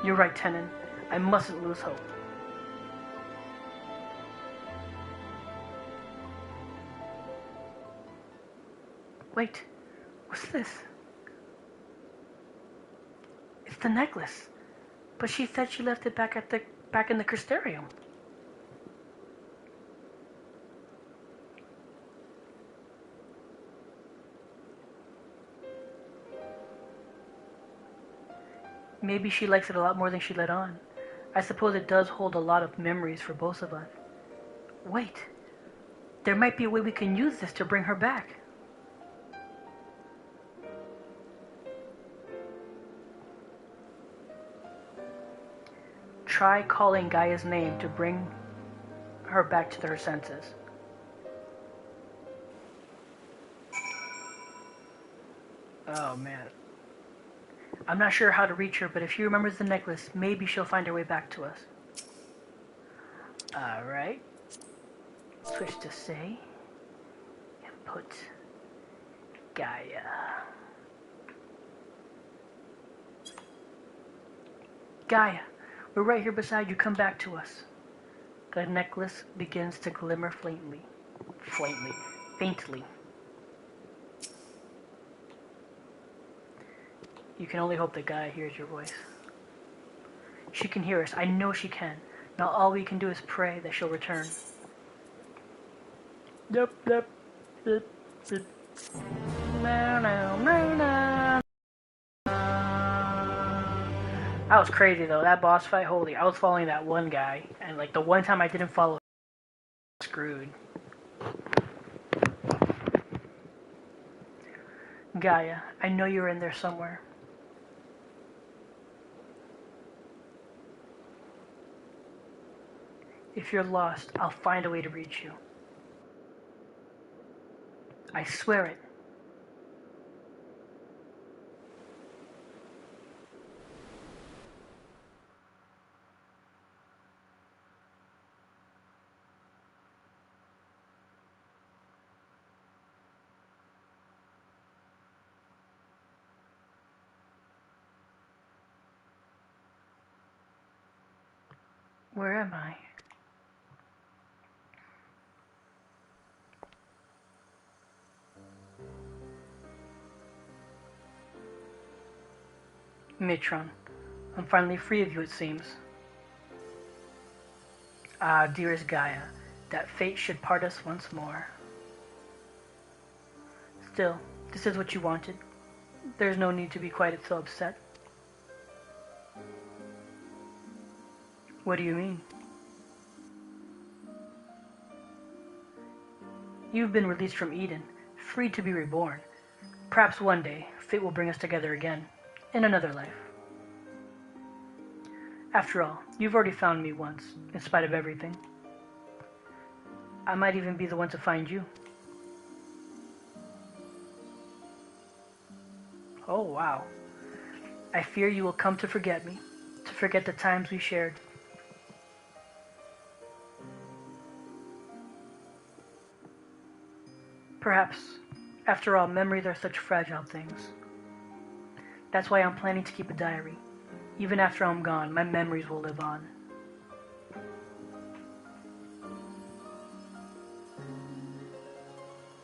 You're right, Tenon. I mustn't lose hope. Wait, what's this? It's the necklace. But she said she left it back in the Crystarium. Maybe she likes it a lot more than she let on. I suppose it does hold a lot of memories for both of us. Wait, there might be a way we can use this to bring her back. Try calling Gaia's name to bring her back to her senses. Oh man. I'm not sure how to reach her, but if she remembers the necklace, maybe she'll find her way back to us. Alright. Switch to say. And put Gaia. Gaia, we're right here beside you. Come back to us. The necklace begins to glimmer faintly. You can only hope that Gaia hears your voice. She can hear us. I know she can. Now all we can do is pray that she'll return. Yep. That was crazy though. That boss fight, holy. I was following that one guy, and like the one time I didn't follow, screwed. Gaia, I know you're in there somewhere. If you're lost, I'll find a way to reach you. I swear it. Where am I? Mitron, I'm finally free of you, it seems. Ah, dearest Gaia, that fate should part us once more. Still, this is what you wanted. There's no need to be quite so upset. What do you mean? You've been released from Eden, free to be reborn. Perhaps one day, fate will bring us together again, in another life. After all, you've already found me once, in spite of everything. I might even be the one to find you. Oh, wow. I fear you will come to forget me, to forget the times we shared. Perhaps. After all, memories are such fragile things. That's why I'm planning to keep a diary. Even after I'm gone, my memories will live on.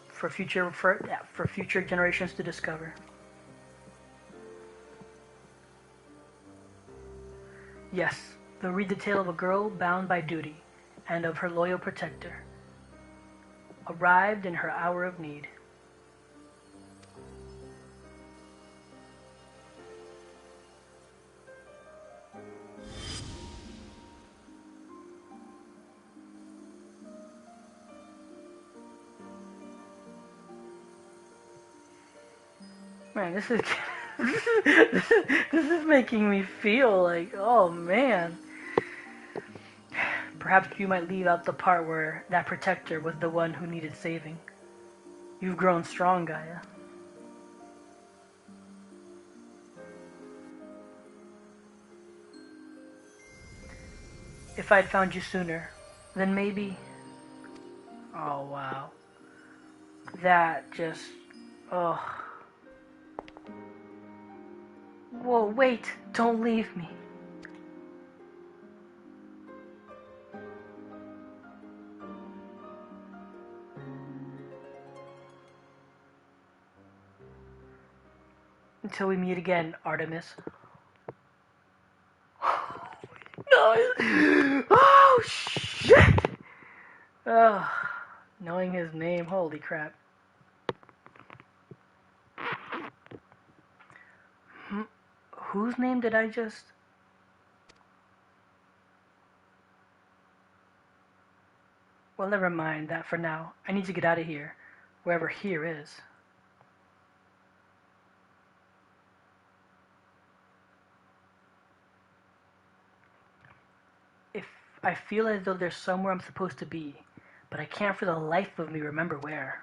For future generations to discover. Yes, they'll read the tale of a girl bound by duty, and of her loyal protector, arrived in her hour of need. Man, this is this is making me feel like, oh man. Perhaps you might leave out the part where that protector was the one who needed saving. You've grown strong, Gaia. If I'd found you sooner, then maybe... Oh, wow. That just... Oh. Whoa, wait! Don't leave me. Until we meet again, Artemis. No! Oh, shit! Oh, knowing his name, holy crap. Whose name did I just... Well, never mind that for now. I need to get out of here, wherever here is. I feel as though there's somewhere I'm supposed to be, but I can't for the life of me remember where.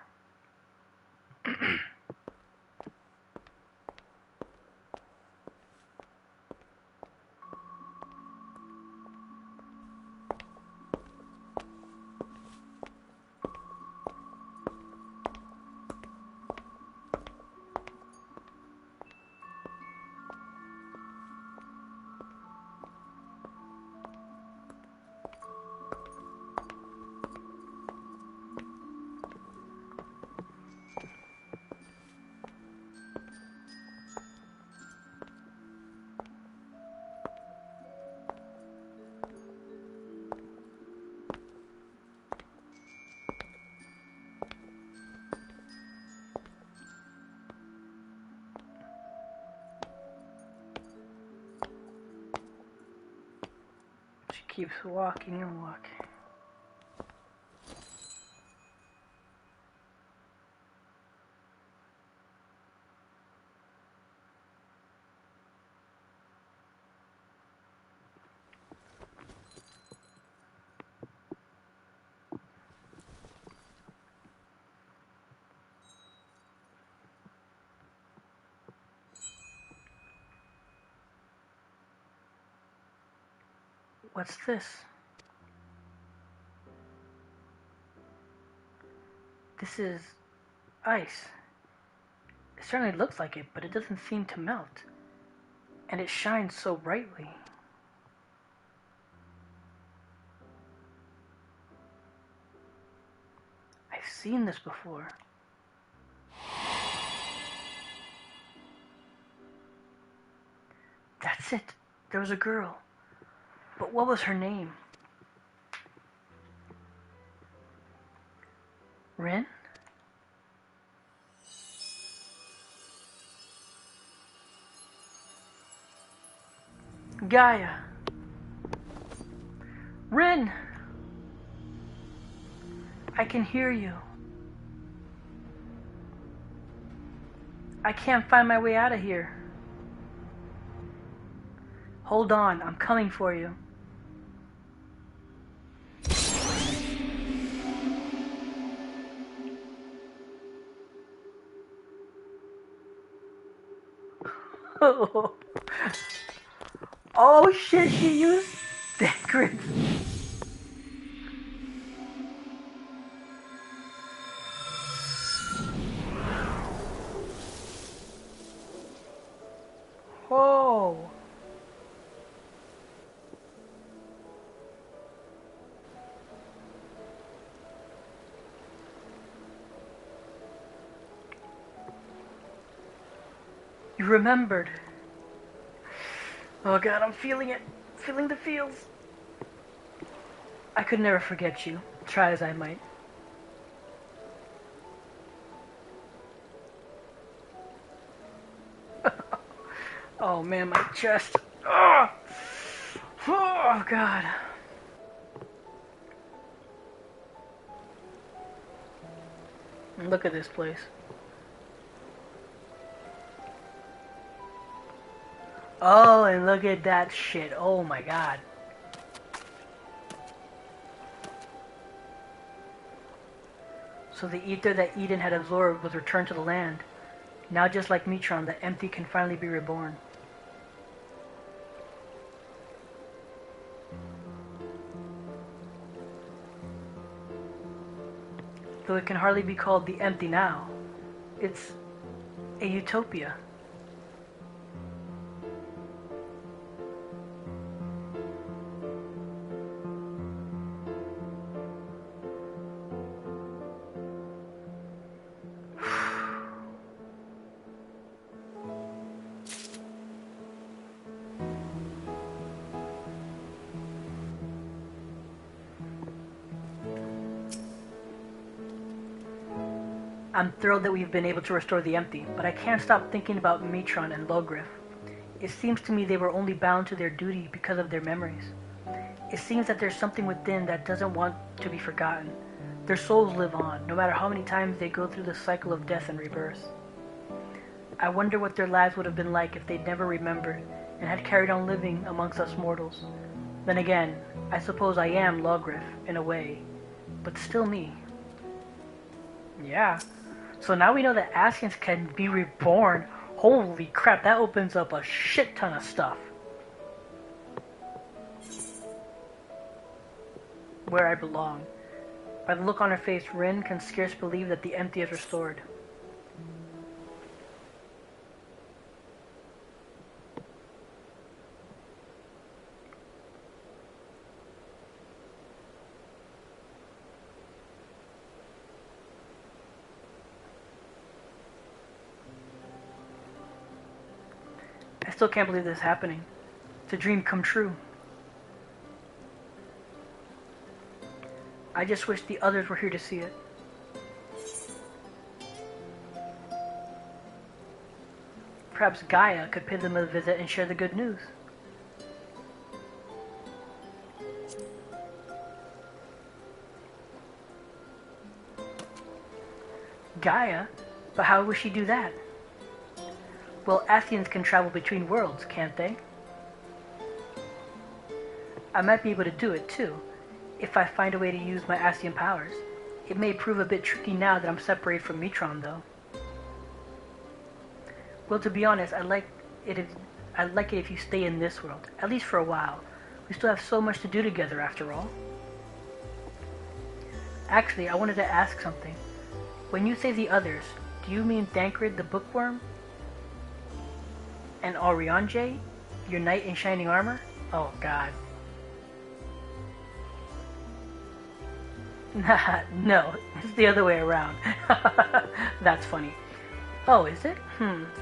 She keeps walking and walking. What's this? This is ice. It certainly looks like it, but it doesn't seem to melt. And it shines so brightly. seen this before. That's it. There was a girl. But what was her name? Rin? Gaia. Rin! I can hear you. I can't find my way out of here. Hold on, I'm coming for you. Oh shit, she used Deckard. Whoa. You remembered. Oh god, I'm feeling it. Feeling the feels. I could never forget you, try as I might. Oh man, my chest. Oh, oh god. Look at this place. Oh, and look at that shit. Oh my god. So the ether that Eden had absorbed was returned to the land. Now just like Metron, the empty can finally be reborn. Though it can hardly be called the empty now. It's a utopia. I'm thrilled that we've been able to restore the empty, but I can't stop thinking about Metron and Logriff. It seems to me they were only bound to their duty because of their memories. It seems that there's something within that doesn't want to be forgotten. Their souls live on, no matter how many times they go through the cycle of death and rebirth. I wonder what their lives would have been like if they'd never remembered and had carried on living amongst us mortals. Then again, I suppose I am Logriff, in a way, but still me. Yeah. So now we know that Ascians can be reborn. Holy crap, that opens up a shit ton of stuff. Where I belong. By the look on her face, Rin can scarce believe that the empty is restored. I still can't believe this is happening. It's a dream come true. I just wish the others were here to see it. Perhaps Gaia could pay them a visit and share the good news. Gaia? But how would she do that? Well, Ascians can travel between worlds, can't they? I might be able to do it too, if I find a way to use my Ascian powers. It may prove a bit tricky now that I'm separated from Metron, though. Well, to be honest, I'd like it if you stay in this world, at least for a while. We still have so much to do together, after all. Actually, I wanted to ask something. When you say the others, do you mean Thancred the Bookworm? And Oriange, your knight in shining armor? Oh god. No, it's the other way around. That's funny. Oh, is it?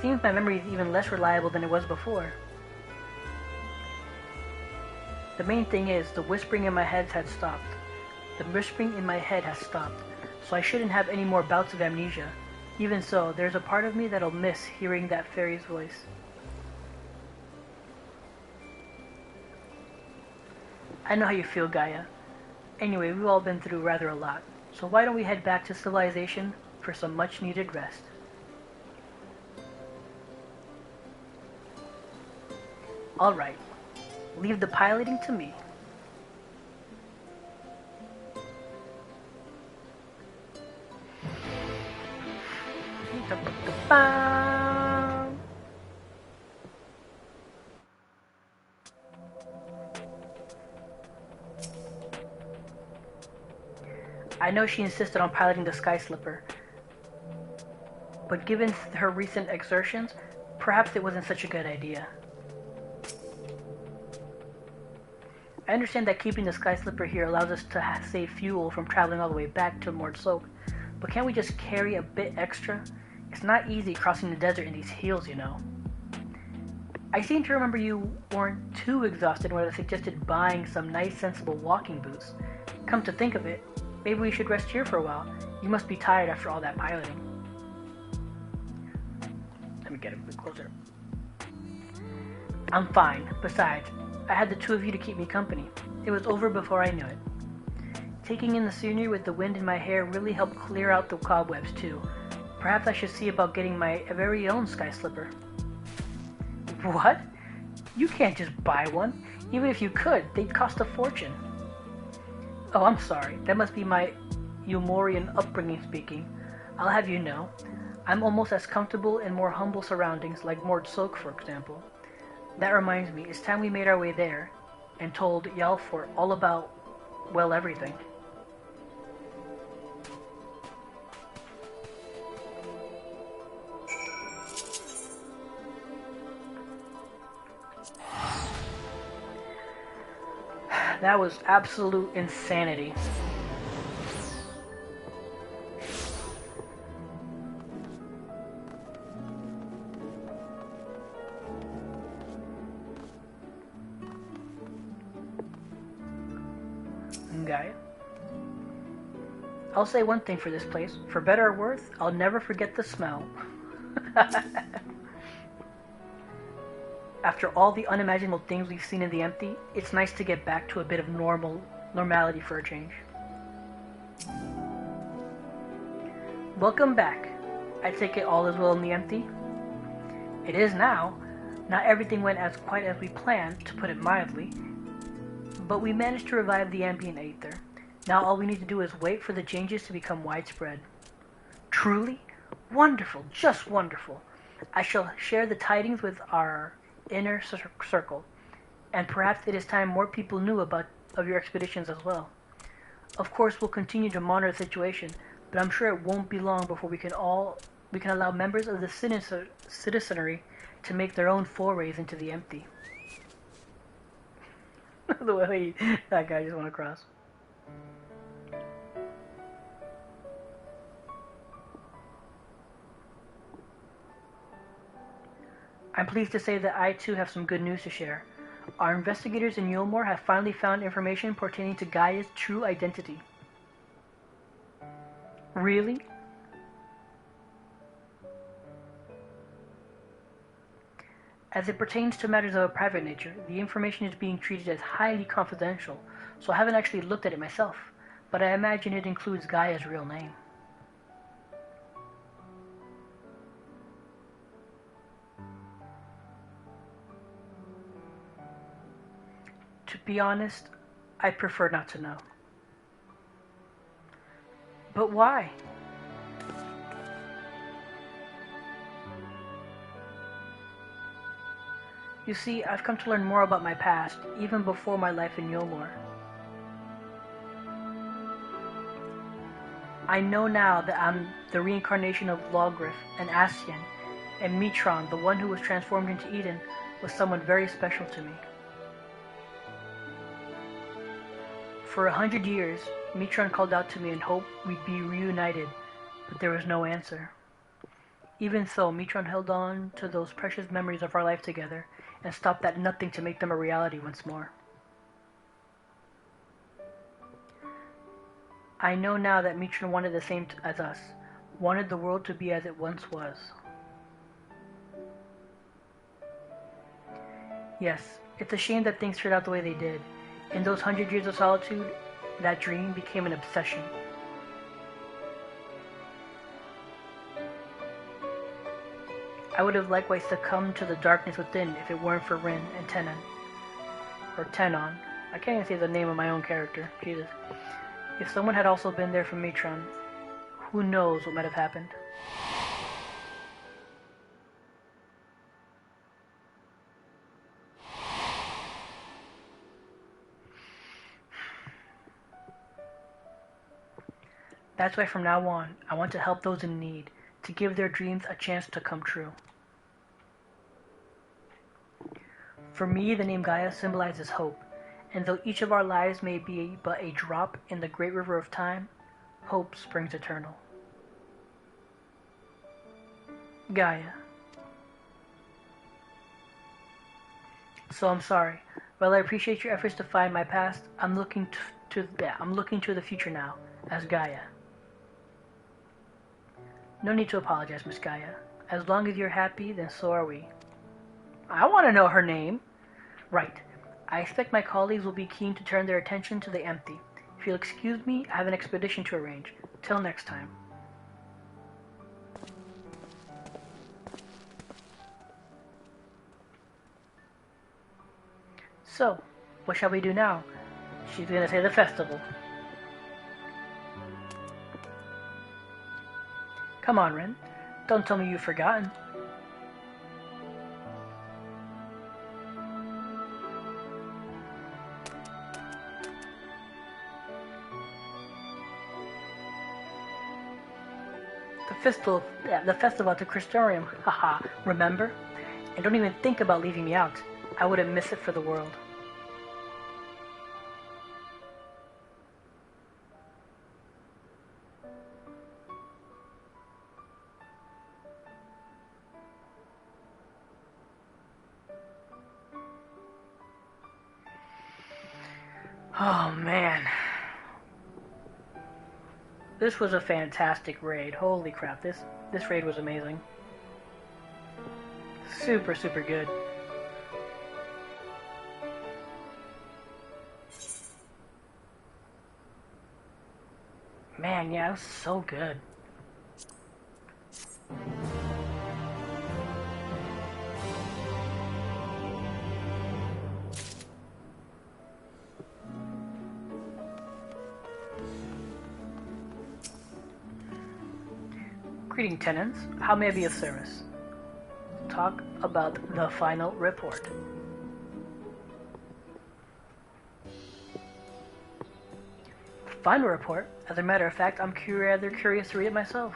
Seems my memory is even less reliable than it was before. The main thing is, the whispering in my head has stopped. The whispering in my head has stopped, so I shouldn't have any more bouts of amnesia. Even so, there's a part of me that'll miss hearing that fairy's voice. I know how you feel, Gaia. Anyway, we've all been through rather a lot, so why don't we head back to civilization for some much-needed rest? Alright, leave the piloting to me. I know she insisted on piloting the Sky Slipper, but given her recent exertions, perhaps it wasn't such a good idea. I understand that keeping the Sky Slipper here allows us to save fuel from traveling all the way back to Mordsoak, but can't we just carry a bit extra? It's not easy crossing the desert in these heels, you know. I seem to remember you weren't too exhausted when I suggested buying some nice, sensible walking boots. Come to think of it, maybe we should rest here for a while. You must be tired after all that piloting. Let me get a bit closer. I'm fine. Besides, I had the two of you to keep me company. It was over before I knew it. Taking in the scenery with the wind in my hair really helped clear out the cobwebs too. Perhaps I should see about getting my very own Sky Slipper. What? You can't just buy one. Even if you could, they'd cost a fortune. Oh, I'm sorry. That must be my Eumorian upbringing speaking. I'll have you know, I'm almost as comfortable in more humble surroundings like Mordsoak, for example. That reminds me, it's time we made our way there and told Yalfort all about, well, everything. That was absolute insanity. Gaia. I'll say one thing for this place. For better or worse, I'll never forget the smell. After all the unimaginable things we've seen in the empty, it's nice to get back to a bit of normality for a change. Welcome back. I take it all is well in the empty? It is now. Not everything went quite as we planned, to put it mildly, but we managed to revive the ambient aether. Now all we need to do is wait for the changes to become widespread. Truly? Wonderful, just wonderful. I shall share the tidings with our inner circle, and perhaps it is time more people knew of your expeditions as well. Of course, we'll continue to monitor the situation, but I'm sure it won't be long before we can allow members of the citizenry to make their own forays into the empty. The way that guy just went across. I'm pleased to say that I too have some good news to share. Our investigators in Yulmore have finally found information pertaining to Gaia's true identity. Really? As it pertains to matters of a private nature, the information is being treated as highly confidential, so I haven't actually looked at it myself, but I imagine it includes Gaia's real name. To be honest, I prefer not to know. But why? You see, I've come to learn more about my past, even before my life in Yulmore. I know now that I'm the reincarnation of Logrith and Ascian, and Mitron, the one who was transformed into Eden, was someone very special to me. For 100 years, Mitron called out to me in hope we'd be reunited, but there was no answer. Even so, Mitron held on to those precious memories of our life together and stopped at nothing to make them a reality once more. I know now that Mitron wanted the same as us, wanted the world to be as it once was. Yes, it's a shame that things turned out the way they did. In those 100 years of solitude, that dream became an obsession. I would have likewise succumbed to the darkness within if it weren't for Rin and Tenon. Or Tenon. I can't even say the name of my own character. Jesus. If someone had also been there for Mitron, who knows what might have happened. That's why from now on, I want to help those in need, to give their dreams a chance to come true. For me, the name Gaia symbolizes hope, and though each of our lives may be but a drop in the great river of time, hope springs eternal. Gaia. So I'm sorry. While I appreciate your efforts to find my past, I'm looking to the future now, as Gaia. No need to apologize, Miss Gaia. As long as you're happy, then so are we. I want to know her name. Right. I expect my colleagues will be keen to turn their attention to the empty. If you'll excuse me, I have an expedition to arrange. Till next time. So, what shall we do now? She's gonna say the festival. Come on, Rin. Don't tell me you've forgotten. The festival at the Crystorium. Haha, remember? And don't even think about leaving me out. I wouldn't miss it for the world. Oh man. This was a fantastic raid. Holy crap, this raid was amazing. Super, super good. Man, yeah, it was so good. Greeting, tenants. How may I be of service? Talk about the final report. Final report? As a matter of fact, I'm rather curious to read it myself.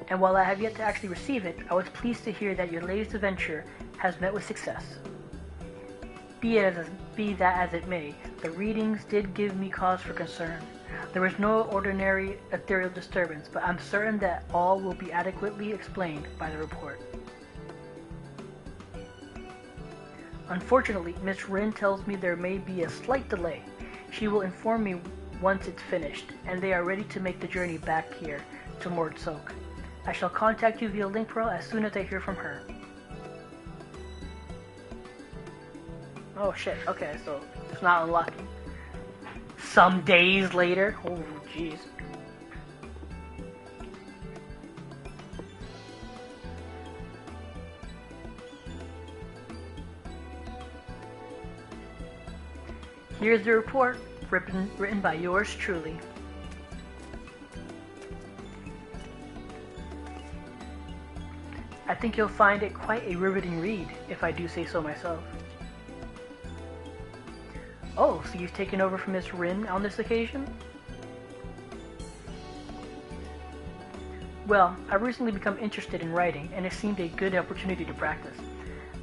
And while I have yet to actually receive it, I was pleased to hear that your latest adventure has met with success. Be that as it may, the readings did give me cause for concern. There was no ordinary ethereal disturbance, but I'm certain that all will be adequately explained by the report. Unfortunately, Miss Rin tells me there may be a slight delay. She will inform me once it's finished, and they are ready to make the journey back here to Mordsoak. I shall contact you via link pearl as soon as I hear from her. Oh shit, okay, so it's not unlocking. Some days later? Oh, jeez. Here's the report, written by yours truly. I think you'll find it quite a riveting read, if I do say so myself. Oh, so you've taken over from Miss Rin on this occasion? Well, I've recently become interested in writing, and it seemed a good opportunity to practice.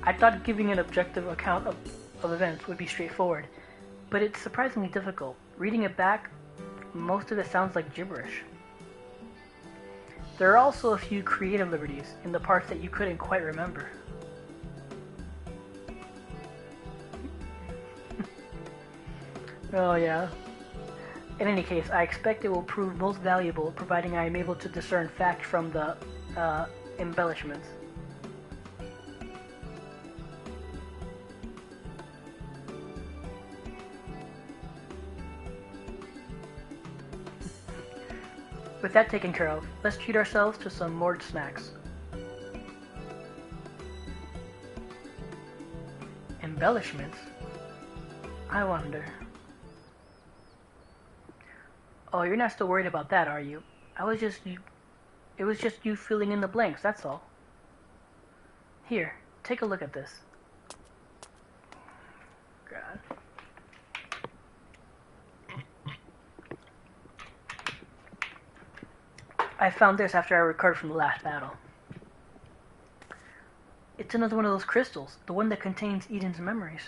I thought giving an objective account of events would be straightforward, but it's surprisingly difficult. Reading it back, most of it sounds like gibberish. There are also a few creative liberties in the parts that you couldn't quite remember. Oh yeah. In any case, I expect it will prove most valuable, providing I am able to discern fact from the embellishments. With that taken care of, let's treat ourselves to some more snacks. Embellishments? I wonder. Oh, you're not still worried about that, are you? It was just you filling in the blanks, that's all. Here, take a look at this. God. I found this after I recovered from the last battle. It's another one of those crystals, the one that contains Eden's memories.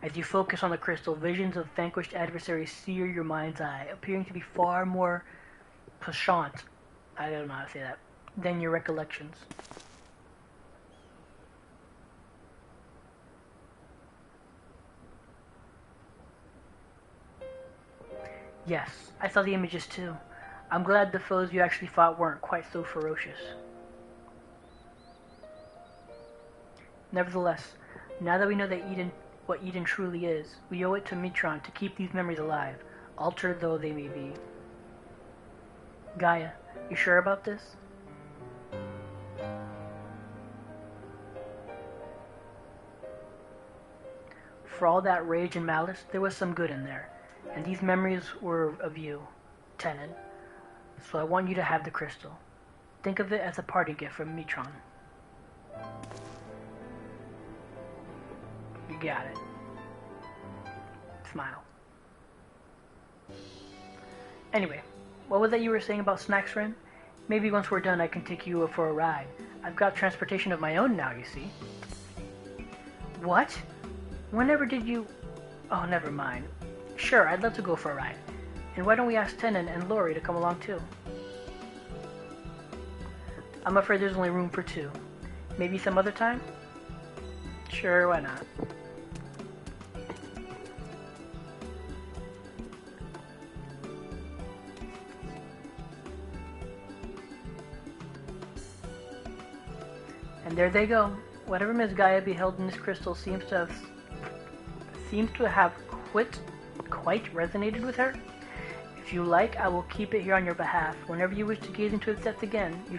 As you focus on the crystal, visions of vanquished adversaries sear your mind's eye, appearing to be far more prescient, I don't know how to say that, than your recollections. Yes, I saw the images too. I'm glad the foes you actually fought weren't quite so ferocious. Nevertheless, now that we know that what Eden truly is, we owe it to Mitron to keep these memories alive, altered though they may be. Gaia, you sure about this? For all that rage and malice, there was some good in there. And these memories were of you, Tenon. So I want you to have the crystal. Think of it as a party gift from Mitron. You got it. Smile. Anyway, what was that you were saying about snacks, Ren? Maybe once we're done I can take you for a ride. I've got transportation of my own now, you see. What? Whenever did you... Oh, never mind. Sure, I'd love to go for a ride. And why don't we ask Tenon and Lori to come along too? I'm afraid there's only room for two. Maybe some other time? Sure, why not? And there they go. Whatever Miss Gaia beheld in this crystal seems to have quite resonated with her. If you like, I will keep it here on your behalf. Whenever you wish to gaze into its depths again, you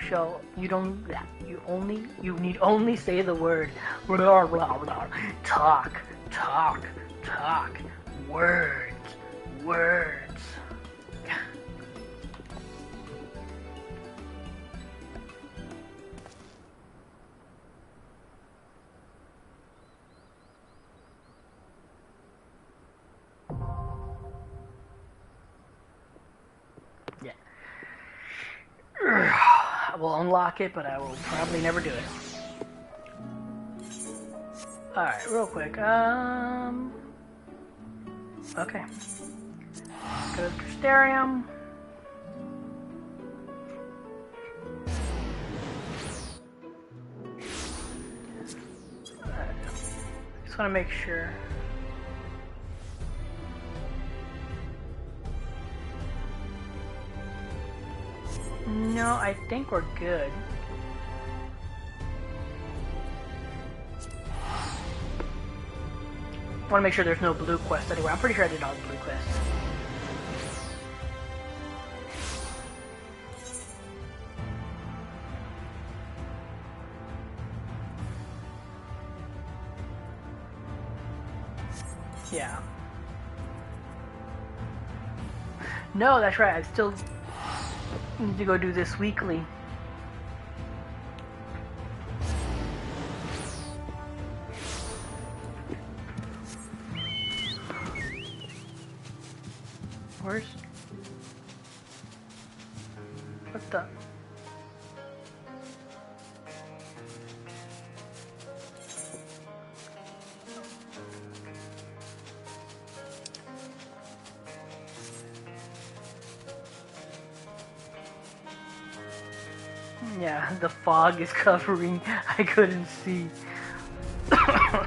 need only say the word. Blah, blah, blah. Talk. Words. Yeah. I will unlock it, but I will probably never do it. Alright, real quick. Okay. Go to Crystarium. Just want to make sure. No, I think we're good. I want to make sure there's no blue quests anywhere. I'm pretty sure I did all the blue quests. Yeah. No, that's right. I still need to go do this weekly. Where's... stuff. Yeah, the fog is covering. I couldn't see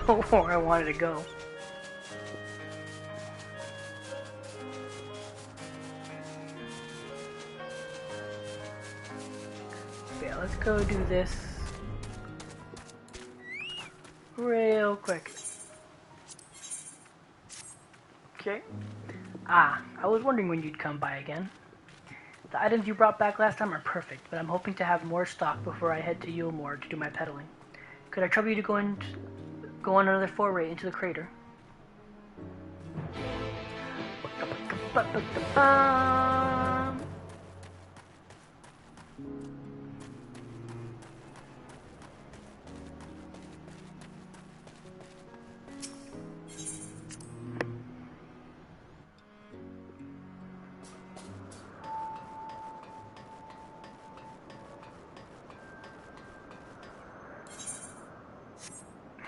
where I wanted to go. Yeah, let's go do this real quick. Okay. I was wondering when you'd come by again. The items you brought back last time are perfect, but I'm hoping to have more stock before I head to Yulmore to do my peddling. Could I trouble you to go on another foray into the crater?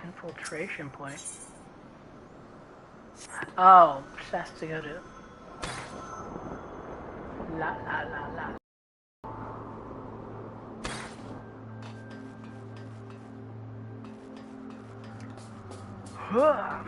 Infiltration point. Oh, that's to go to. La la la la. Huh.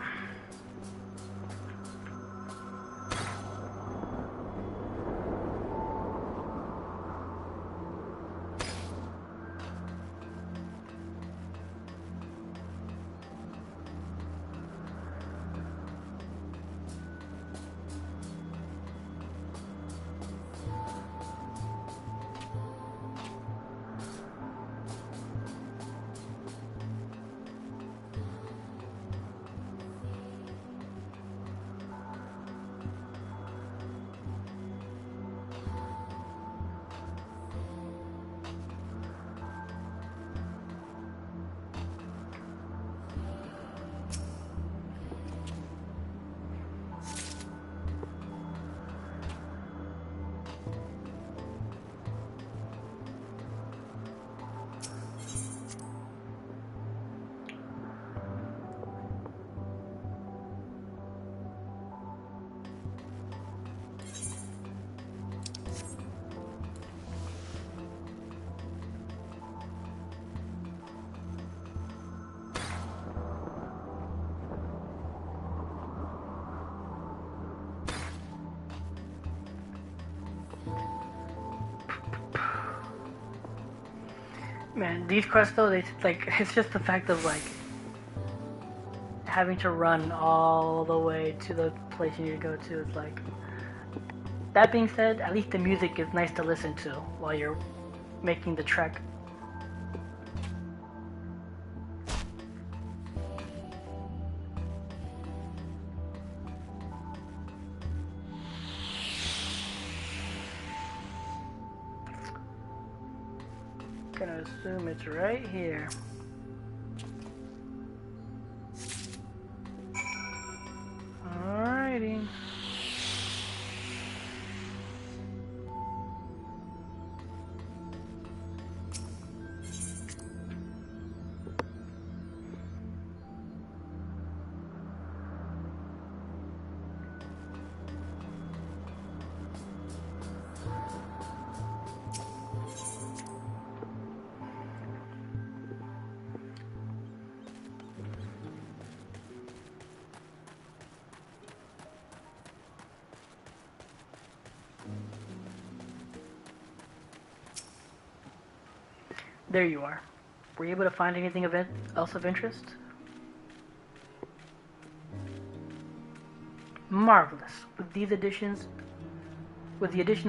Man, these quests though, it's just the fact of like having to run all the way to the place you need to go to. It's like, that being said, at least the music is nice to listen to while you're making the trek. Gonna assume it's right here. Alrighty. There you are. Were you able to find anything else of interest? Marvelous. With the addition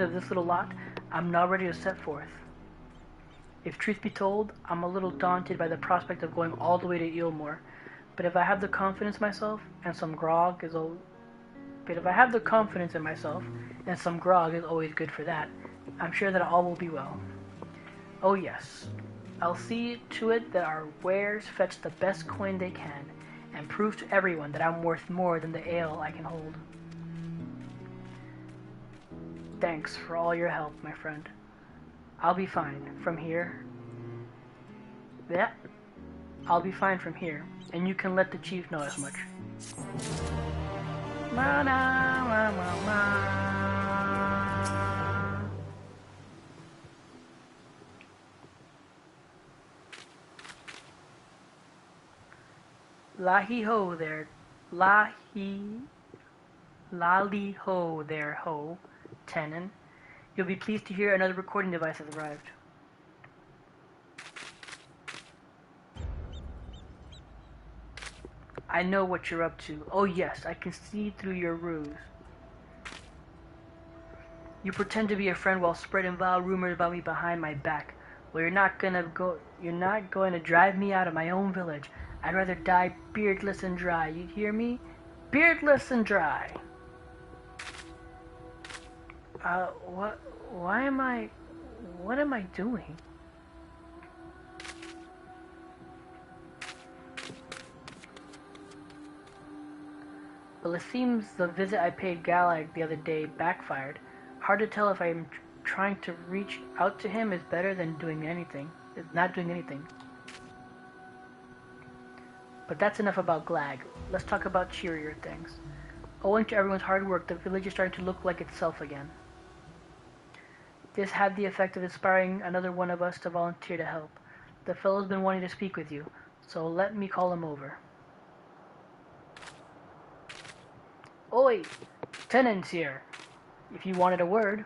of this little lot, I'm now ready to set forth. If truth be told, I'm a little daunted by the prospect of going all the way to Eelmore, but if I have the confidence in myself and some grog is always good for that, I'm sure that all will be well. Oh yes, I'll see to it that our wares fetch the best coin they can, and prove to everyone that I'm worth more than the ale I can hold. Thanks for all your help, my friend. I'll be fine from here. Yeah, I'll be fine from here, and you can let the chief know as much. Ma na ma ma ma. La-hee ho there. La-hee. Lally ho there, ho. Tenon. You'll be pleased to hear another recording device has arrived. I know what you're up to. Oh yes, I can see through your ruse. You pretend to be a friend while spreading vile rumors about me behind my back. Well, you're not going to drive me out of my own village. I'd rather die beardless and dry. You hear me? Beardless and dry. What am I doing? Well, it seems the visit I paid Galag the other day backfired. Hard to tell if I'm trying to reach out to him is better than not doing anything. But that's enough about Glag. Let's talk about cheerier things. Owing to everyone's hard work, the village is starting to look like itself again. This had the effect of inspiring another one of us to volunteer to help. The fellow's been wanting to speak with you, so let me call him over. Oi! Tenon's here, if you wanted a word.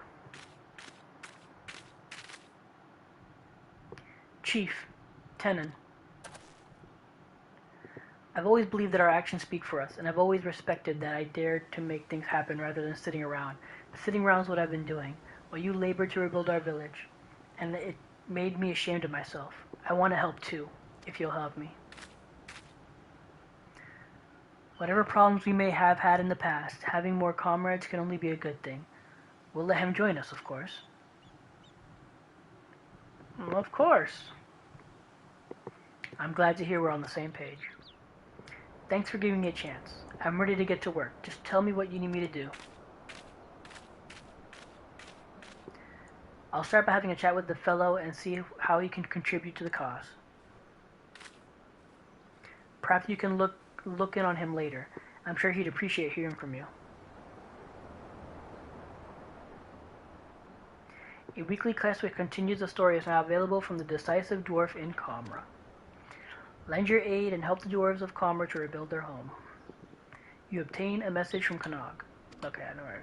Chief, Tenon. I've always believed that our actions speak for us, and I've always respected that I dared to make things happen rather than sitting around. Sitting around is what I've been doing, while you labored to rebuild our village, and it made me ashamed of myself. I want to help too, if you'll help me. Whatever problems we may have had in the past, having more comrades can only be a good thing. We'll let him join us, of course. Of course. I'm glad to hear we're on the same page. Thanks for giving me a chance. I'm ready to get to work. Just tell me what you need me to do. I'll start by having a chat with the fellow and see how he can contribute to the cause. Perhaps you can look in on him later. I'm sure he'd appreciate hearing from you. A weekly quest which continues the story is now available from the Decisive Dwarf in Comra. Lend your aid and help the dwarves of Comra to rebuild their home. You obtain a message from Kanog. Okay, I know where.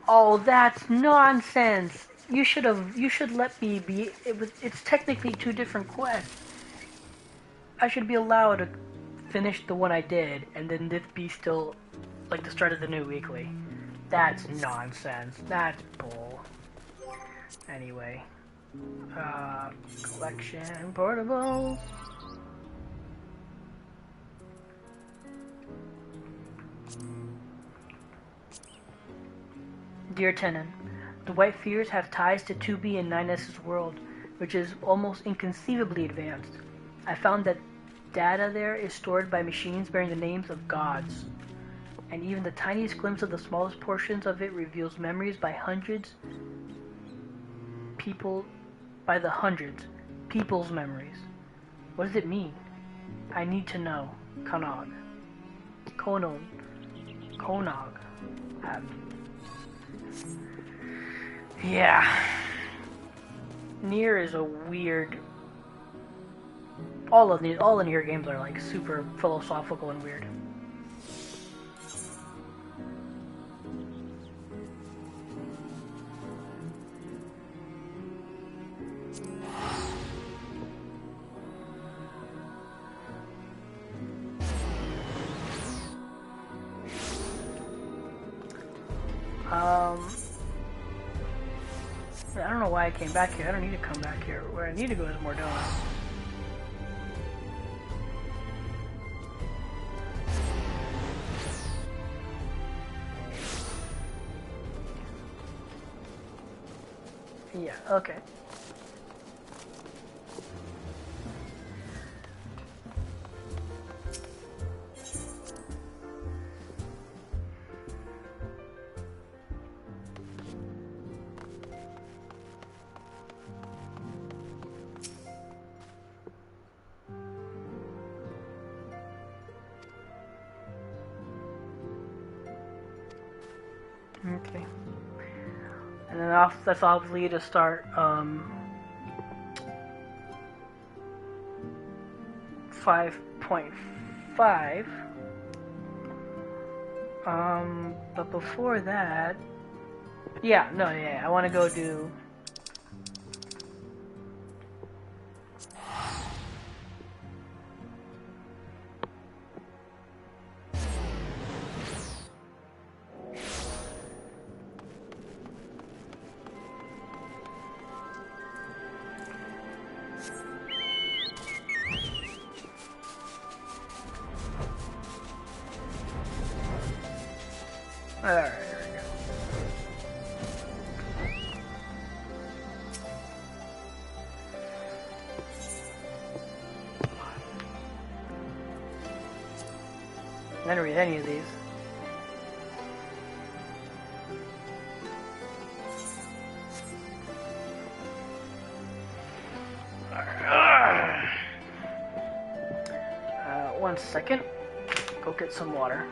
Oh, that's nonsense. You should let me be. It's technically two different quests. I should be allowed to finish the one I did, and then this be still like the start of the new weekly. That's nonsense. That's bull. Anyway, collection portables. Dear Tenon, the White Fears have ties to 2B and 9S's world, which is almost inconceivably advanced. I found that data there is stored by machines bearing the names of gods, and even the tiniest glimpse of the smallest portions of it reveals memories by the hundreds, people's memories. What does it mean? I need to know. Konog. Yeah. Nier is a weird. All the Nier games are like super philosophical and weird. I don't know why I came back here. I don't need to come back here. Where I need to go is Mordona. Yeah, okay. Okay. And then that's obviously to start 5.5. But before that, yeah, I want to go do. Alright, here we go. I didn't read any of these. One second. Go get some water.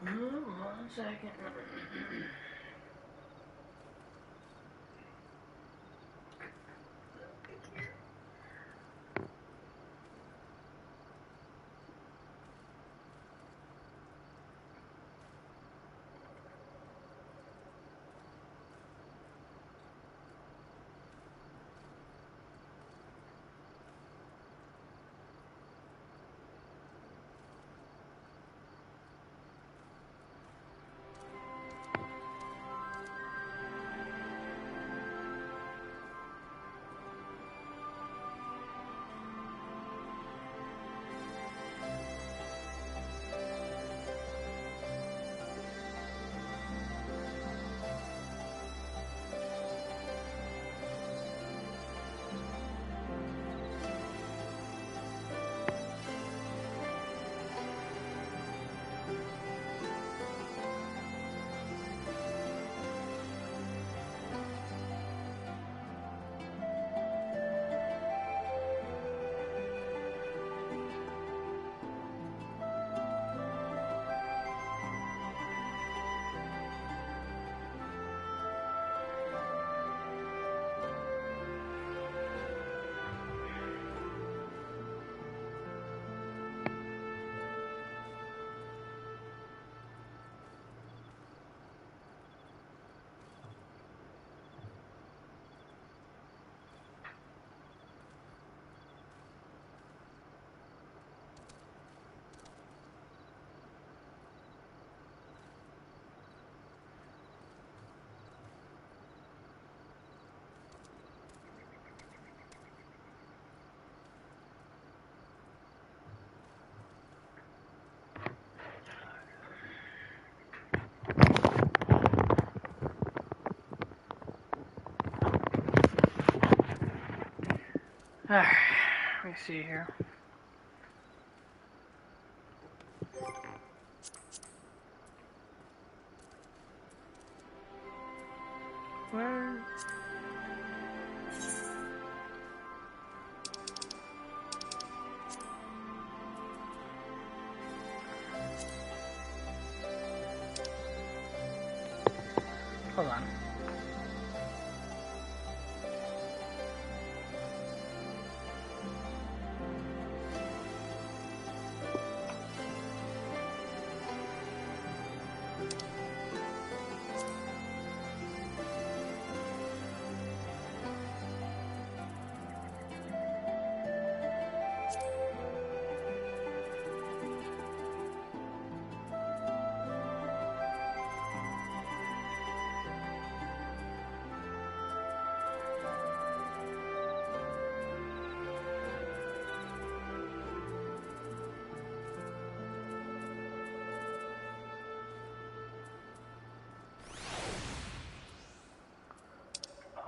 One second. Alright, let me see here. Where? Hold on.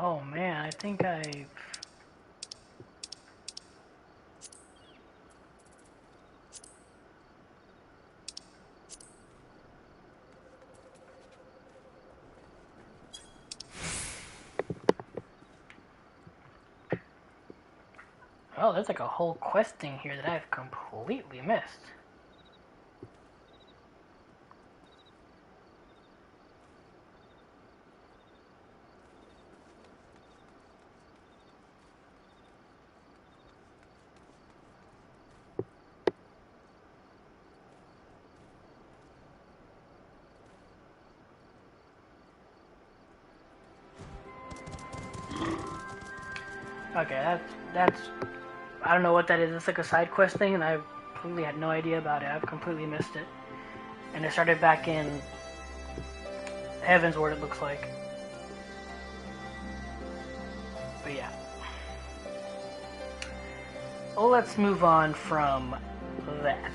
Oh man, I think I've... Oh, there's like a whole quest thing here that I've completely missed. Okay, that's I don't know what that is. It's like a side quest thing, and I completely had no idea about it. I've completely missed it. And it started back in Heaven's Word, it looks like. But yeah. Well, let's move on from that.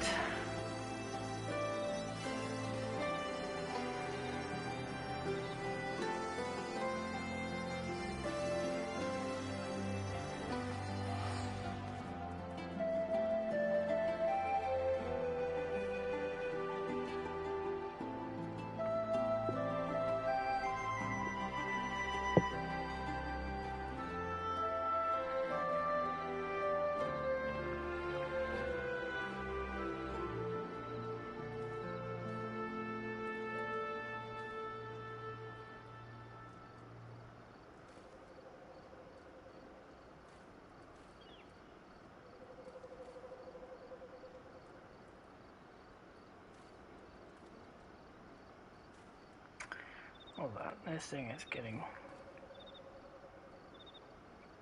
Hold on, this thing is getting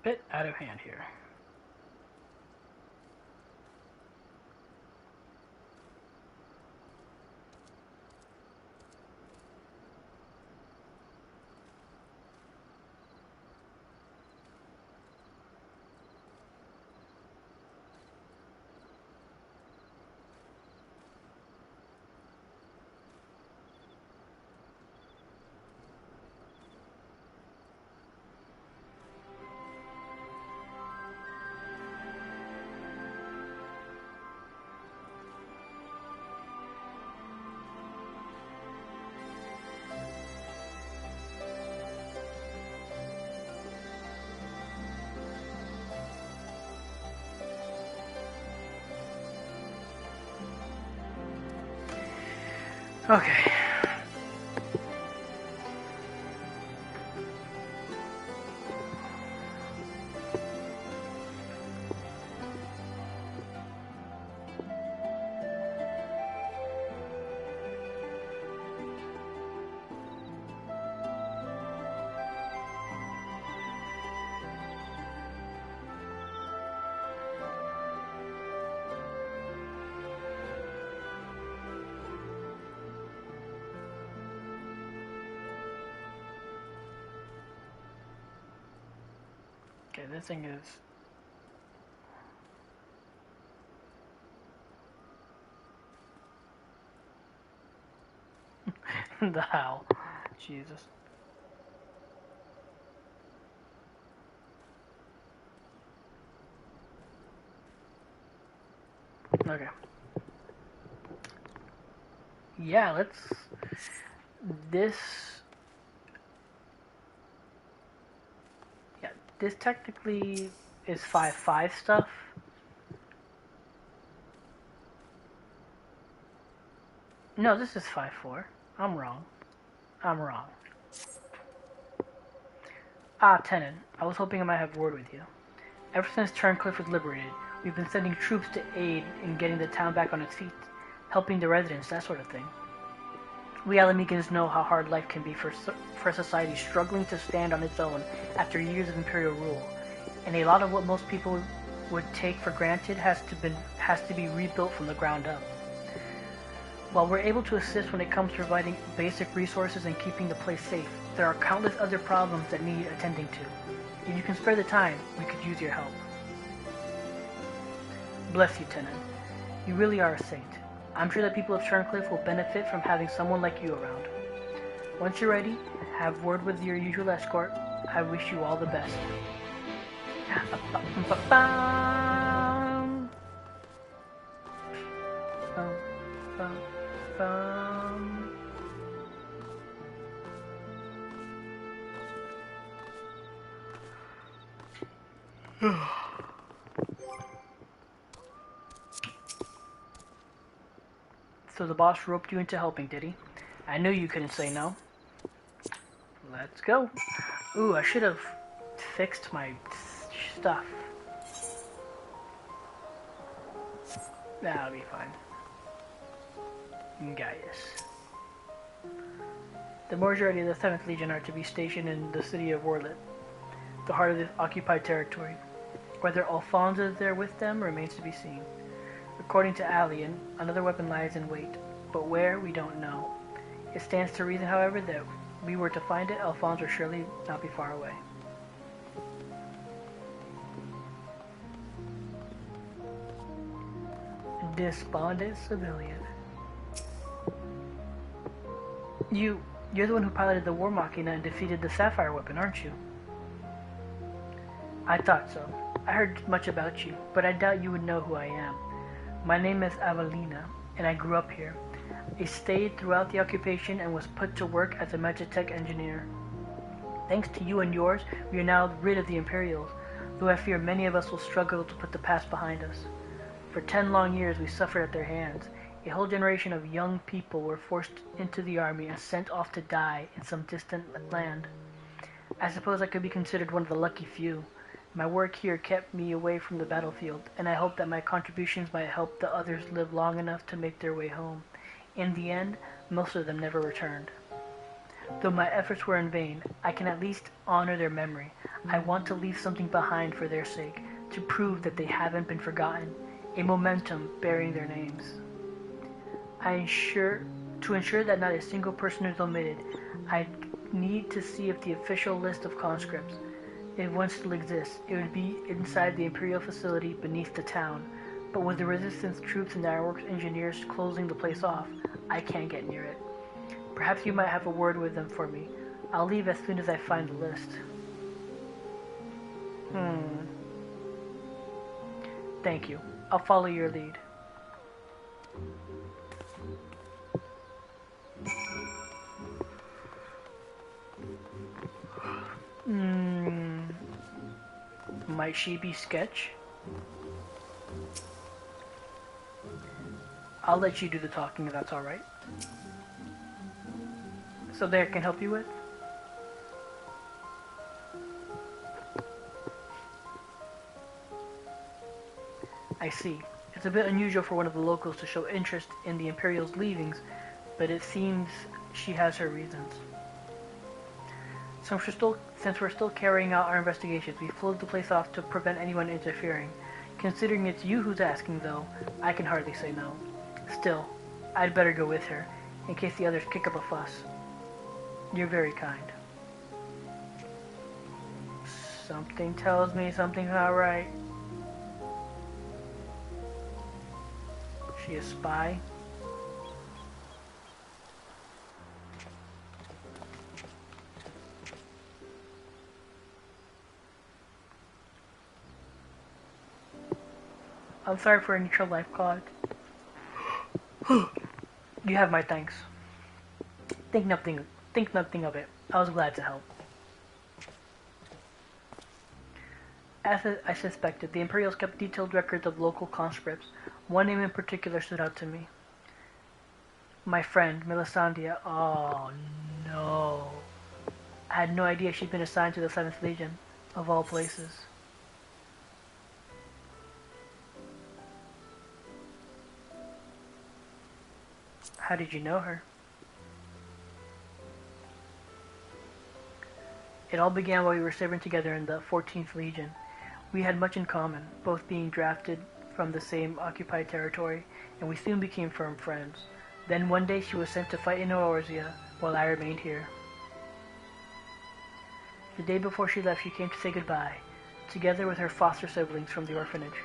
a bit out of hand here. Okay. Okay, this thing is... the hell. Jesus. Okay. Yeah, let's... This... Yeah, this technically is 5.5 stuff. No, this is 5.4. I'm wrong. I'm wrong. Ah, Tenon. I was hoping I might have word with you. Ever since Turncliffe was liberated, we've been sending troops to aid in getting the town back on its feet, helping the residents, that sort of thing. We Alamegans know how hard life can be for a society struggling to stand on its own after years of imperial rule, and a lot of what most people would take for granted has to be rebuilt from the ground up. While we're able to assist when it comes to providing basic resources and keeping the place safe, there are countless other problems that need attending to. If you can spare the time, we could use your help. Bless you, Tenon. You really are a saint. I'm sure the people of Turncliffe will benefit from having someone like you around. Once you're ready, have word with your usual escort. I wish you all the best. So the boss roped you into helping, did he? I knew you couldn't say no. Let's go. Ooh, I should have fixed my stuff. That'll be fine. Gaius. The majority of the 7th Legion are to be stationed in the city of Warlit, the heart of the occupied territory. Whether Alphonse is there with them remains to be seen. According to Alien, another weapon lies in wait, but where, we don't know. It stands to reason, however, that we were to find it, Alphonse will surely not be far away. Despondent civilian. You're the one who piloted the War Machina and defeated the Sapphire weapon, aren't you? I thought so. I heard much about you, but I doubt you would know who I am. My name is Avelina, and I grew up here. I stayed throughout the occupation and was put to work as a Magitech engineer. Thanks to you and yours, we are now rid of the Imperials, though I fear many of us will struggle to put the past behind us. For 10 long years we suffered at their hands. A whole generation of young people were forced into the army and sent off to die in some distant land. I suppose I could be considered one of the lucky few. My work here kept me away from the battlefield, and I hope that my contributions might help the others live long enough to make their way home. In the end, most of them never returned. Though my efforts were in vain, I can at least honor their memory. I want to leave something behind for their sake, to prove that they haven't been forgotten, a momentum bearing their names. To ensure that not a single person is omitted, I need to see if the official list of conscripts, if one still exists, it would be inside the Imperial facility beneath the town. But with the Resistance troops and the Ironworks engineers closing the place off, I can't get near it. Perhaps you might have a word with them for me. I'll leave as soon as I find the list. Thank you. I'll follow your lead. Might she be sketch? I'll let you do the talking if that's alright. So there, can help you with? I see. It's a bit unusual for one of the locals to show interest in the Imperial's leavings, but it seems she has her reasons. Since we're still carrying out our investigations, we closed the place off to prevent anyone interfering. Considering it's you who's asking, though, I can hardly say no. Still, I'd better go with her, in case the others kick up a fuss. You're very kind. Something tells me something's not right. She a spy? I'm sorry for any trouble I've caused. You have my thanks. Think nothing of it. I was glad to help. As I suspected, the Imperials kept detailed records of local conscripts. One name in particular stood out to me. My friend, Melisandre. Oh no. I had no idea she'd been assigned to the 7th Legion, of all places. How did you know her? It all began while we were serving together in the 14th Legion. We had much in common, both being drafted from the same occupied territory, and we soon became firm friends. Then one day she was sent to fight in Eorzea, while I remained here. The day before she left, she came to say goodbye, together with her foster siblings from the orphanage.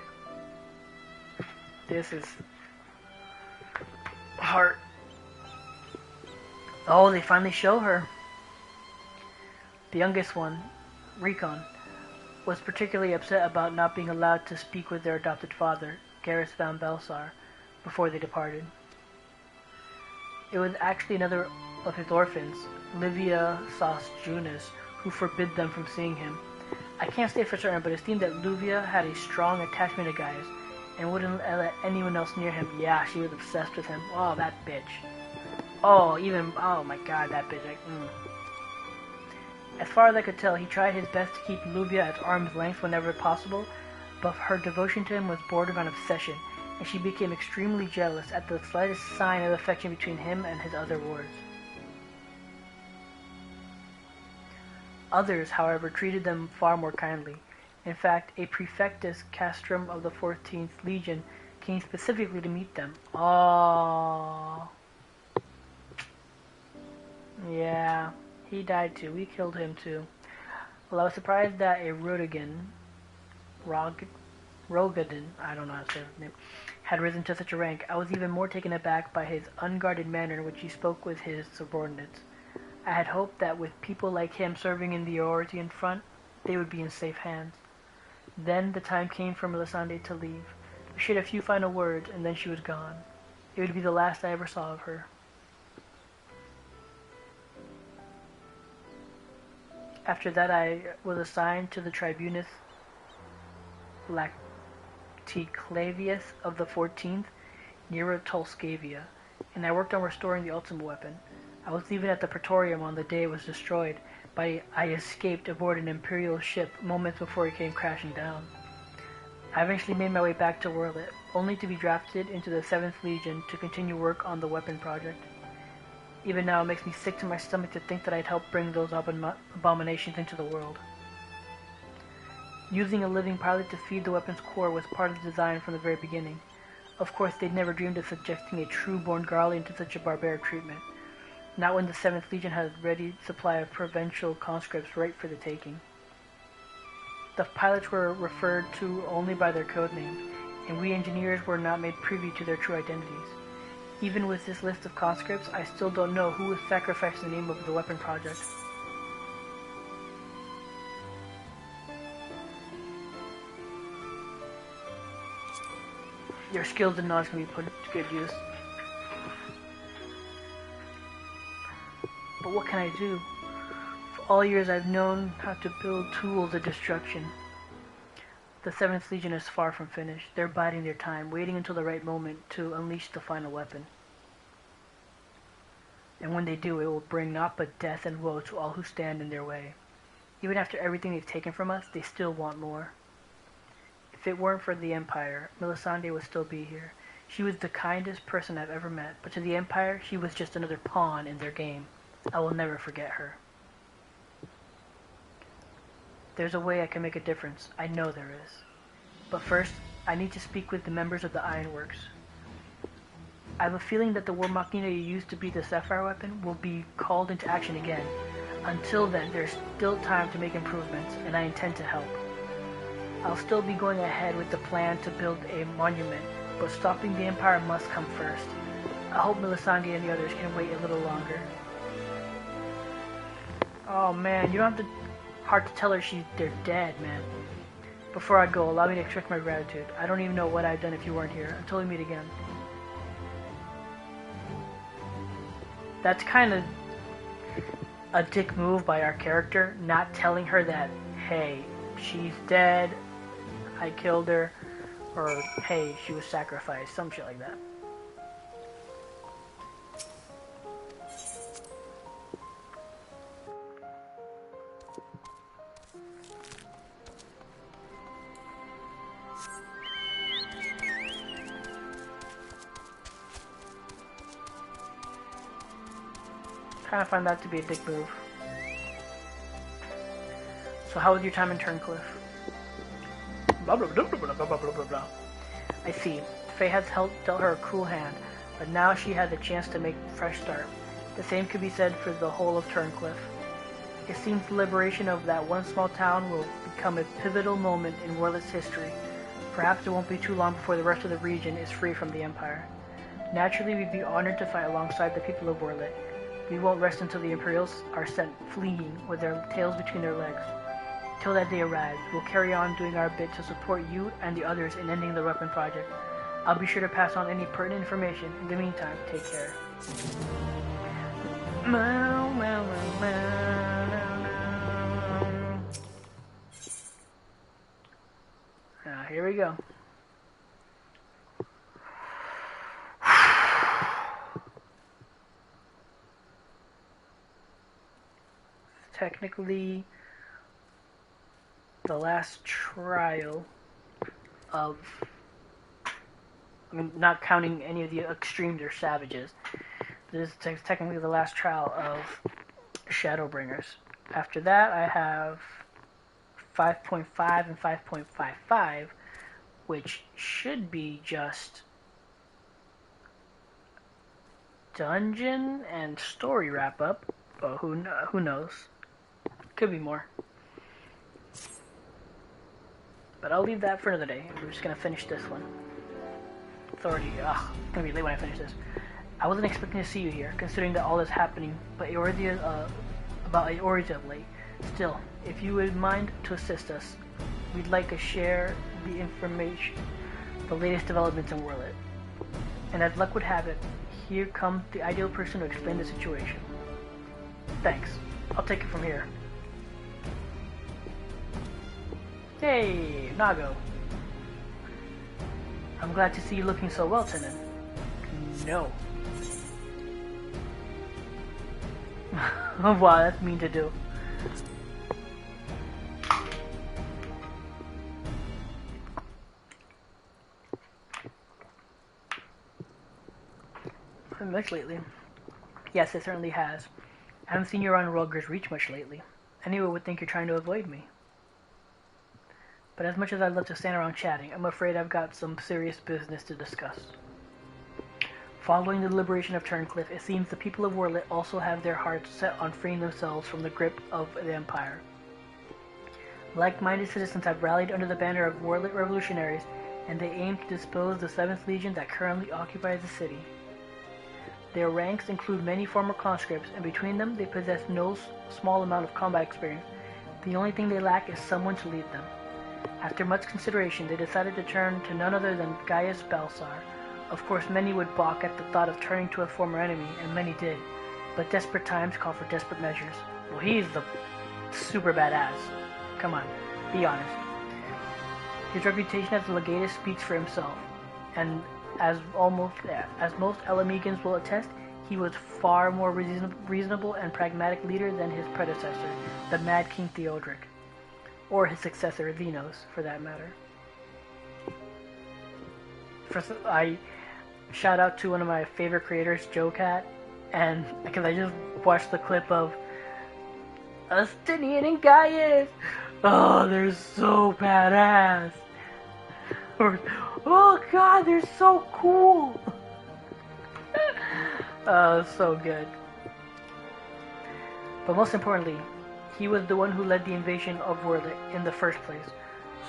This is heart. Oh, they finally show her. The youngest one, Recon, was particularly upset about not being allowed to speak with their adopted father, Garrus van Belsar, before they departed. It was actually another of his orphans, Livia Sas Junis, who forbid them from seeing him. I can't say for certain, but it seemed that Livia had a strong attachment to Gaius, and wouldn't let anyone else near him. Yeah, she was obsessed with him. Oh, that bitch. Oh my god, that bitch. As far as I could tell, he tried his best to keep Livia at arm's length whenever possible, but her devotion to him was bordering on obsession, and she became extremely jealous at the slightest sign of affection between him and his other wards. Others, however, treated them far more kindly. In fact, a Prefectus Castrum of the 14th Legion came specifically to meet them. Oh, yeah, he died too. We killed him too. Well, I was surprised that a Rogadin, I don't know how to say his name, had risen to such a rank. I was even more taken aback by his unguarded manner in which he spoke with his subordinates. I had hoped that with people like him serving in the Eorzean front, they would be in safe hands. Then the time came for Melisandre to leave. She had a few final words, and then she was gone. It would be the last I ever saw of her. After that, I was assigned to the Tribunus Lacticlavius of the 14th, near Tolskavia, and I worked on restoring the ultimate weapon. I was even at the Praetorium on the day it was destroyed, but I escaped aboard an Imperial ship moments before it came crashing down. I eventually made my way back to Werlet, only to be drafted into the 7th Legion to continue work on the weapon project. Even now, it makes me sick to my stomach to think that I'd helped bring those abominations into the world. Using a living pilot to feed the weapon's core was part of the design from the very beginning. Of course, they'd never dreamed of subjecting a true-born Garlean to such a barbaric treatment. Not when the 7th Legion had a ready supply of provincial conscripts ripe for the taking. The pilots were referred to only by their code names, and we engineers were not made privy to their true identities. Even with this list of conscripts, I still don't know who was sacrificed in the name of the weapon project. Your skills and knowledge can be put to good use. But what can I do? For all years I've known how to build tools of destruction. The 7th Legion is far from finished. They're biding their time, waiting until the right moment to unleash the final weapon. And when they do, it will bring naught but death and woe to all who stand in their way. Even after everything they've taken from us, they still want more. If it weren't for the Empire, Melisandre would still be here. She was the kindest person I've ever met, but to the Empire, she was just another pawn in their game. I will never forget her. There's a way I can make a difference. I know there is. But first, I need to speak with the members of the Ironworks. I have a feeling that the War Machina you used to beat the Sapphire weapon will be called into action again. Until then, there's still time to make improvements, and I intend to help. I'll still be going ahead with the plan to build a monument, but stopping the Empire must come first. I hope Melisandre and the others can wait a little longer. Oh man, you don't have to... Hard to tell her they're dead, man. Before I go, allow me to express my gratitude. I don't even know what I'd done if you weren't here. Until we meet again. That's kind of a dick move by our character, not telling her that, hey, she's dead, I killed her, or hey, she was sacrificed, some shit like that. Kind of find that to be a dick move. So how was your time in Turncliffe? Blah blah blah blah blah blah blah blah blah. I see. Faye has dealt her a cruel hand, but now she has a chance to make a fresh start. The same could be said for the whole of Turncliffe. It seems the liberation of that one small town will become a pivotal moment in Warlet's history. Perhaps it won't be too long before the rest of the region is free from the Empire. Naturally, we'd be honored to fight alongside the people of Warlet. We won't rest until the Imperials are sent fleeing with their tails between their legs. Till that day arrives, we'll carry on doing our bit to support you and the others in ending the weapon project. I'll be sure to pass on any pertinent information. In the meantime, take care. Now, here we go. Technically the last trial of, I mean, not counting any of the extremes or savages, this is technically the last trial of Shadowbringers. After that I have 5.5 and 5.55, which should be just dungeon and story wrap up, but who knows? Could be more. But I'll leave that for another day. We're just gonna finish this one. It's already, it's gonna be late when I finish this. I wasn't expecting to see you here, considering that all is happening, but about Eorzea of late. Still, if you would mind to assist us, we'd like to share the information, the latest developments in Warlet. And as luck would have it, here comes the ideal person to explain the situation. Thanks. I'll take it from here. Hey, Nago. I'm glad to see you looking so well, Tenon. No. Wow, that's mean to do. Much lately. Yes, it certainly has. I haven't seen you around Rulger's Reach much lately. Anyone would think you're trying to avoid me. But as much as I'd love to stand around chatting, I'm afraid I've got some serious business to discuss. Following the liberation of Turncliffe, it seems the people of Warlet also have their hearts set on freeing themselves from the grip of the Empire. Like-minded citizens have rallied under the banner of Warlet revolutionaries, and they aim to dispose the 7th Legion that currently occupies the city. Their ranks include many former conscripts, and between them they possess no small amount of combat experience. The only thing they lack is someone to lead them. After much consideration, they decided to turn to none other than Gaius Balsar. Of course, many would balk at the thought of turning to a former enemy, and many did. But desperate times call for desperate measures. Well, he's the super badass. Come on, be honest. His reputation as a legatus speaks for himself, and as most Elamegans will attest, he was far more reasonable and pragmatic leader than his predecessor, the Mad King Theodoric. Or his successor, Venos, for that matter. First, I shout out to one of my favorite creators, Joe Cat, and because I just watched the clip of Justinian and Gaius. Oh, they're so badass. Or, oh god, they're so cool. So good. But most importantly, he was the one who led the invasion of Warlet in the first place,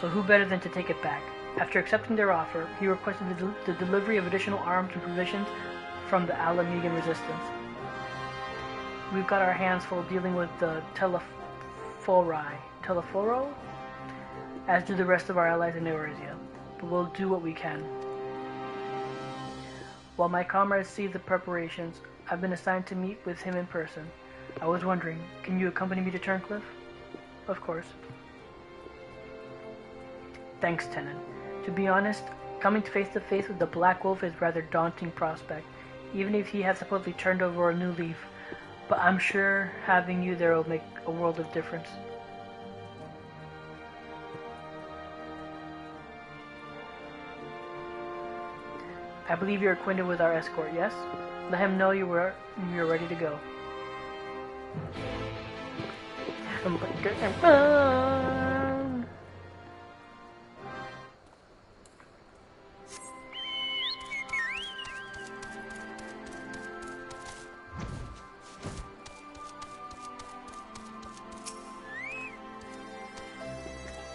so who better than to take it back? After accepting their offer, he requested the delivery of additional arms and provisions from the Alamegan resistance. We've got our hands full dealing with the Teleforo, as do the rest of our allies in Eorzea, but we'll do what we can. While my comrades see the preparations, I've been assigned to meet with him in person. I was wondering, can you accompany me to Turncliffe? Of course. Thanks, Tenant. To be honest, coming face to face with the Black Wolf is a rather daunting prospect, even if he has supposedly turned over a new leaf. But I'm sure having you there will make a world of difference. I believe you're acquainted with our escort, yes? Let him know you're ready to go.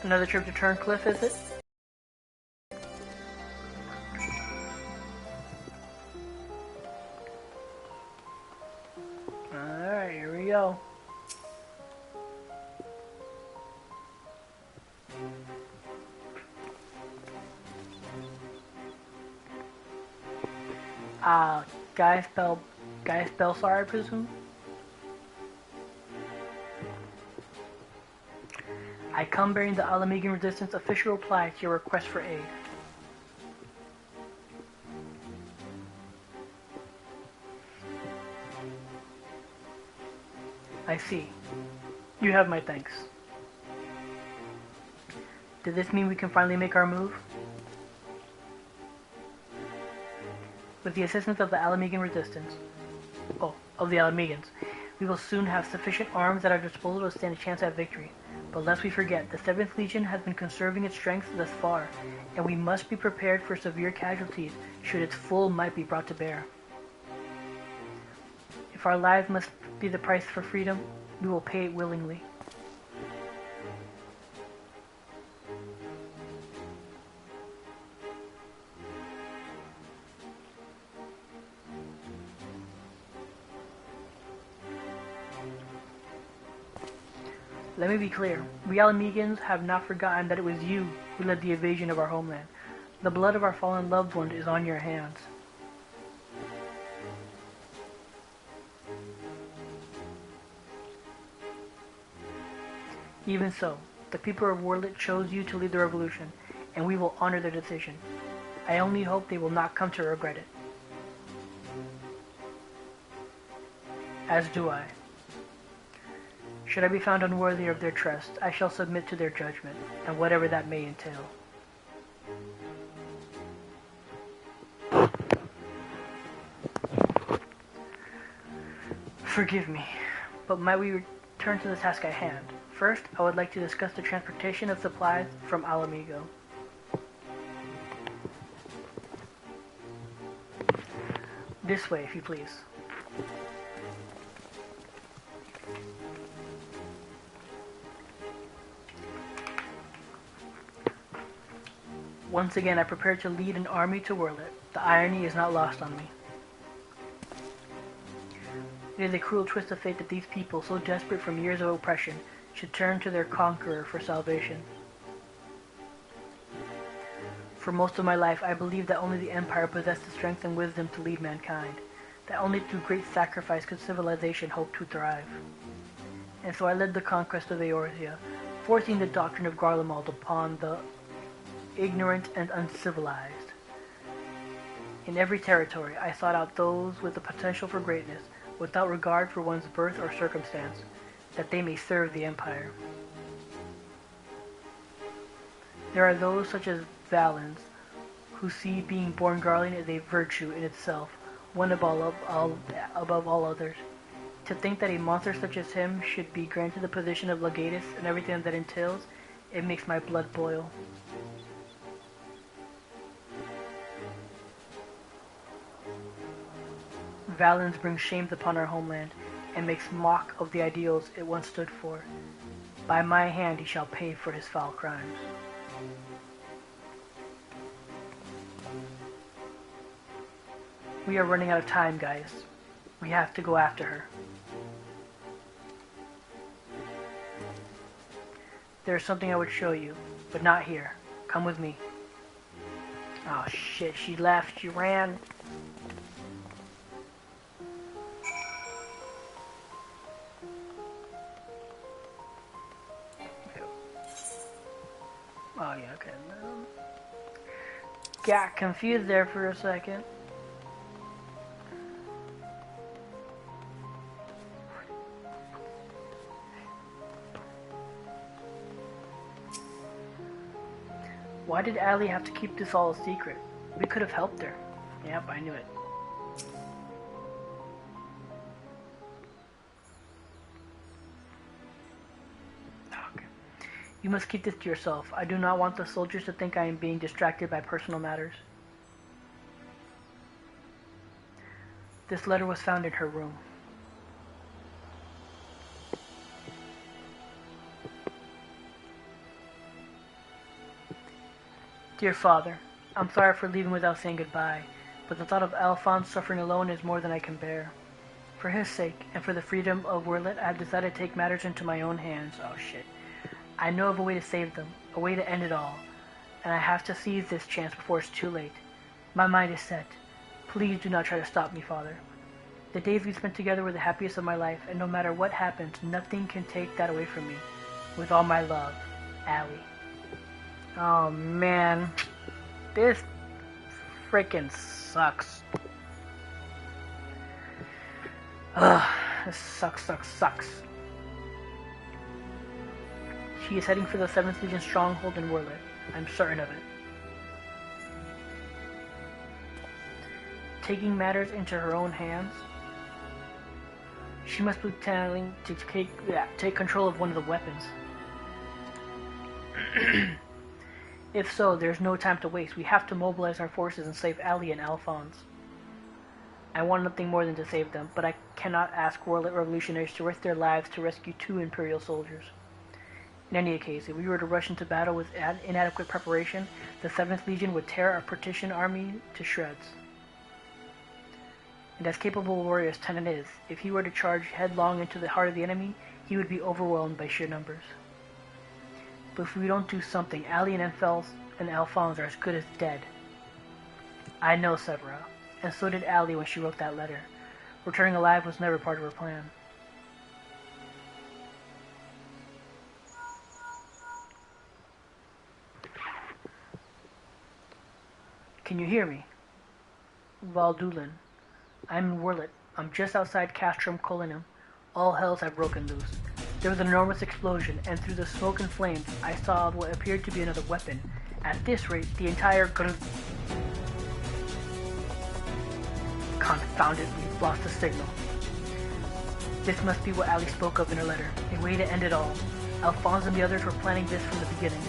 Another trip to Turncliffe, is it? Alright, here we go. Guy Spellsar, I presume? I come bearing the Alamegan Resistance official reply to your request for aid. I see. You have my thanks. Does this mean we can finally make our move? With the assistance of the Alamegan Resistance, of the Alamegans, we will soon have sufficient arms at our disposal to stand a chance at victory. But lest we forget, the 7th Legion has been conserving its strength thus far, and we must be prepared for severe casualties should its full might be brought to bear. If our lives must be the price for freedom, we will pay it willingly. Let me be clear, we Alamegans have not forgotten that it was you who led the invasion of our homeland. The blood of our fallen loved ones is on your hands. Even so, the people of Warlit chose you to lead the revolution, and we will honor their decision. I only hope they will not come to regret it. As do I. Should I be found unworthy of their trust, I shall submit to their judgment, and whatever that may entail. Forgive me, but might we return to the task at hand? First, I would like to discuss the transportation of supplies from Alamigo. This way, if you please. Once again, I prepare to lead an army to Warlit. The irony is not lost on me. It is a cruel twist of fate that these people, so desperate from years of oppression, should turn to their conqueror for salvation. For most of my life, I believed that only the Empire possessed the strength and wisdom to lead mankind, that only through great sacrifice could civilization hope to thrive. And so I led the conquest of Eorzea, forcing the doctrine of Garlemald upon the ignorant and uncivilized. In every territory, I sought out those with the potential for greatness, without regard for one's birth or circumstance, that they may serve the Empire. There are those such as Valens, who see being born Garlean as a virtue in itself, one above all others. To think that a monster such as him should be granted the position of legatus and everything that entails, it makes my blood boil. Valens brings shame upon our homeland, and makes mock of the ideals it once stood for. By my hand he shall pay for his foul crimes. We are running out of time, guys. We have to go after her. There is something I would show you, but not here. Come with me. Oh shit, she left. She ran. Okay. Got confused there for a second. Why did Allie have to keep this all a secret? We could have helped her. Yep, I knew it. Okay. You must keep this to yourself. I do not want the soldiers to think I am being distracted by personal matters. This letter was found in her room. Dear Father, I'm sorry for leaving without saying goodbye, but the thought of Alphonse suffering alone is more than I can bear. For his sake, and for the freedom of Werlet, I have decided to take matters into my own hands. Oh shit. I know of a way to save them, a way to end it all, and I have to seize this chance before it's too late. My mind is set. Please do not try to stop me, Father. The days we spent together were the happiest of my life, and no matter what happens, nothing can take that away from me. With all my love, Allie. Oh man, this freaking sucks. Ugh, this sucks. She is heading for the 7th Legion stronghold in Werlet. I'm certain of it. Taking matters into her own hands, she must be planning to take control of one of the weapons. If so, there's no time to waste. We have to mobilize our forces and save Allie and Alphonse. I want nothing more than to save them, but I cannot ask Werlet revolutionaries to risk their lives to rescue 2 Imperial soldiers. In any case, if we were to rush into battle with inadequate preparation, the 7th Legion would tear our partition army to shreds. And as capable a warrior as Tennant is, if he were to charge headlong into the heart of the enemy, he would be overwhelmed by sheer numbers. But if we don't do something, Allie and Alphonse are as good as dead. I know Severa, and so did Allie when she wrote that letter. Returning alive was never part of her plan. Can you hear me? Valdulin. I'm in Werlet. I'm just outside Castrum Colinum. All hells have broken loose. There was an enormous explosion, and through the smoke and flames, I saw what appeared to be another weapon. At this rate, the entire Confounded, we've lost the signal. This must be what Allie spoke of in her letter, a way to end it all. Alphonse and the others were planning this from the beginning.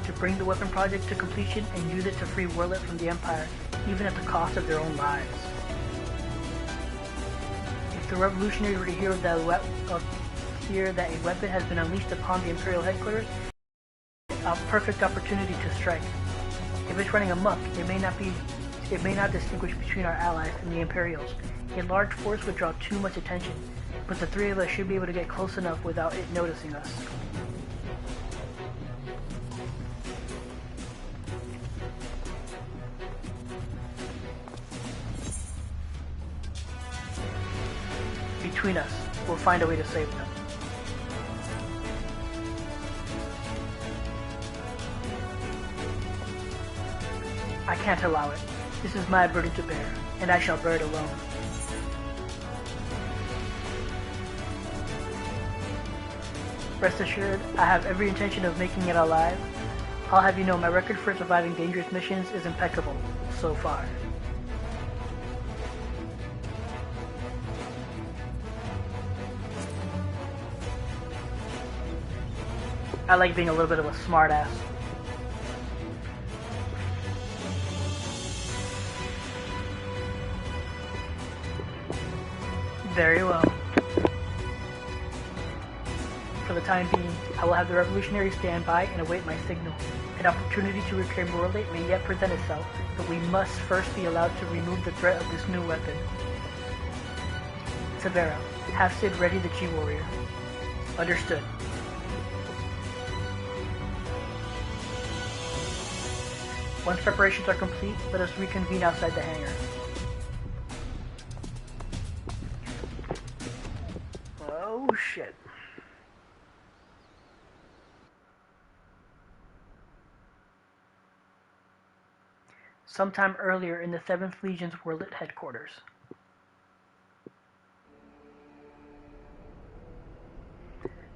To bring the weapon project to completion and use it to free Werlet from the Empire, even at the cost of their own lives. If the revolutionaries were to hear that a weapon has been unleashed upon the Imperial headquarters, a perfect opportunity to strike. If it's running amok, it may not distinguish between our allies and the Imperials. A large force would draw too much attention, but the 3 of us should be able to get close enough without it noticing us. Between us, we'll find a way to save them. I can't allow it. This is my burden to bear, and I shall bear it alone. Rest assured, I have every intention of making it alive. I'll have you know my record for surviving dangerous missions is impeccable, so far. I like being a little bit of a smartass. Very well. For the time being, I will have the revolutionaries stand by and await my signal. An opportunity to reclaim Werlet may yet present itself, but we must first be allowed to remove the threat of this new weapon. Severa, have Sid ready the G-Warrior. Understood. Once preparations are complete, let us reconvene outside the hangar. Oh shit. sometime earlier in the 7th Legion's Worlet headquarters.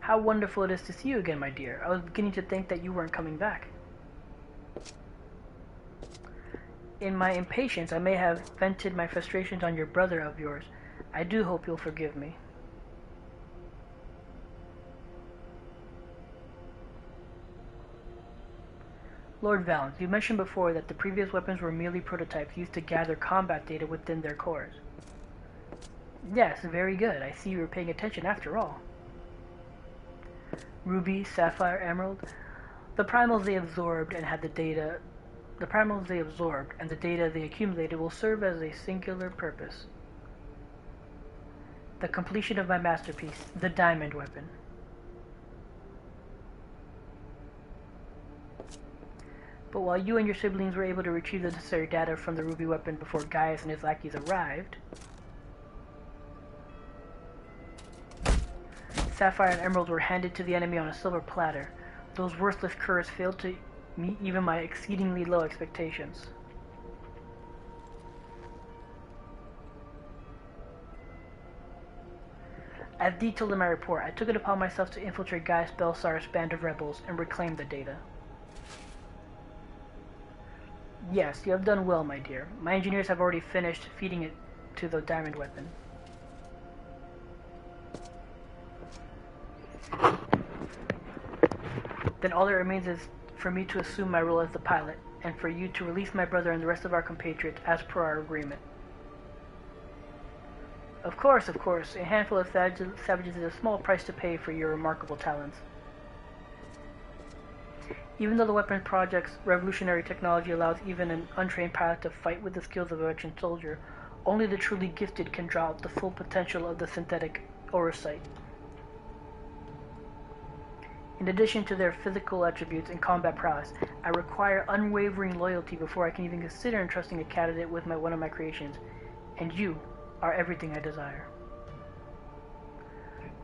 How wonderful it is to see you again, my dear. I was beginning to think that you weren't coming back. In my impatience, I may have vented my frustrations on your brother of yours. I do hope you'll forgive me. Lord Valens, you mentioned before that the previous weapons were merely prototypes used to gather combat data within their cores. Yes, very good. I see you were paying attention after all. Ruby, Sapphire, Emerald. The primals they absorbed and the data they accumulated will serve as a singular purpose. The completion of my masterpiece, the diamond weapon. But while you and your siblings were able to retrieve the necessary data from the ruby weapon before Gaius and his lackeys arrived, Sapphire and Emerald were handed to the enemy on a silver platter. Those worthless curs failed to meet even my exceedingly low expectations. As detailed in my report, I took it upon myself to infiltrate Gaius Belsar's band of rebels and reclaim the data. Yes, you have done well, my dear. My engineers have already finished feeding it to the diamond weapon. Then all that remains is for me to assume my role as the pilot, and for you to release my brother and the rest of our compatriots as per our agreement. Of course, a handful of savages is a small price to pay for your remarkable talents. Even though the weapons project's revolutionary technology allows even an untrained pilot to fight with the skills of a veteran soldier, only the truly gifted can draw out the full potential of the synthetic Orosite. In addition to their physical attributes and combat prowess, I require unwavering loyalty before I can even consider entrusting a candidate with one of my creations, and you are everything I desire.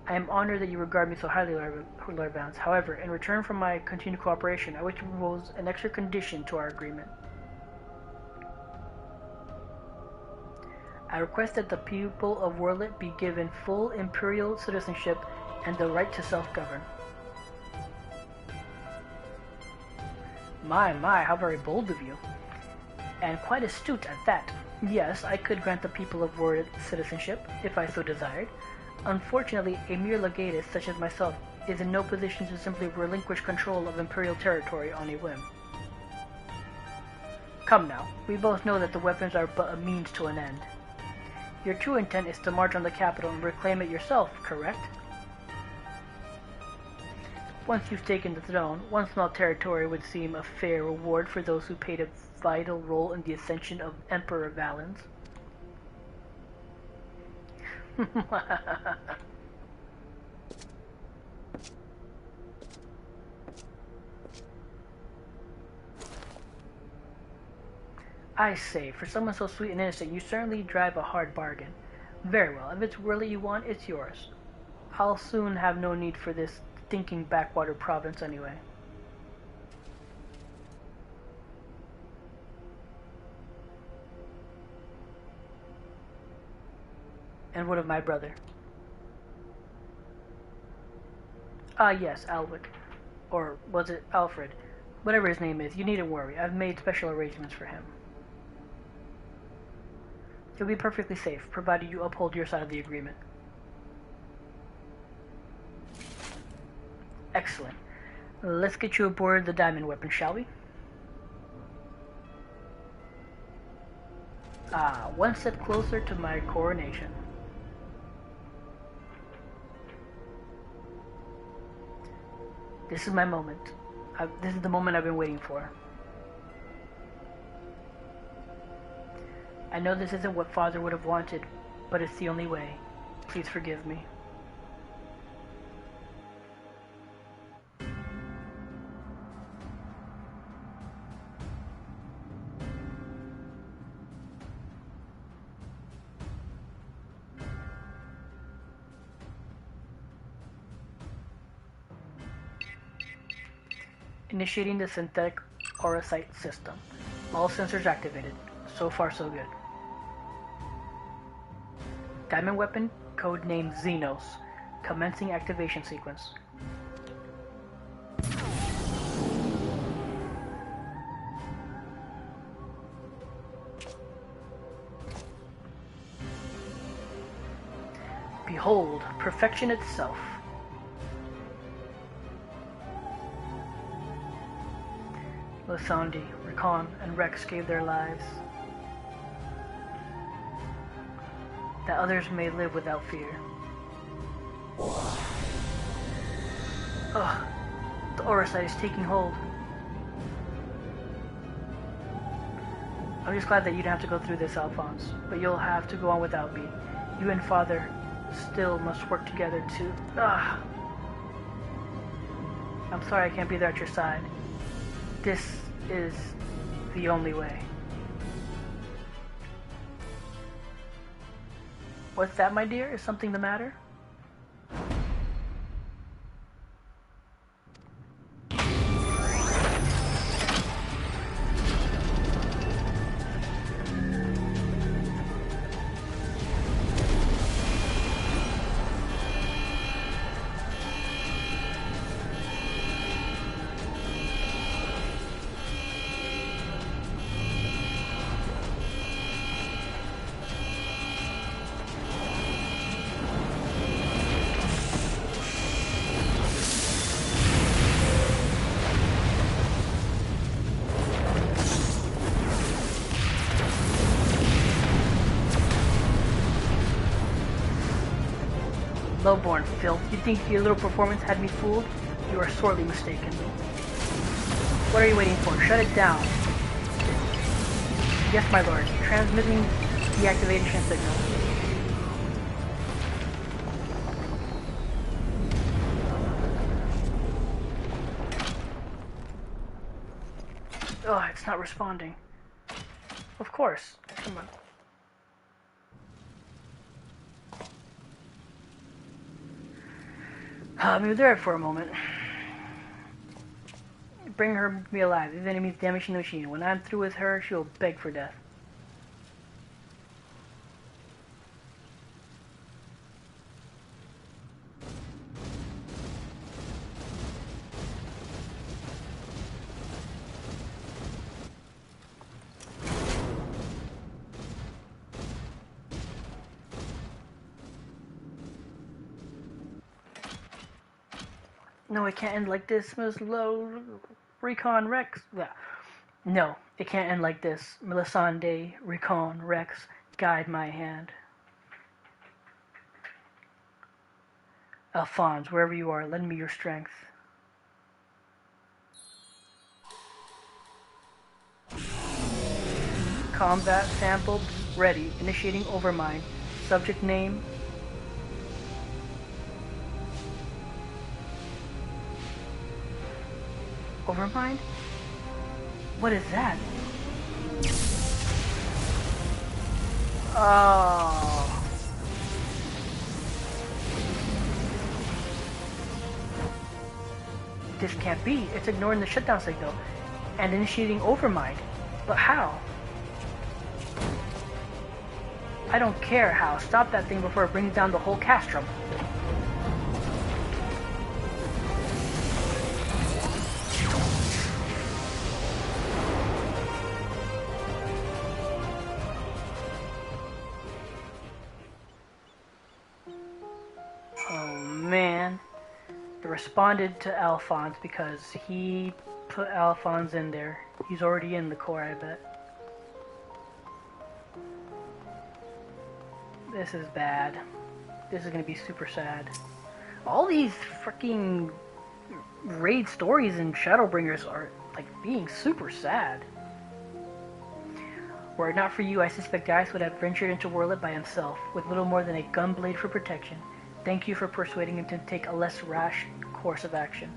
I am honored that you regard me so highly, Lord Valens. However, in return for my continued cooperation, I wish to propose an extra condition to our agreement. I request that the people of Worlet be given full imperial citizenship and the right to self-govern. My, how very bold of you. And quite astute at that. Yes, I could grant the people of Worlet citizenship, if I so desired. Unfortunately, a mere legatus such as myself is in no position to simply relinquish control of imperial territory on a whim. Come now, we both know that the weapons are but a means to an end. Your true intent is to march on the capital and reclaim it yourself, correct? Once you've taken the throne, one small territory would seem a fair reward for those who played a vital role in the ascension of Emperor Valens. I say, for someone so sweet and innocent, you certainly drive a hard bargain. Very well, if it's really you want, it's yours. I'll soon have no need for this stinking backwater province anyway. And what of my brother? Ah, yes, Alwick. Or was it Alfred? Whatever his name is, you needn't worry. I've made special arrangements for him. He'll be perfectly safe, provided you uphold your side of the agreement. Excellent. Let's get you aboard the diamond weapon, shall we? Ah, one step closer to my coronation. This is my moment. This is the moment I've been waiting for. I know this isn't what Father would have wanted, but it's the only way. Please forgive me. Initiating the synthetic Orosite system. All sensors activated. So far, so good. Diamond weapon, codenamed Xenos. Commencing activation sequence. Behold, perfection itself. Lisandi, Recon, and Rex gave their lives, that others may live without fear. Ugh, the aura site is taking hold. I'm just glad that you don't have to go through this, Alphonse, but you'll have to go on without me. You and Father still must work together to... Ugh. I'm sorry I can't be there at your side. This is the only way. What's that, my dear? Is something the matter? Lowborn filth. You think your little performance had me fooled? You are sorely mistaken. What are you waiting for? Shut it down. Yes, my lord. Transmitting the activation signal. Oh, it's not responding. Of course. Come on. Move there for a moment. Bring her to me alive. If it means damaging the machine. When I'm through with her, she'll beg for death. No, it can't end like this, Miss Low. Recon Rex. Yeah. No, it can't end like this. Melisande, Recon Rex, guide my hand. Alphonse, wherever you are, lend me your strength. Combat sampled, ready. Initiating overmind. Subject name. Overmind? What is that? Oh. This can't be. It's ignoring the shutdown signal and initiating overmind. But how? I don't care how. Stop that thing before it brings down the whole castrum. Responded to Alphonse because he put Alphonse in there. He's already in the core, I bet. This is bad. This is gonna be super sad. All these freaking raid stories in Shadowbringers are like being super sad. Were it not for you, I suspect Gaius would have ventured into Worlet by himself, with little more than a gunblade for protection. Thank you for persuading him to take a less rash course of action.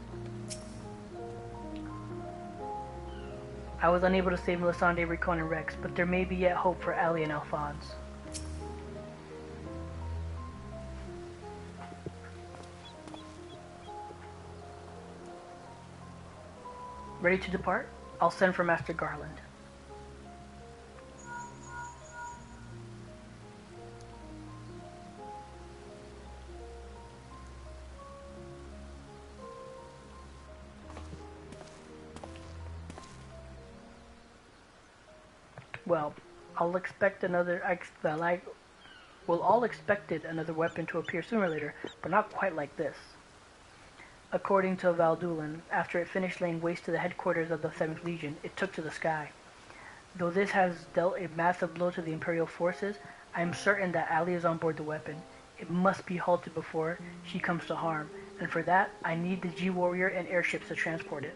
I was unable to save Melisande, Recon, and Rex, but there may be yet hope for Ali and Alphonse. Ready to depart? I'll send for Master Garland. Well, I'll expect another. Well, I will all expected another weapon to appear sooner or later, but not quite like this. According to Valdulan, after it finished laying waste to the headquarters of the 7th Legion, it took to the sky. Though this has dealt a massive blow to the Imperial forces, I am certain that Ali is on board the weapon. It must be halted before she comes to harm, and for that, I need the G-Warrior and airships to transport it.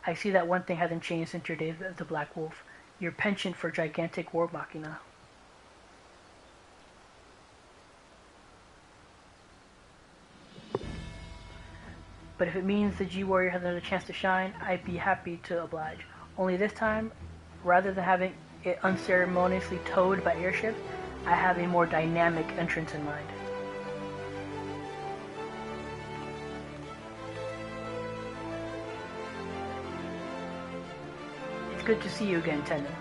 I see that one thing hasn't changed since your days as the Black Wolf, your penchant for gigantic war machina. But if it means the G-Warrior has another chance to shine, I'd be happy to oblige. Only this time, rather than having it unceremoniously towed by airships, I have a more dynamic entrance in mind. It's good to see you again, Tendon.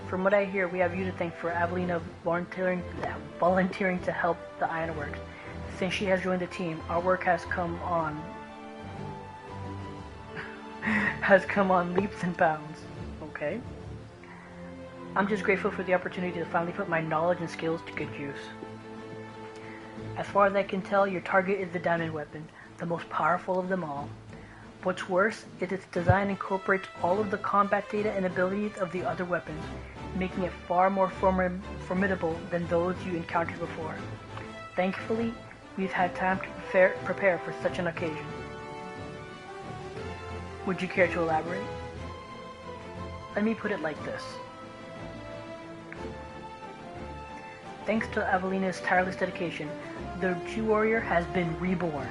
From what I hear, we have you to thank for Avelina volunteering to help the Ironworks. Since she has joined the team, our work has come on leaps and bounds. Okay. I'm just grateful for the opportunity to finally put my knowledge and skills to good use. As far as I can tell, your target is the diamond weapon, the most powerful of them all. What's worse is its design incorporates all of the combat data and abilities of the other weapons, making it far more formidable than those you encountered before. Thankfully, we've had time to prepare for such an occasion. Would you care to elaborate? Let me put it like this. Thanks to Avelina's tireless dedication, the G-Warrior has been reborn.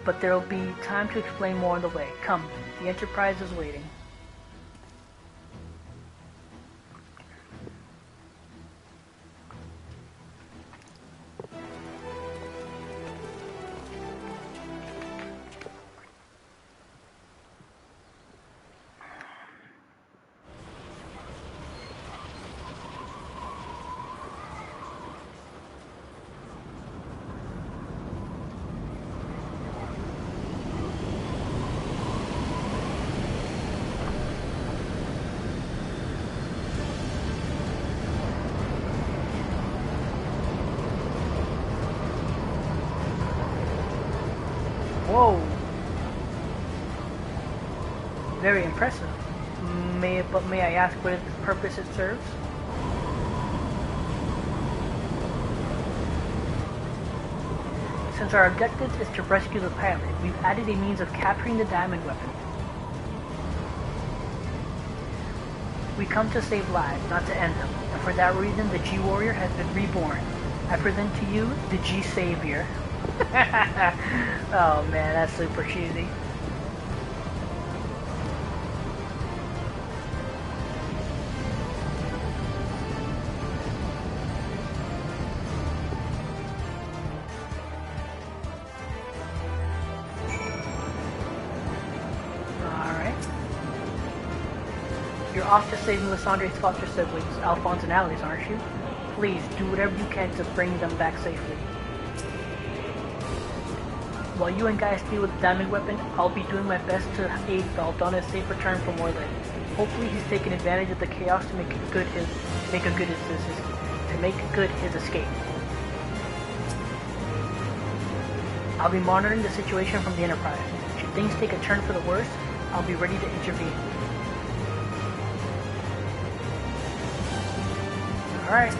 But there will be time to explain more on the way. Come, the Enterprise is waiting. Whoa! Very impressive. May I ask what purpose it serves? Since our objective is to rescue the pilot, we've added a means of capturing the diamond weapon. We come to save lives, not to end them, and for that reason the G-Warrior has been reborn. I present to you the G-Savior. Oh man, that's super cheesy. Alright. You're off to save Melisandre's foster siblings, Alphonse and Alice, aren't you? Please, do whatever you can to bring them back safely. While you and guys deal with the diamond weapon, I'll be doing my best to aid Valdona's safe return from Orlin. Hopefully he's taken advantage of the chaos to make good his escape. I'll be monitoring the situation from the Enterprise. Should things take a turn for the worse, I'll be ready to intervene. Alright.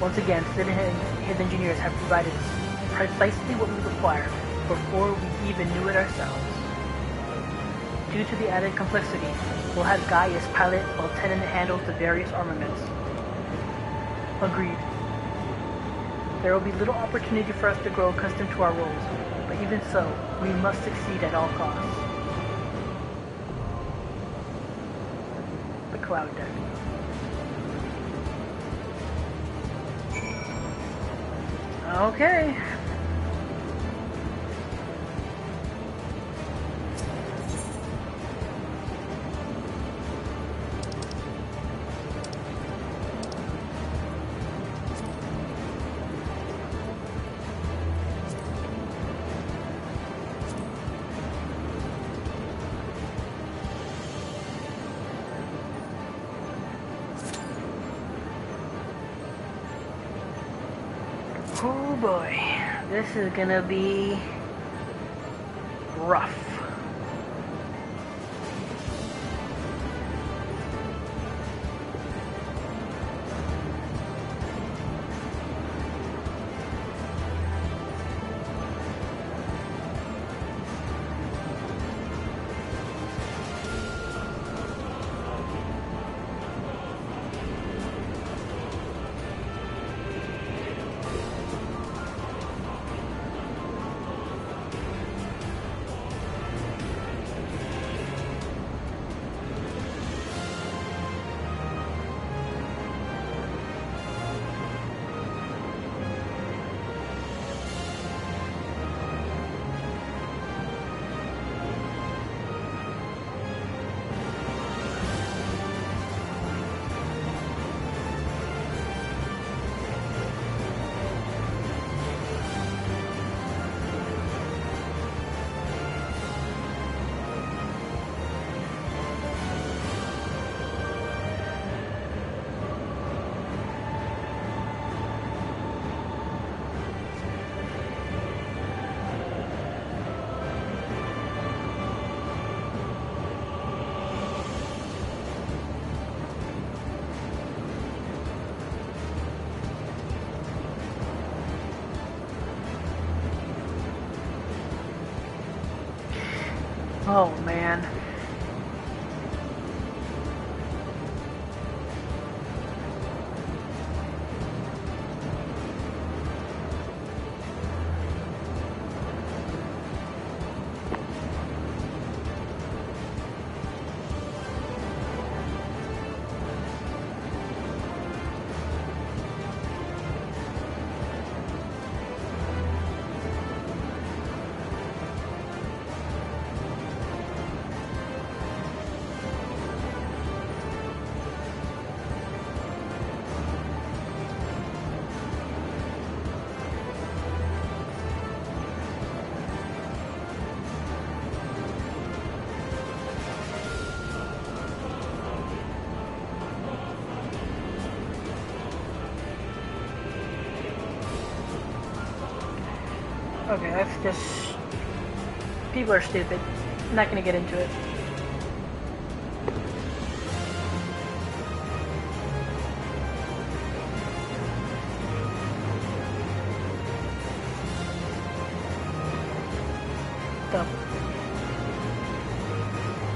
Once again, Sid and his engineers have provided precisely what we require before we even knew it ourselves. Due to the added complexity, we'll have Gaius pilot while Tennant handles the various armaments. Agreed. There will be little opportunity for us to grow accustomed to our roles, but even so, we must succeed at all costs. The Cloud Deck. Okay. Oh boy, this is gonna be rough. Oh man. Okay, that's just... People are stupid. I'm not gonna get into it.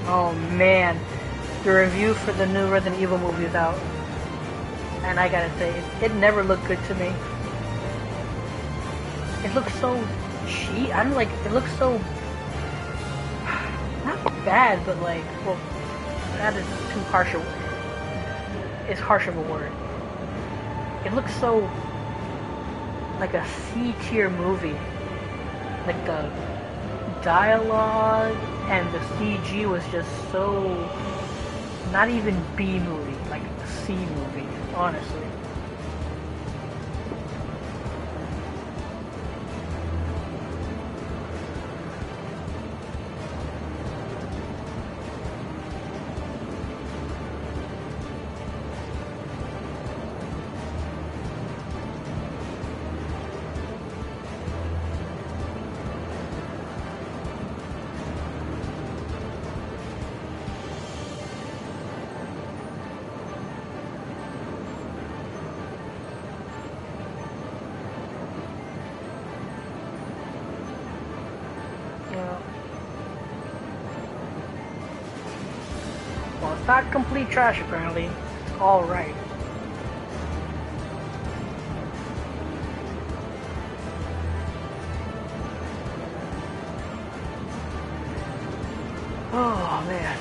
Oh man, the review for the new Resident Evil movie is out, and I gotta say, it never looked good to me. It looks so cheap. I'm like, it looks so not bad, but like, well, that is too harsh. It's harsh of a word. It looks so like a C-tier movie. Like the dialogue and the CG was just so not even B movie, like a C movie, honestly. Well, it's not complete trash apparently. It's alright. Oh man.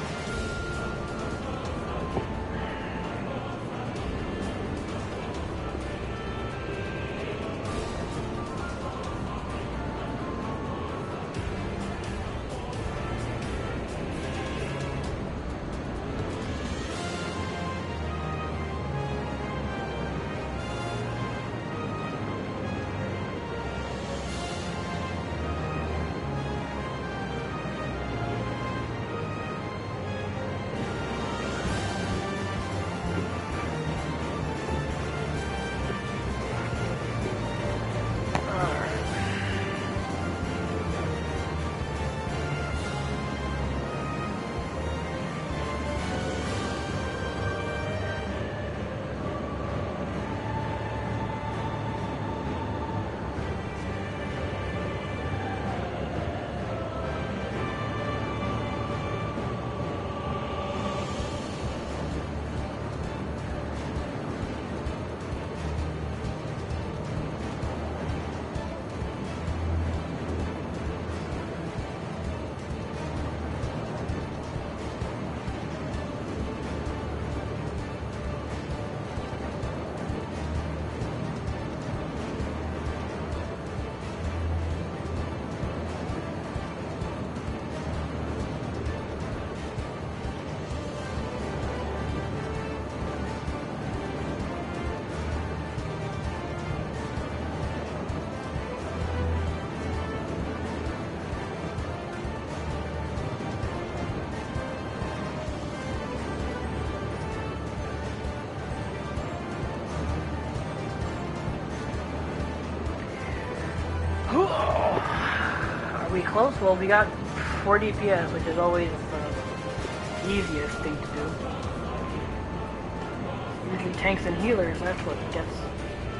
We close? Well, we got 4 DPS, which is always the easiest thing to do. Usually tanks and healers, that's what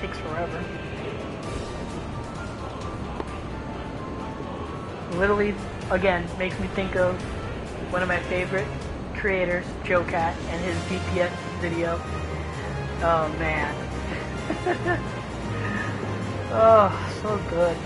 takes forever. Literally, again, makes me think of one of my favorite creators, Joe Cat, and his DPS video. Oh man. Oh, so good.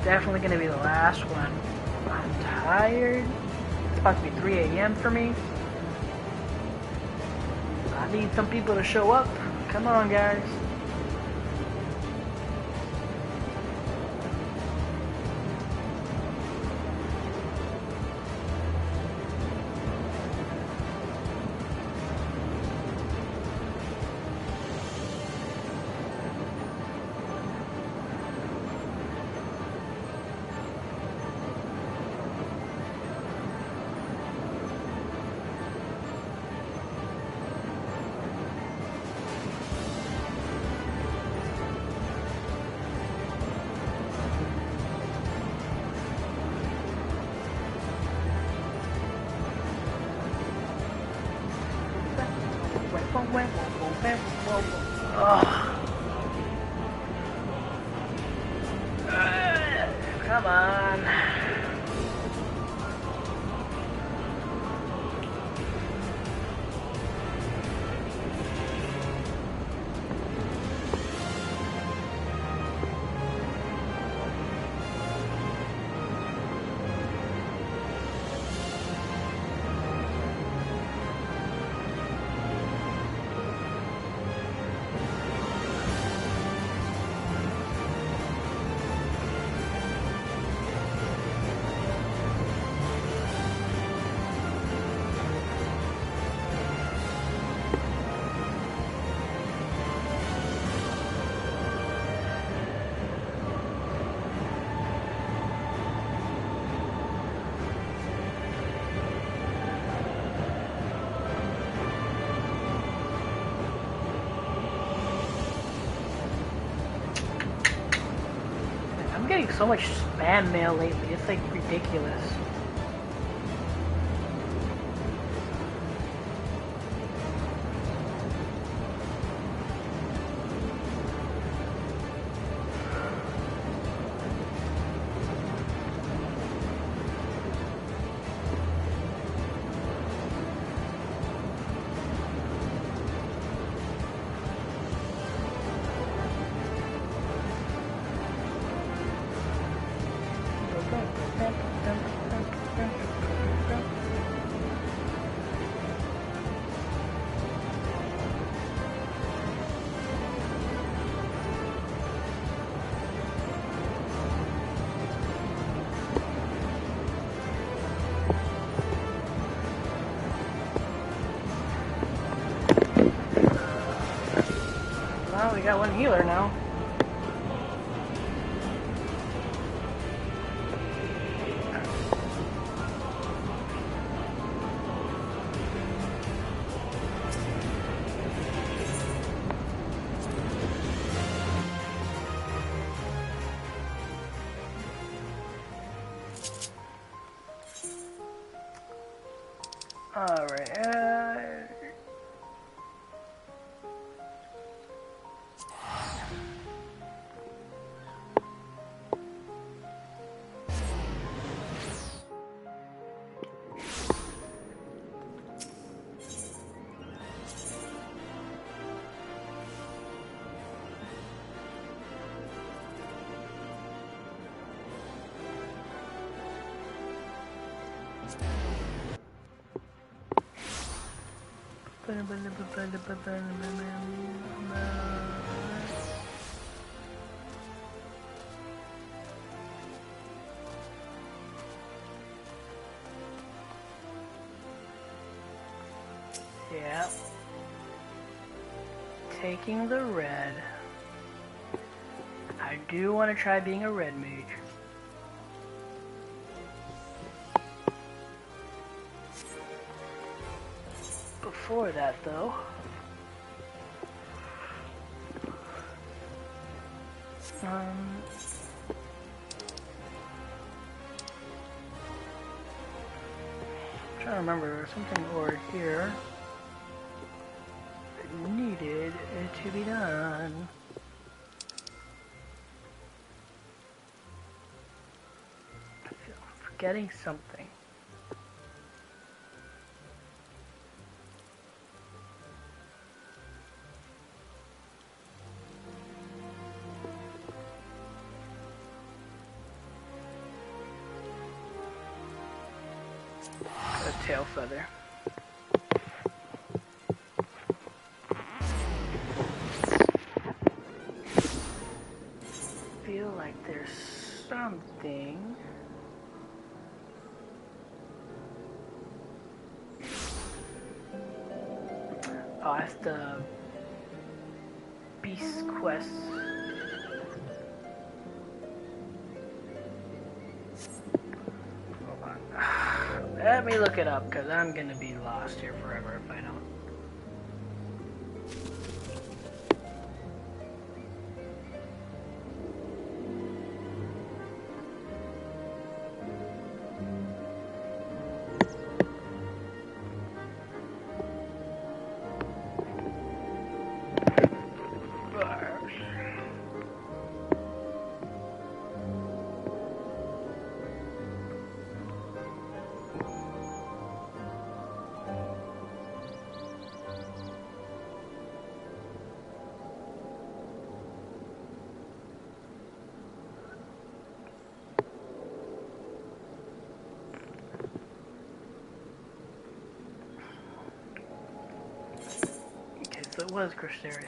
Definitely gonna be the last one. I'm tired. It's about to be 3 a.m. for me. I need some people to show up. Come on, guys. Come on. I'm getting so much spam mail lately, it's like ridiculous. Well, we got one healer now. Alright, Yeah. Taking the red. I do want to try being a red mage. Before that, though, trying to remember something over here that needed to be done. I feel I'm forgetting something. A tail feather. Feel like there's something. Oh, that's the beast quest. Hold on. Let me look it up, because I'm gonna be lost here forever if I don't. Okay, so it was Cristerio.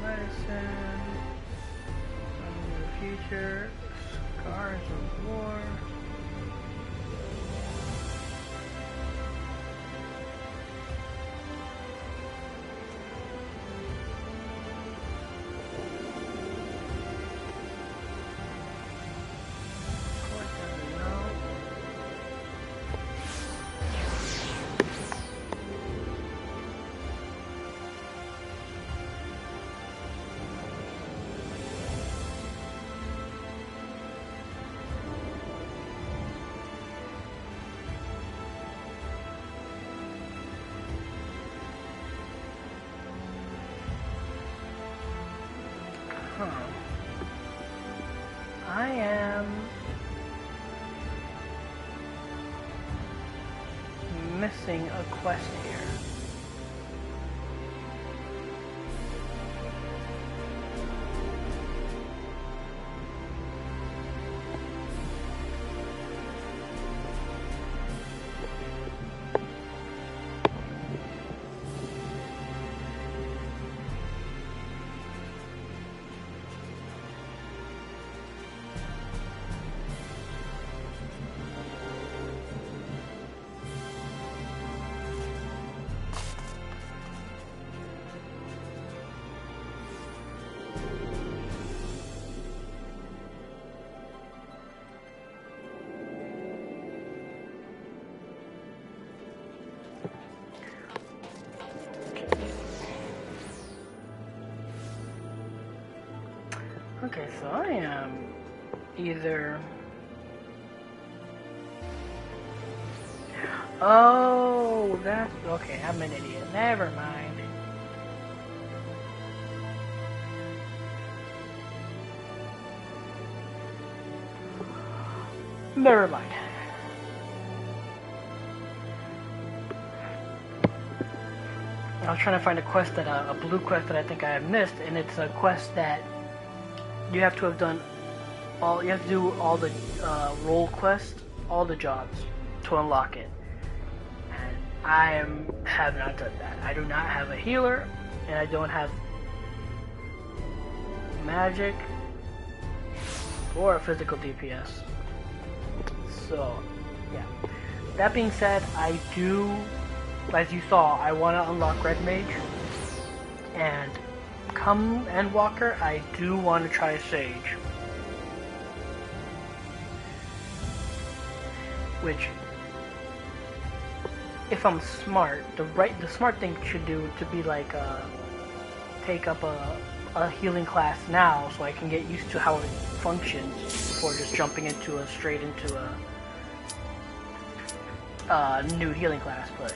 Medicine, in the future, scars of war. I am missing a quest here. Okay, so I am either... Oh, that's... Okay, I'm an idiot. Never mind. Never mind. I was trying to find a quest that a blue quest that I think I have missed, and it's a quest that you have to have done all. You have to do all the role quests, all the jobs to unlock it. And I have not done that. I do not have a healer, and I don't have magic or a physical DPS. So, yeah. That being said, I do, as you saw, I want to unlock Red Mage, and come Endwalker, I do want to try Sage. Which, if I'm smart, the smart thing should do to be like take up a healing class now, so I can get used to how it functions before just jumping straight into a new healing class. But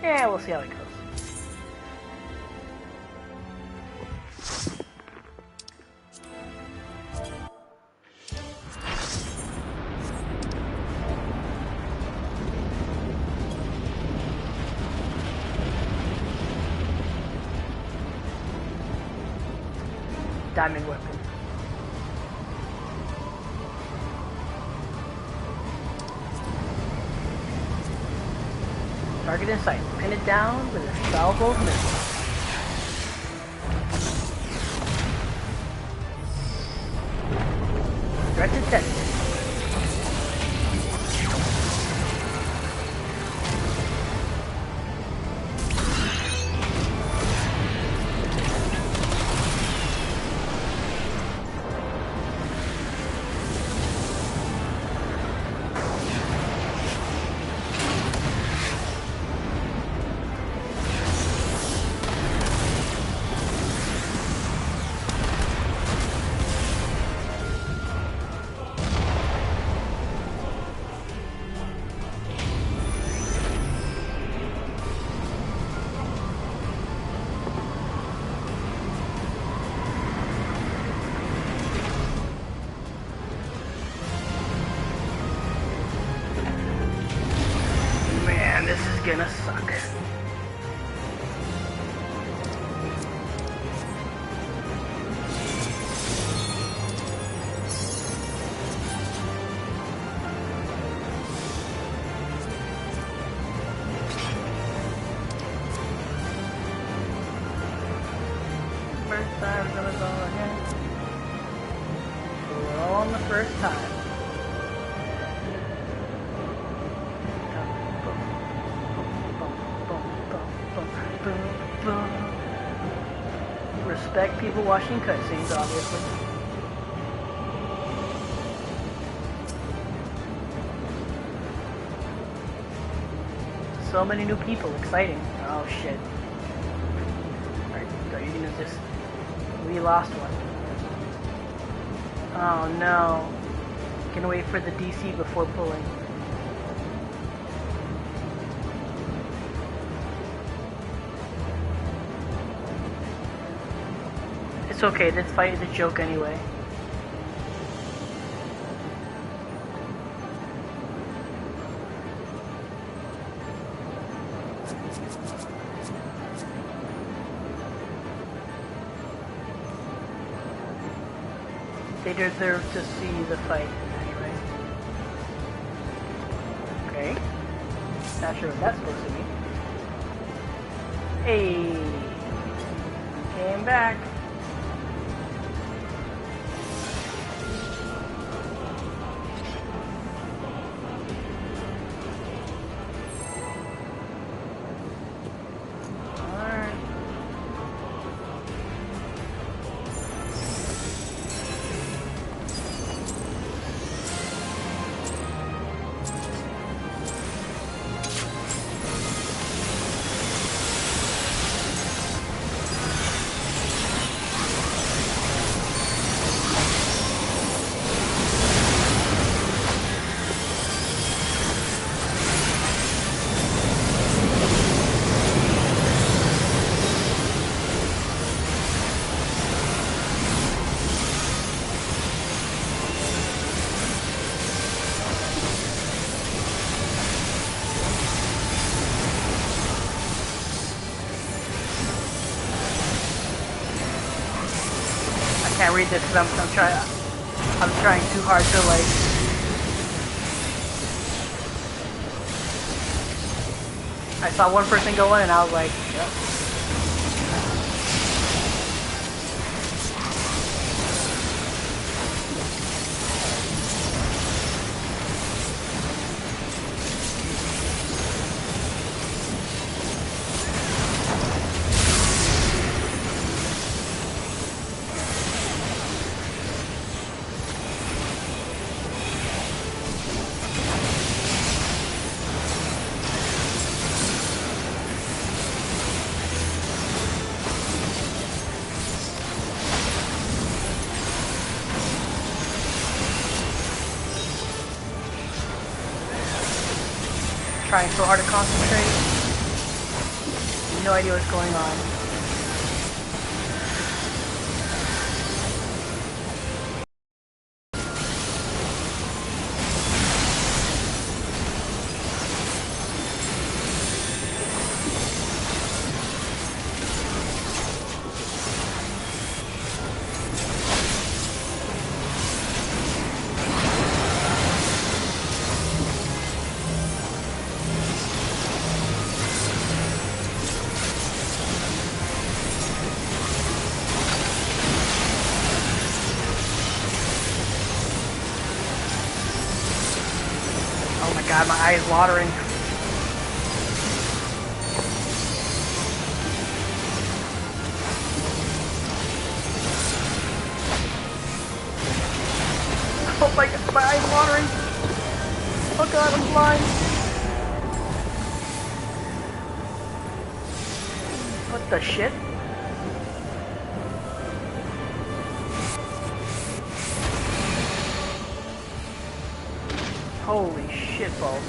yeah, we'll see how it goes. Diamond weapon. Target in sight. Pin it down with a salvo of missiles. Threat detected. Gonna suck. First time gonna go again. We're all on the first time. Respect people watching cutscenes, obviously. So many new people, exciting. Oh shit. Alright, so you're gonna just... We lost one. Oh no. Can wait for the DC before pulling. It's okay, this fight is a joke anyway. They deserve to see the fight anyway. Okay. Not sure what that's supposed to be. Hey! Came back. can't read this because I'm trying too hard to like. I saw one person go in and I was like, yep. Trying so hard to concentrate. No idea what's going on. Oh my god, my eye is watering. Oh my god, my eye is watering. Oh god, I'm blind. What the shit? Holy shit balls.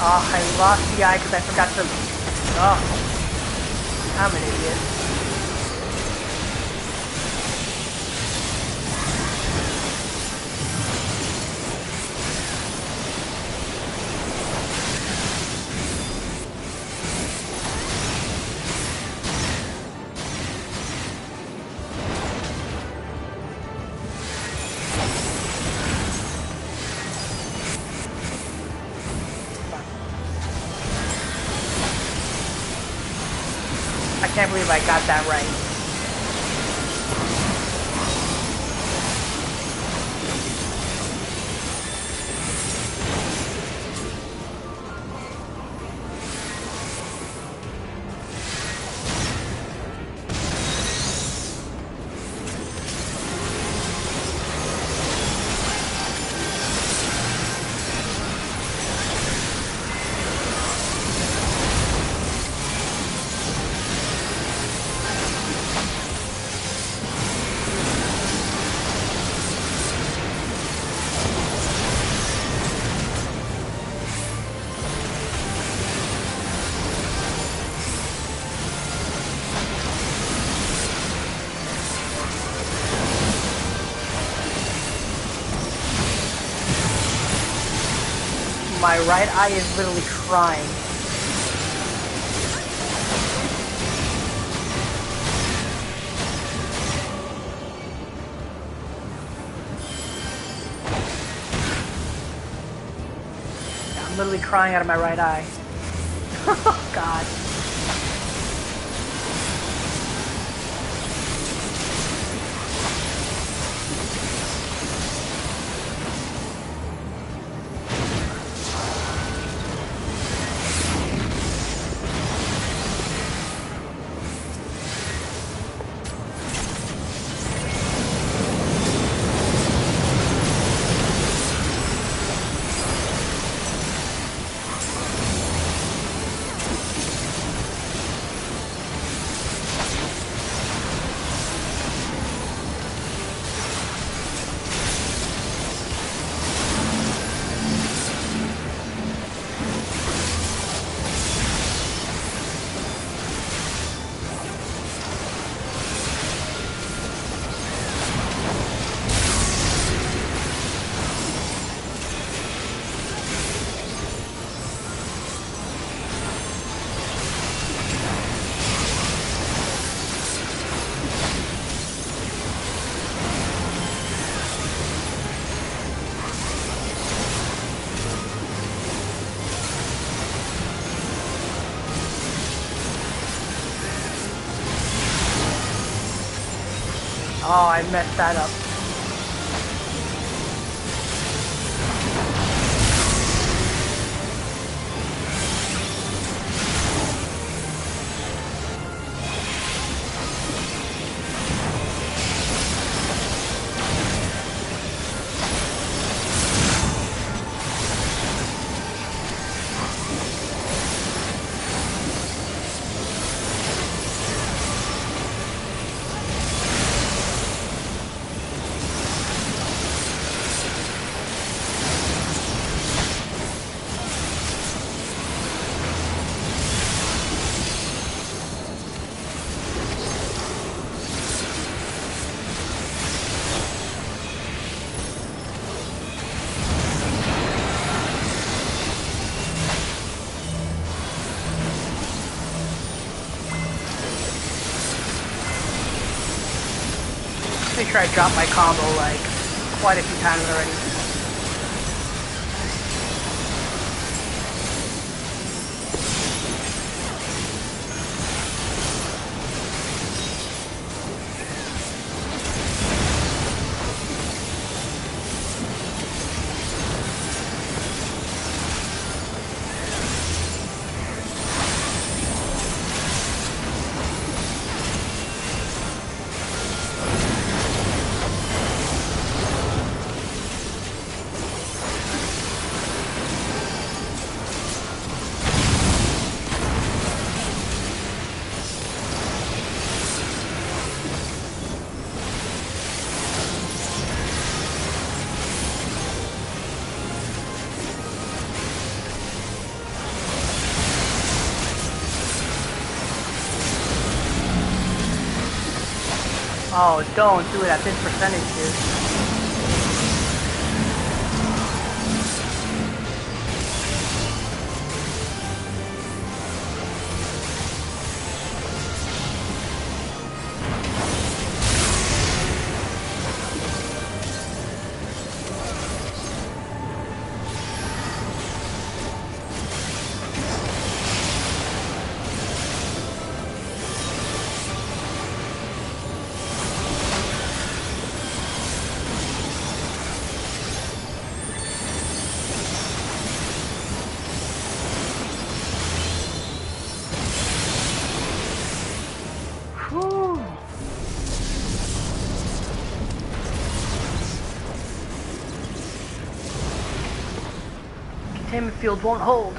Oh, I lost the eye because I forgot to... Oh. I'm an idiot. I can't believe I got that right. My right eye is literally crying. I'm literally crying out of my right eye. Oh god. Oh, I messed that up. Make sure I drop my combo like quite a few times already. Oh, don't do it at this percentage, dude. Whew. Containment field won't hold.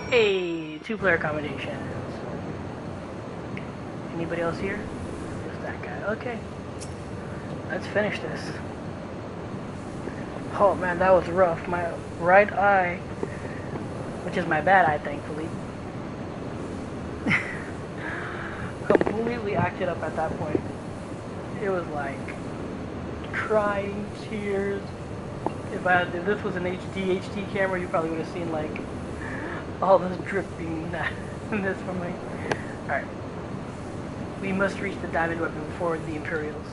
Hey, two-player accommodations. Anybody else here? Just that guy. Okay. Let's finish this. Oh man, that was rough. My right eye, which is my bad eye, thankfully, completely acted up at that point. It was like crying, tears. If this was an HD camera, you probably would have seen like all this dripping in this from me. Alright. We must reach the diamond weapon before the Imperials.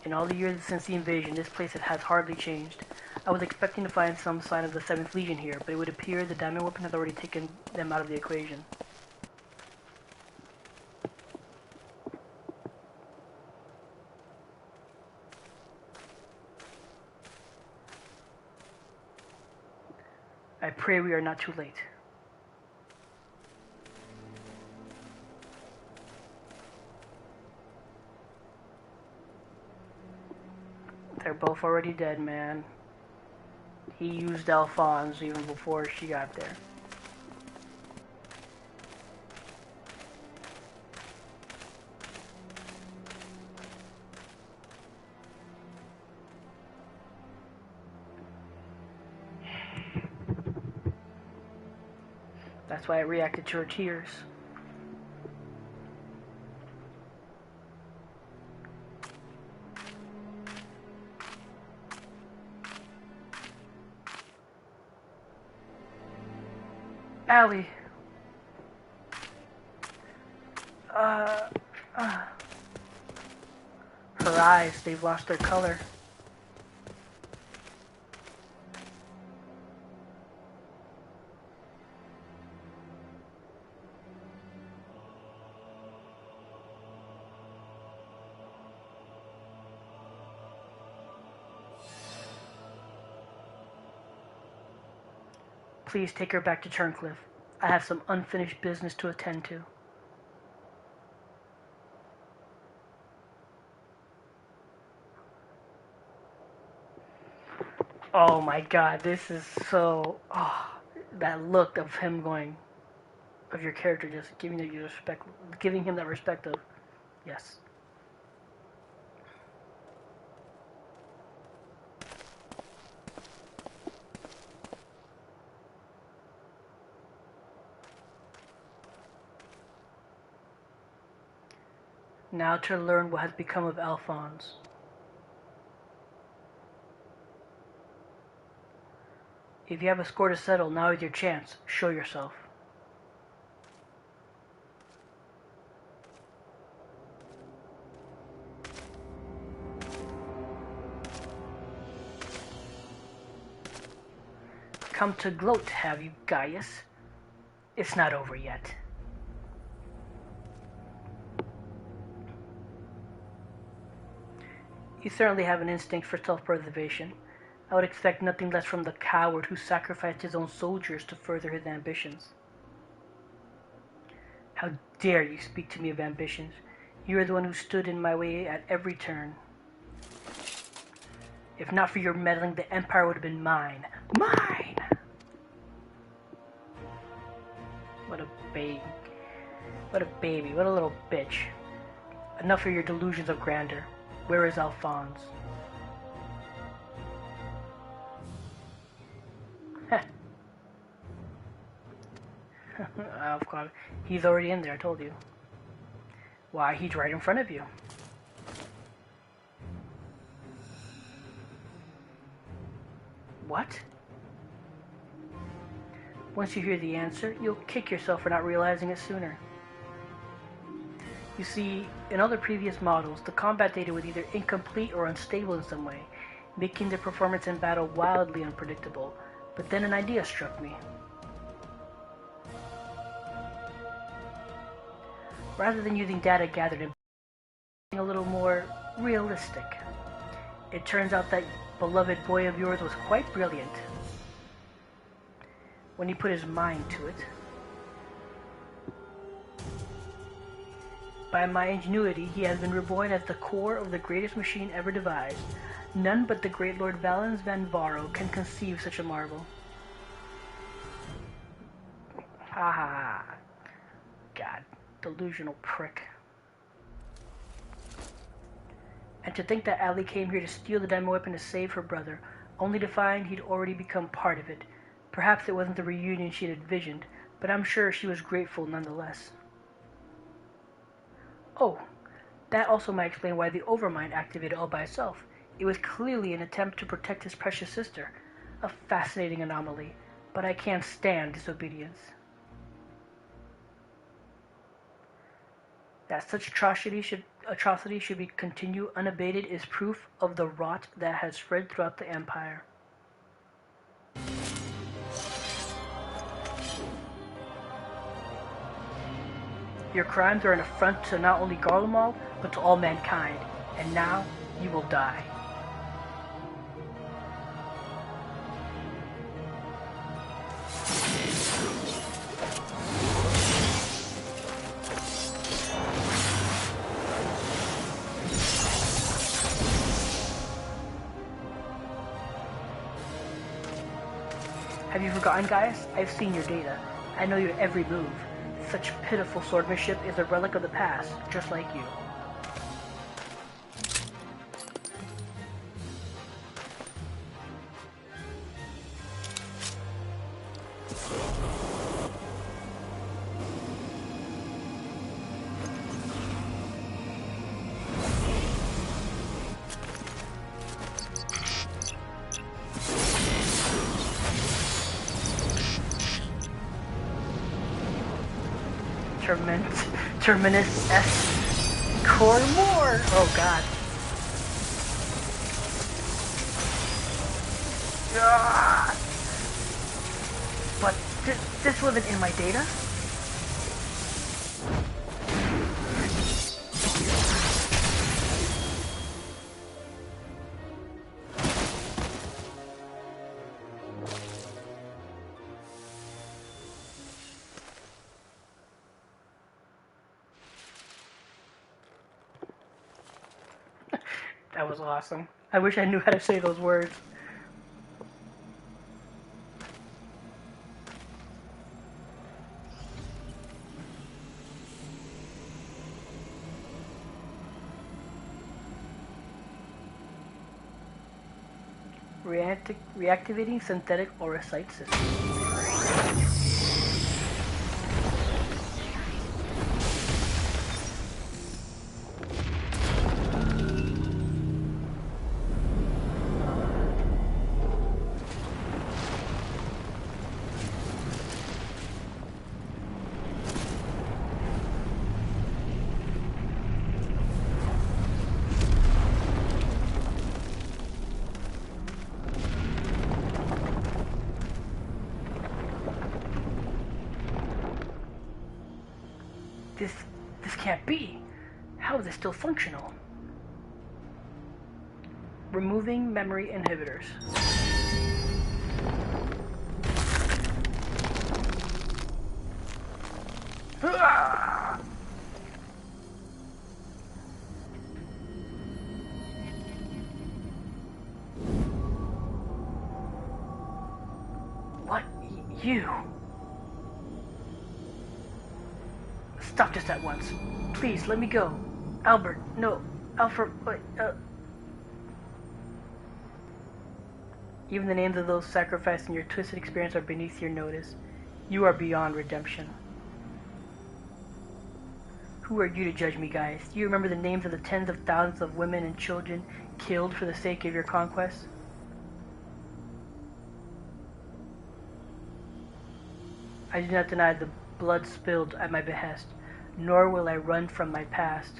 In all the years since the invasion, this place has hardly changed. I was expecting to find some sign of the 7th Legion here, but it would appear the diamond weapon has already taken them out of the equation. I pray we are not too late. They're both already dead, man. He used Alphonse even before she got there. That's why it reacted to her tears. Allie. Her eyes, they've lost their color. Please take her back to Turncliffe. I have some unfinished business to attend to. Oh my god, this is so... Oh, that look of him going... Of your character just giving you respect, giving him that respect of... Yes. Now to learn what has become of Alphonse. If you have a score to settle, now is your chance. Show yourself. Come to gloat, have you, Gaius? It's not over yet. You certainly have an instinct for self-preservation. I would expect nothing less from the coward who sacrificed his own soldiers to further his ambitions. How dare you speak to me of ambitions? You are the one who stood in my way at every turn. If not for your meddling, the Empire would have been mine. Mine! What a baby. What a baby. What a little bitch. Enough of your delusions of grandeur. Where is Alphonse? Of course. He's already in there, I told you. Why, he's right in front of you. What? Once you hear the answer, you'll kick yourself for not realizing it sooner. You see, in other previous models, the combat data was either incomplete or unstable in some way, making their performance in battle wildly unpredictable. But then an idea struck me. Rather than using data gathered in a little more realistic. It turns out that beloved boy of yours was quite brilliant when he put his mind to it. By my ingenuity, he has been reborn as the core of the greatest machine ever devised. None but the great Lord Valens van Varro can conceive such a marvel. Ha ha ha. God, delusional prick. And to think that Allie came here to steal the diamond weapon to save her brother, only to find he'd already become part of it. Perhaps it wasn't the reunion she'd envisioned, but I'm sure she was grateful nonetheless. Oh, that also might explain why the Overmind activated all by itself. It was clearly an attempt to protect his precious sister. A fascinating anomaly, but I can't stand disobedience. That such atrocity should be continue unabated is proof of the rot that has spread throughout the Empire. Your crimes are an affront to not only Garlemald, but to all mankind, and now you will die. Have you forgotten, Gaius? I've seen your data. I know your every move. Such pitiful swordmanship is a relic of the past, just like you. Terminus S. Core more! Oh god. Ah! But this wasn't in my data? That was awesome. I wish I knew how to say those words. Reactivating synthetic orocyte system. This can't be. How is it still functional? Removing memory inhibitors. Ah! What? You? Stop just at once. Please, let me go. Albert, no. Alfred, wait, Even the names of those sacrificed in your twisted experience are beneath your notice. You are beyond redemption. Who are you to judge me, guys? Do you remember the names of the tens of thousands of women and children killed for the sake of your conquest? I do not deny the blood spilled at my behest, nor will I run from my past.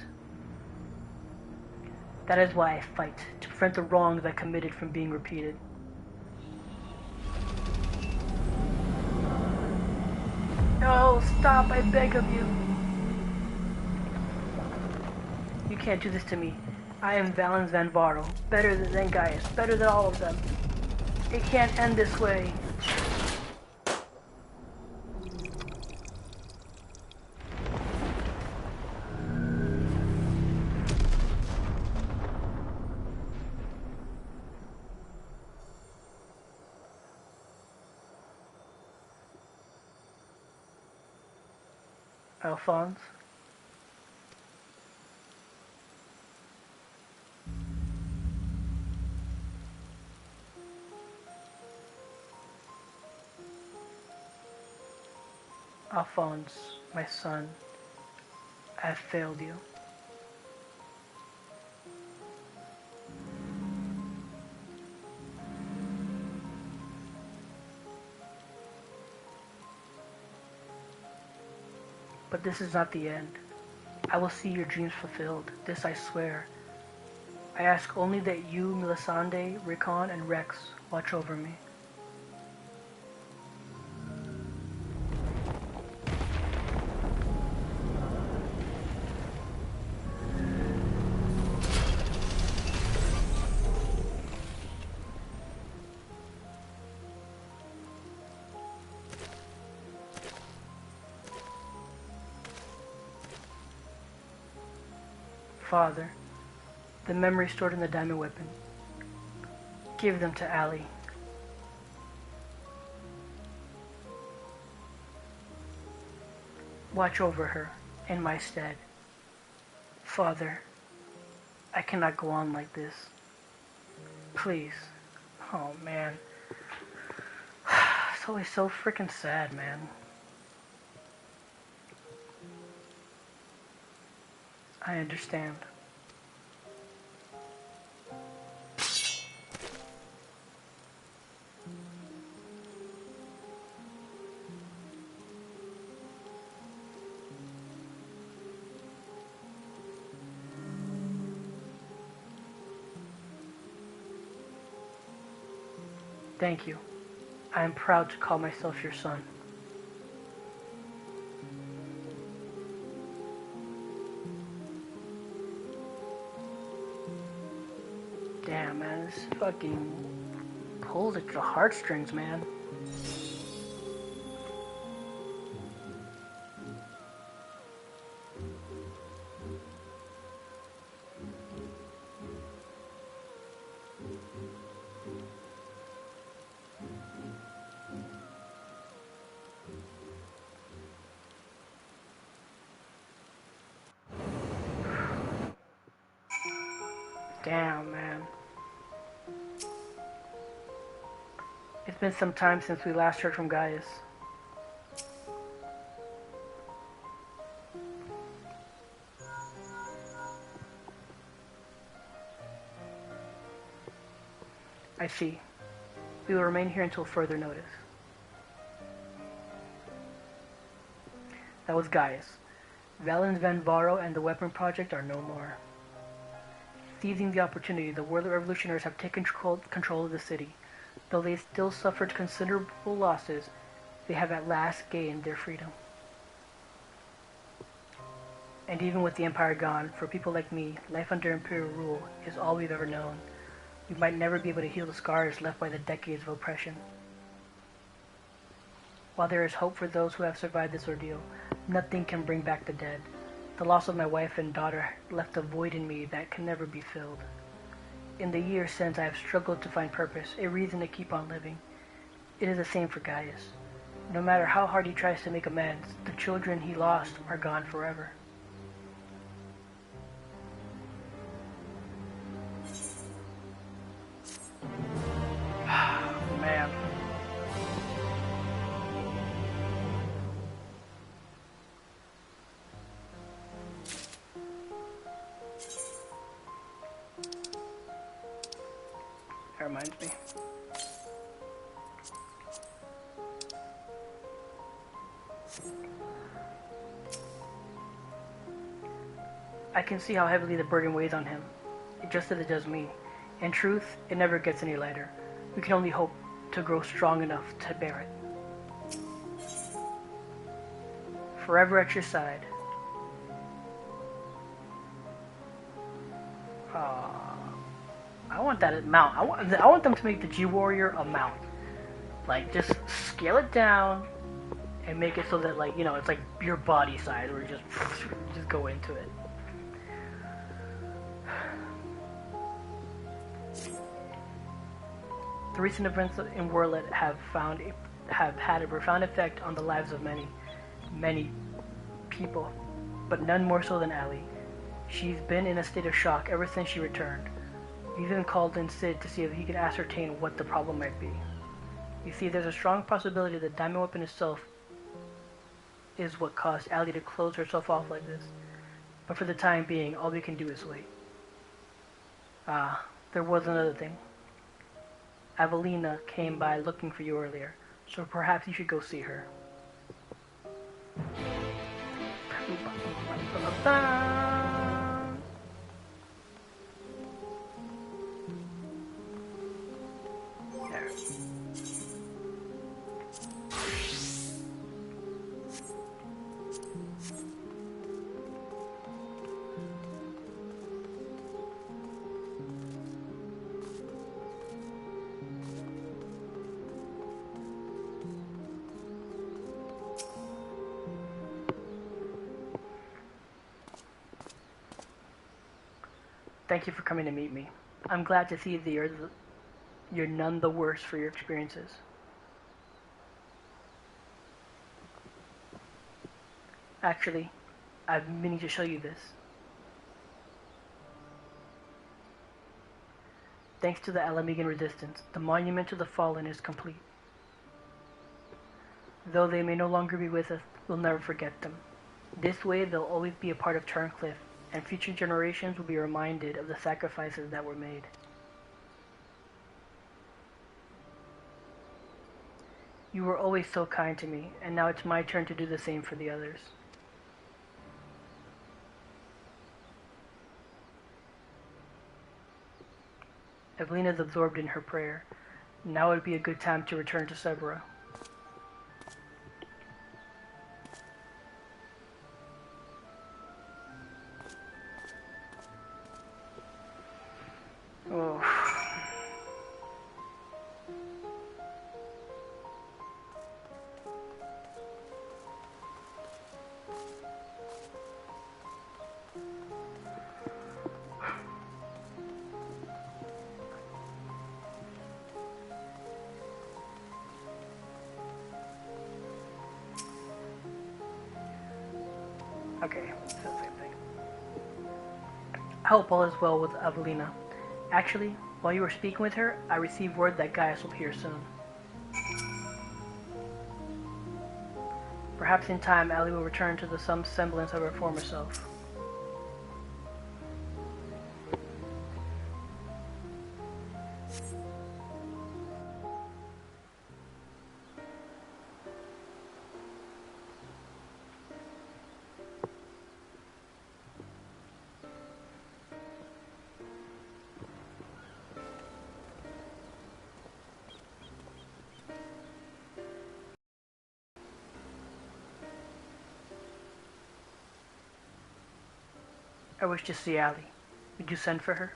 That is why I fight, to prevent the wrongs I committed from being repeated. No, stop, I beg of you. You can't do this to me. I am Valens Van Varl, better than Gaius, better than all of them. It can't end this way. Alphonse? Alphonse, my son, I have failed you. But this is not the end. I will see your dreams fulfilled. This I swear. I ask only that you, Melisande, Rickon, and Rex watch over me. Father, the memories stored in the diamond weapon. Give them to Allie. Watch over her in my stead. Father, I cannot go on like this. Please. Oh, man. It's always so freaking sad, man. I understand. Thank you. I am proud to call myself your son. Damn, man, this fucking pulls at your heartstrings, man. Damn, man. It's been some time since we last heard from Gaius. I see. We will remain here until further notice. That was Gaius. Valens Van Varo and the Weapon Project are no more. Seizing the opportunity, the Warlord Revolutionaries have taken control of the city. Though they still suffered considerable losses, they have at last gained their freedom. And even with the Empire gone, for people like me, life under Imperial rule is all we've ever known. We might never be able to heal the scars left by the decades of oppression. While there is hope for those who have survived this ordeal, nothing can bring back the dead. The loss of my wife and daughter left a void in me that can never be filled. In the years since, I have struggled to find purpose, a reason to keep on living. It is the same for Gaius. No matter how hard he tries to make amends, the children he lost are gone forever. Man. That reminds me. I can see how heavily the burden weighs on him, just as it does me. In truth, it never gets any lighter. We can only hope to grow strong enough to bear it. Forever at your side. I want that mount. I want them to make the G-Warrior a mount. Like, just scale it down and make it so that, like, you know, it's like your body size, where you just go into it. The recent events in Warlet have had a profound effect on the lives of many people, but none more so than Allie. She's been in a state of shock ever since she returned. We even called in Sid to see if he could ascertain what the problem might be. You see, there's a strong possibility that Diamond Weapon itself is what caused Allie to close herself off like this. But for the time being, all we can do is wait. There was another thing. Avelina came by looking for you earlier, so perhaps you should go see her. There. Thank you for coming to meet me. I'm glad to see that you're none the worse for your experiences. Actually, I've been meaning to show you this. Thanks to the Alamigan resistance, the monument to the fallen is complete. Though they may no longer be with us, we'll never forget them. This way, they'll always be a part of Turncliffe, and future generations will be reminded of the sacrifices that were made. You were always so kind to me, and now it's my turn to do the same for the others. Evelina's absorbed in her prayer. Now would be a good time to return to Severa. Oh. Okay, so same thing. I hope all is well with Evelina. Actually, while you were speaking with her, I received word that Gaius will be here soon. Perhaps in time, Allie will return to some semblance of her former self. I wish to see Allie. Would you send for her?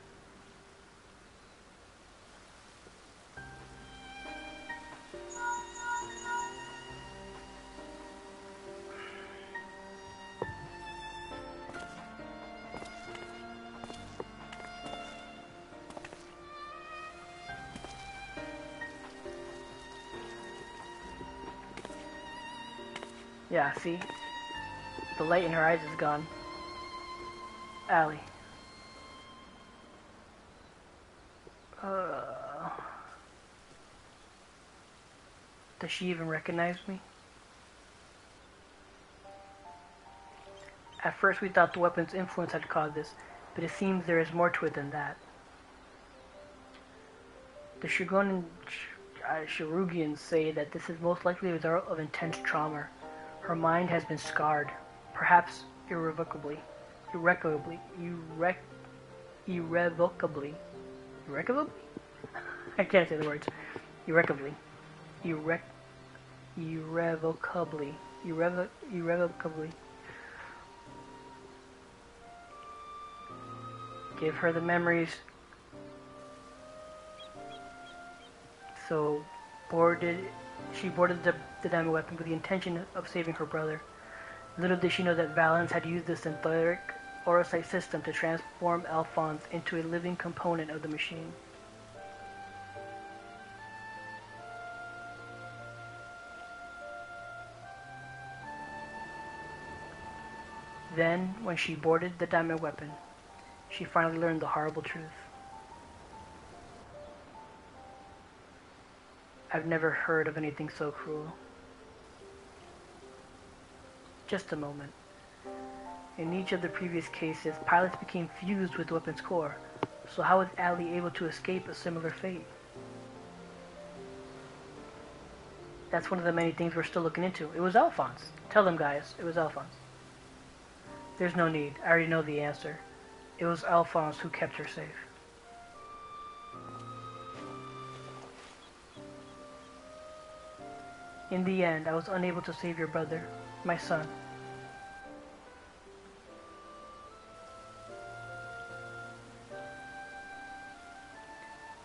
Yeah, see? The light in her eyes is gone. Allie. Does she even recognize me? At first we thought the weapon's influence had caused this, but it seems there is more to it than that. The Sharugians say that this is most likely a result of intense trauma. Her mind has been scarred, perhaps irrevocably. Irrevocably? I can't say the words. Irrevocably. Irrevocably. Give her the memories. So, she boarded the diamond weapon with the intention of saving her brother. Little did she know that Valens had used the synthetic Orosite system to transform Alphonse into a living component of the machine. Then, when she boarded the diamond weapon, she finally learned the horrible truth. I've never heard of anything so cruel. Just a moment. In each of the previous cases, pilots became fused with the weapon's core. So how was Allie able to escape a similar fate? That's one of the many things we're still looking into. It was Alphonse. Tell them, guys. It was Alphonse. There's no need. I already know the answer. It was Alphonse who kept her safe. In the end, I was unable to save your brother, my son.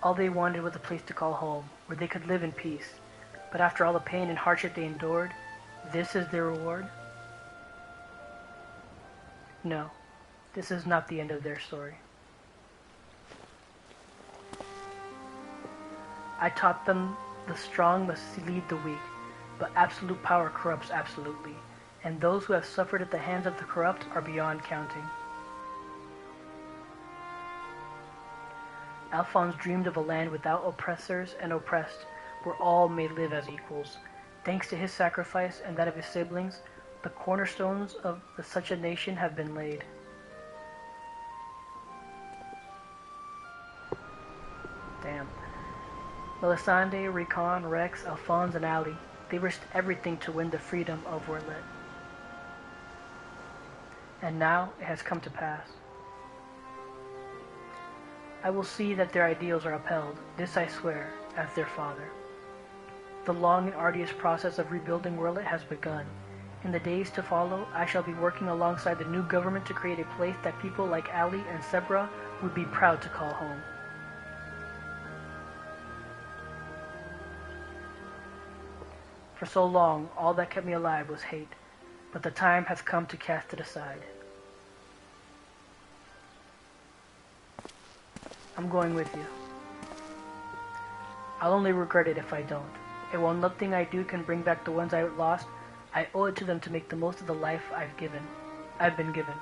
All they wanted was a place to call home, where they could live in peace. But after all the pain and hardship they endured, this is their reward? No, this is not the end of their story. I taught them the strong must lead the weak, but absolute power corrupts absolutely, and those who have suffered at the hands of the corrupt are beyond counting. Alphonse dreamed of a land without oppressors and oppressed, where all may live as equals. Thanks to his sacrifice and that of his siblings, the cornerstones of such a nation have been laid. Damn. Melisande, Recon, Rex, Alphonse, and Ali, they risked everything to win the freedom of Werlet. And now it has come to pass. I will see that their ideals are upheld, this I swear, as their father. The long and arduous process of rebuilding Werlet has begun. In the days to follow, I shall be working alongside the new government to create a place that people like Ali and Sebra would be proud to call home. For so long, all that kept me alive was hate, but the time has come to cast it aside. I'm going with you. I'll only regret it if I don't. And while nothing I do can bring back the ones I lost, I owe it to them to make the most of the life I've been given.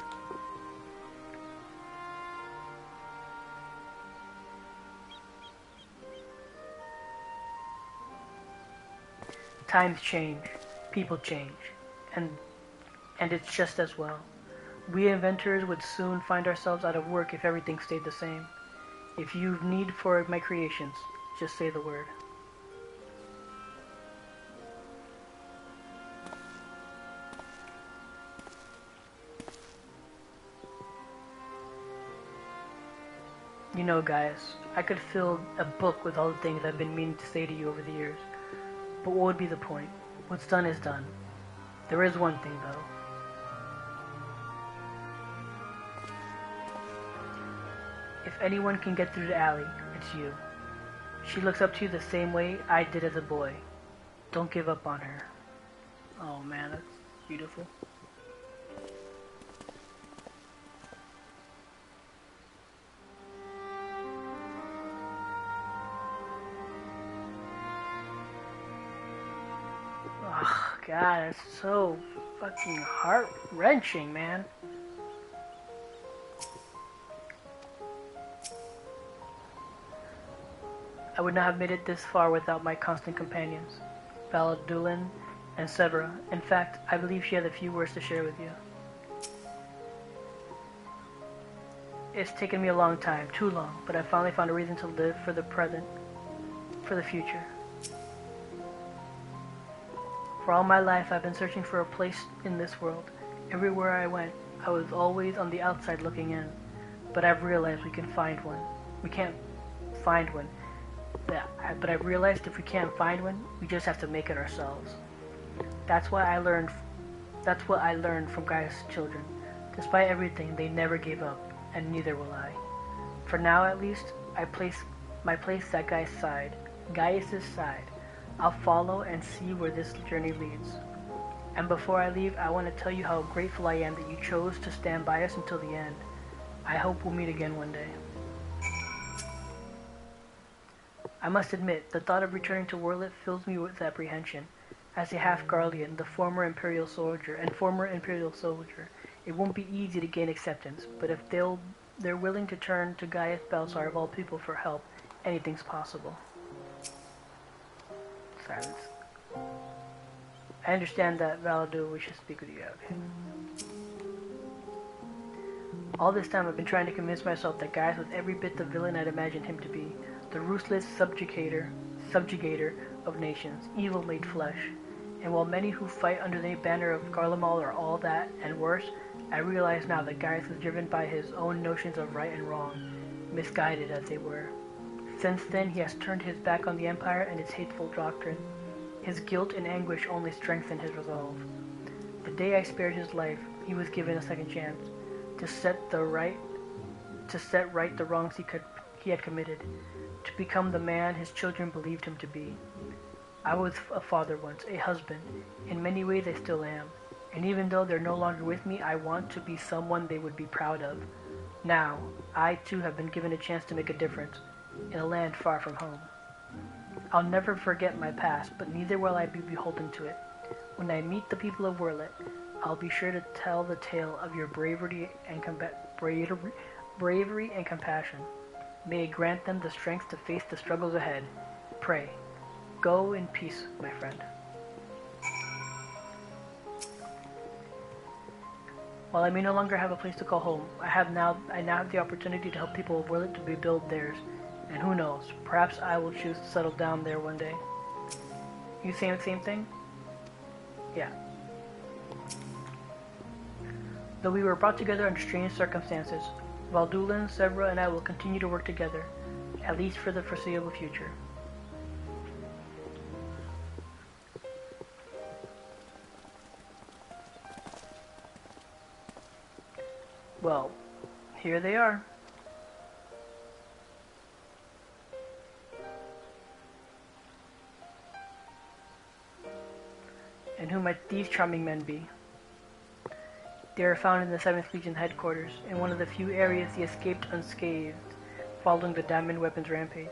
Times change, people change, and it's just as well. We inventors would soon find ourselves out of work if everything stayed the same. If you've need for my creations, just say the word. You know, guys, I could fill a book with all the things I've been meaning to say to you over the years. But what would be the point? What's done is done. There is one thing, though. If anyone can get through to Allie, it's you. She looks up to you the same way I did as a boy. Don't give up on her. Oh man, that's beautiful. Oh god, it's so fucking heart-wrenching, man. I would not have made it this far without my constant companions, Valadulin and Severa. In fact, I believe she has a few words to share with you. It's taken me a long time, too long, but I finally found a reason to live for the present, for the future. For all my life, I've been searching for a place in this world. Everywhere I went, I was always on the outside looking in. But I've realized we can find one. We can't find one. But I've realized if we can't find one, we just have to make it ourselves. That's what I learned from Gaius' children. Despite everything, they never gave up, and neither will I. For now, at least, I place my place at Gaius' side. I'll follow and see where this journey leads. And before I leave, I want to tell you how grateful I am that you chose to stand by us until the end. I hope we'll meet again one day. I must admit, the thought of returning to Werlet fills me with apprehension. As a half-Garlean, the former Imperial soldier, it won't be easy to gain acceptance, but if they're willing to turn to Gaius Balsar of all people for help, anything's possible. Silence. I understand that Valadul wishes to speak with you. Okay. All this time I've been trying to convince myself that Gaius was every bit the villain I'd imagined him to be. The ruthless subjugator of nations, evil made flesh. And while many who fight under the banner of Garlemald are all that, and worse, I realize now that Gaius was driven by his own notions of right and wrong, misguided as they were. Since then, he has turned his back on the Empire and its hateful doctrine. His guilt and anguish only strengthened his resolve. The day I spared his life, he was given a second chance to set right the wrongs he had committed, to become the man his children believed him to be. I was a father once, a husband. In many ways, I still am. And even though they're no longer with me, I want to be someone they would be proud of. Now, I too have been given a chance to make a difference in a land far from home. I'll never forget my past, but neither will I be beholden to it. When I meet the people of Werlet, I'll be sure to tell the tale of your bravery and compassion. May it grant them the strength to face the struggles ahead. Pray. Go in peace, my friend. While I may no longer have a place to call home, I now have the opportunity to help people of Willett to rebuild theirs. And who knows, perhaps I will choose to settle down there one day. You saying the same thing? Yeah. Though we were brought together under strange circumstances, Valdulin, Sevra, and I will continue to work together, at least for the foreseeable future. Well, here they are. And who might these charming men be? They are found in the 7th Legion headquarters, in one of the few areas he escaped unscathed, following the Diamond Weapons rampage.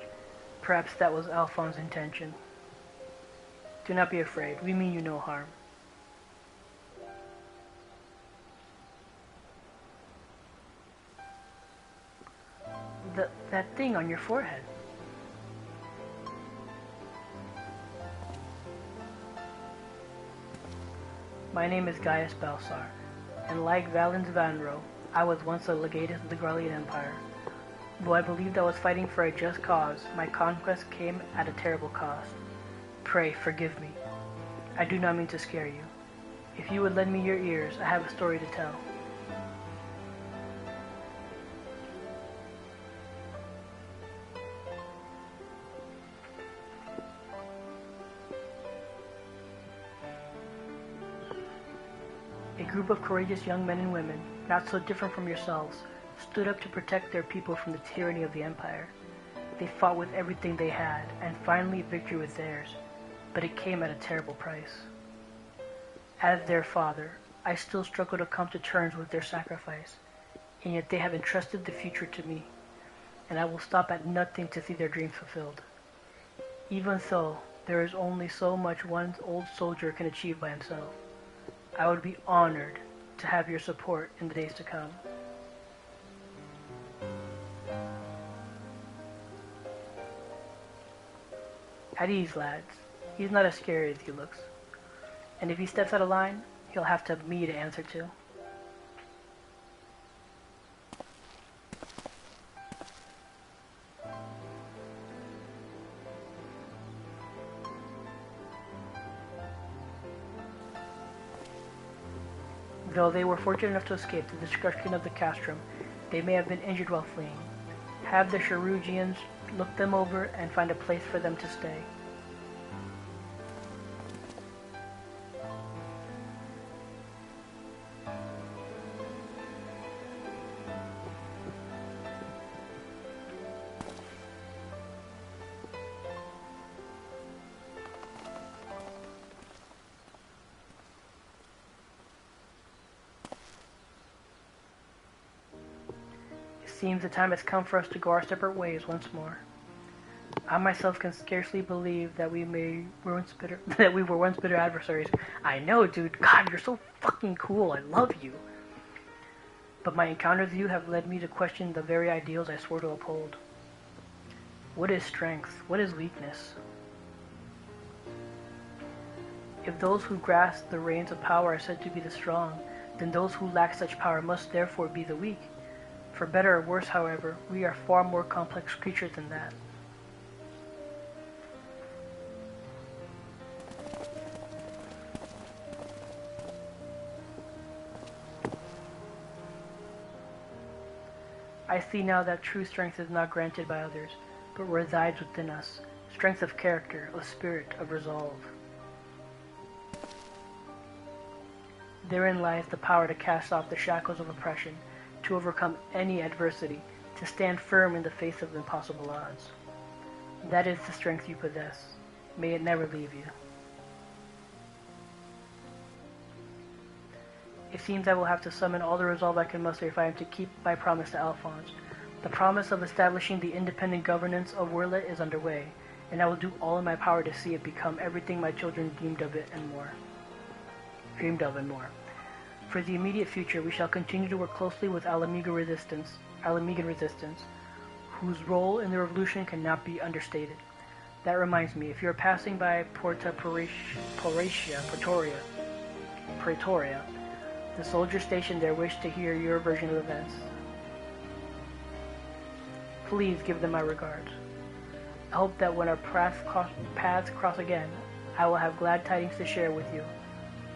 Perhaps that was Alphonse's intention. Do not be afraid, we mean you no harm. That thing on your forehead. My name is Gaius Balsar, and like Valens Vanro, I was once a legatus of the Gralian Empire. Though I believed I was fighting for a just cause, my conquest came at a terrible cost. Pray, forgive me. I do not mean to scare you. If you would lend me your ears, I have a story to tell. A group of courageous young men and women, not so different from yourselves, stood up to protect their people from the tyranny of the Empire. They fought with everything they had, and finally victory was theirs, but it came at a terrible price. As their father, I still struggle to come to terms with their sacrifice, and yet they have entrusted the future to me, and I will stop at nothing to see their dreams fulfilled. Even so, there is only so much one old soldier can achieve by himself. I would be honored to have your support in the days to come. At ease, lads. He's not as scary as he looks. And if he steps out of line, he'll have to have me to answer to. Though they were fortunate enough to escape the destruction of the castrum, they may have been injured while fleeing. Have the Cherugians look them over and find a place for them to stay. Seems the time has come for us to go our separate ways once more. I myself can scarcely believe that we were once bitter adversaries. I know, dude. God, you're so fucking cool. I love you. But my encounters with you have led me to question the very ideals I swore to uphold. What is strength? What is weakness? If those who grasp the reins of power are said to be the strong, then those who lack such power must therefore be the weak. For better or worse, however, we are far more complex creatures than that. I see now that true strength is not granted by others, but resides within us. Strength of character, of spirit, of resolve. Therein lies the power to cast off the shackles of oppression, to overcome any adversity, to stand firm in the face of impossible odds. That is the strength you possess. May it never leave you. It seems I will have to summon all the resolve I can muster if I am to keep my promise to Alphonse. The promise of establishing the independent governance of Werla is underway, and I will do all in my power to see it become everything my children dreamed of and more. For the immediate future, we shall continue to work closely with Alamigan Resistance, whose role in the revolution cannot be understated. That reminds me, if you are passing by Pretoria, the soldiers stationed there wish to hear your version of events. Please give them my regards. I hope that when our paths cross again, I will have glad tidings to share with you.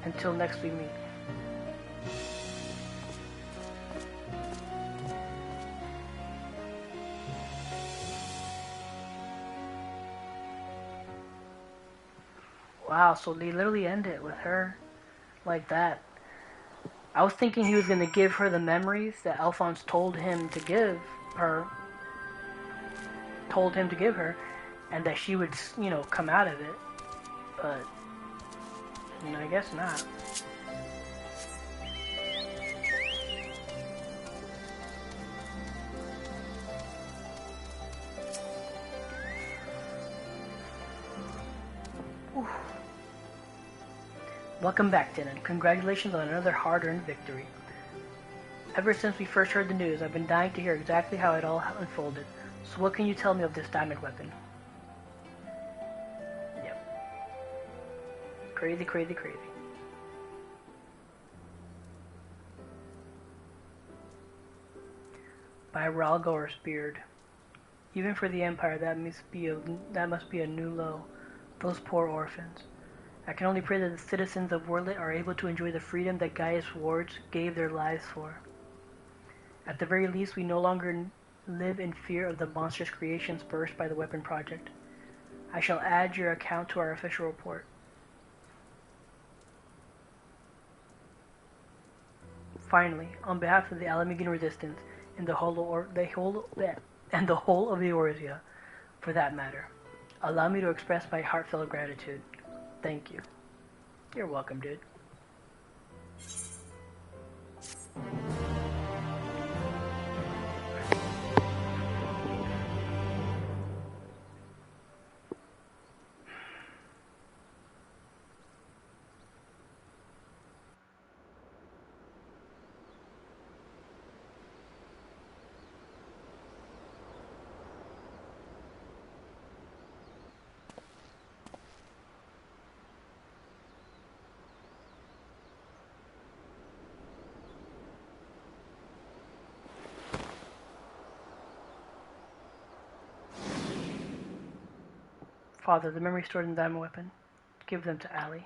Until next we meet. Wow, so they literally end it with her like that. I was thinking he was going to give her the memories that Alphonse told him to give her, and that she would, you know, come out of it. But, you know, I guess not. Oof. Welcome back, Denon. Congratulations on another hard-earned victory. Ever since we first heard the news, I've been dying to hear exactly how it all unfolded. So what can you tell me of this diamond weapon? Yep. Crazy, crazy, crazy. By Ralgor's beard. Even for the Empire, that must be a new low. Those poor orphans. I can only pray that the citizens of Worlet are able to enjoy the freedom that Gaius wards gave their lives for. At the very least, we no longer live in fear of the monstrous creations birthed by the weapon project. I shall add your account to our official report. Finally, on behalf of the Alamigan Resistance and the whole of the Eorzea, for that matter, allow me to express my heartfelt gratitude. Thank you. You're welcome, dude. Father, the memory stored in the diamond weapon. Give them to Ali.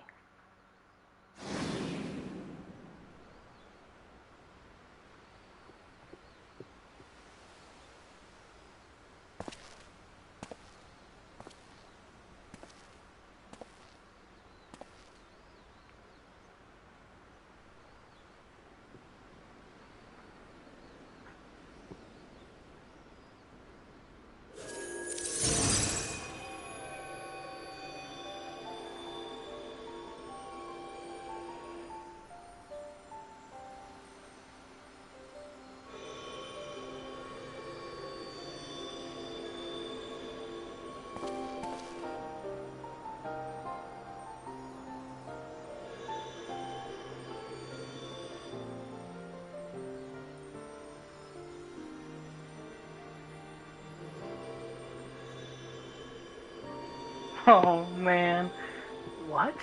Oh man. What?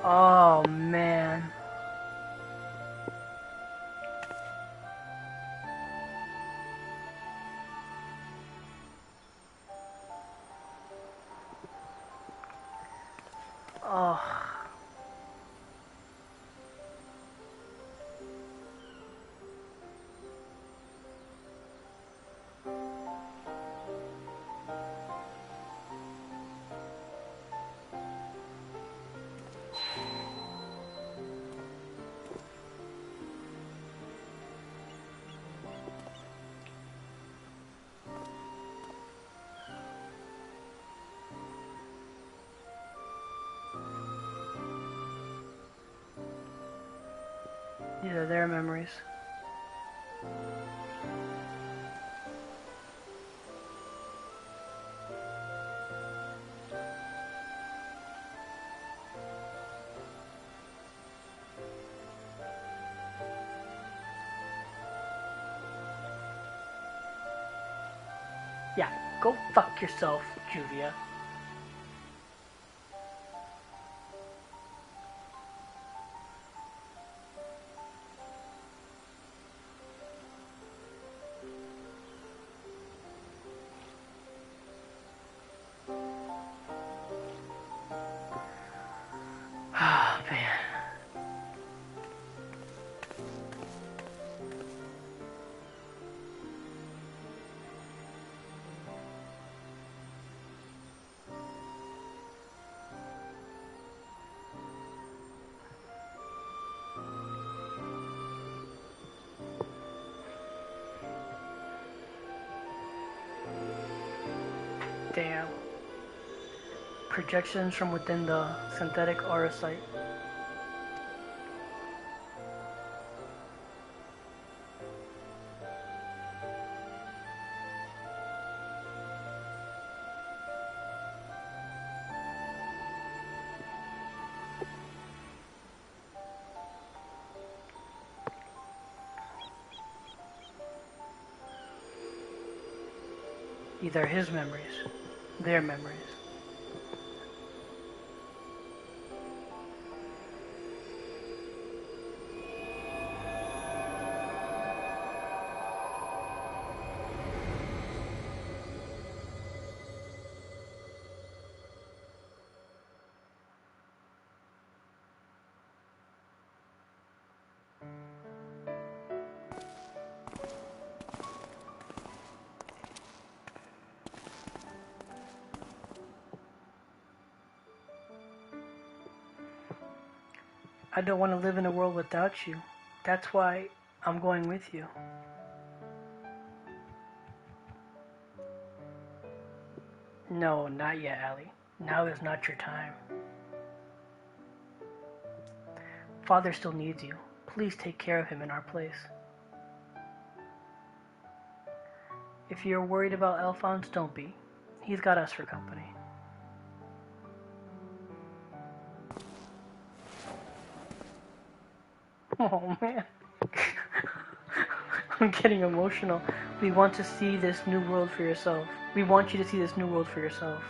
Oh man. Oh. These are their memories. Yeah, go fuck yourself, Juvia. Ah, man. Damn. Projections from within the synthetic aura site. Either his memories, their memories. I don't want to live in a world without you. That's why I'm going with you. No, not yet, Allie. Now is not your time. Father still needs you. Please take care of him in our place. If you're worried about Alphonse, don't be. He's got us for company. Oh man. I'm getting emotional. We want to see this new world for yourself. We want you to see this new world for yourself.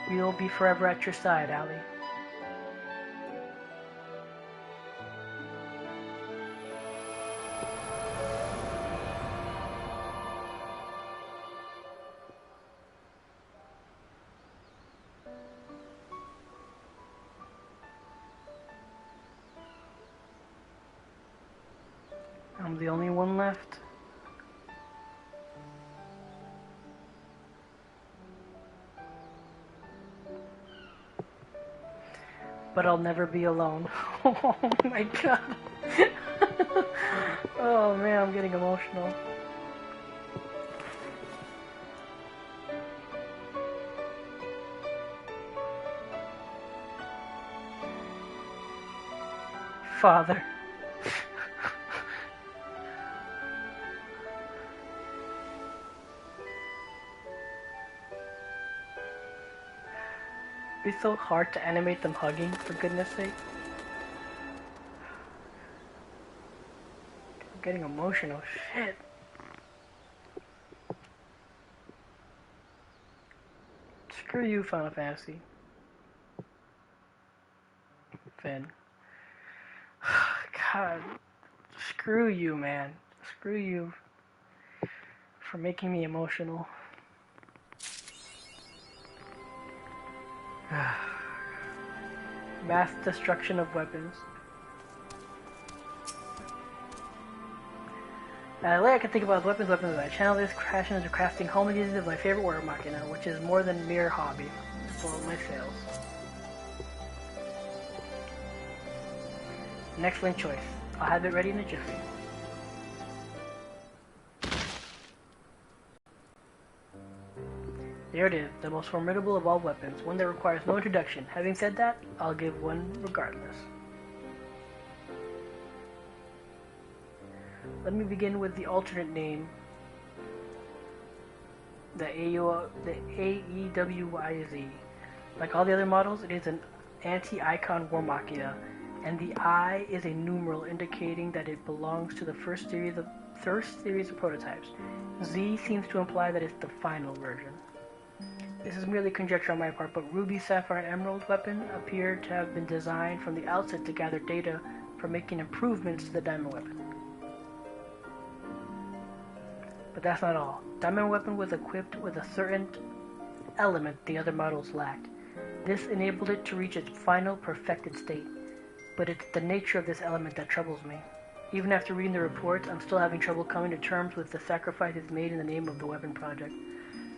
We will be forever at your side, Allie. I'm the only one left. But I'll never be alone. Oh my god. Oh man, I'm getting emotional. Father. It's so hard to animate them hugging, for goodness sake. I'm getting emotional. Shit. Screw you, Final Fantasy. Finn. God. Screw you, man. Screw you for making me emotional. Mass destruction of weapons. The way I can think about weapons I channel this crashing into crafting home adhesive is my favorite word market now, which is more than mere hobby. Full of my sales. An excellent choice. I'll have it ready in a jiffy. There it is, the most formidable of all weapons, one that requires no introduction. Having said that, I'll give one regardless. Let me begin with the alternate name, the AEWYZ. Like all the other models, it is an anti-icon War Machina, and the I is a numeral indicating that it belongs to the first series of prototypes. Z seems to imply that it's the final version. This is merely conjecture on my part, but Ruby, Sapphire, and Emerald weapon appear to have been designed from the outset to gather data for making improvements to the Diamond weapon. But that's not all. Diamond weapon was equipped with a certain element the other models lacked. This enabled it to reach its final perfected state. But it's the nature of this element that troubles me. Even after reading the reports, I'm still having trouble coming to terms with the sacrifices made in the name of the weapon project.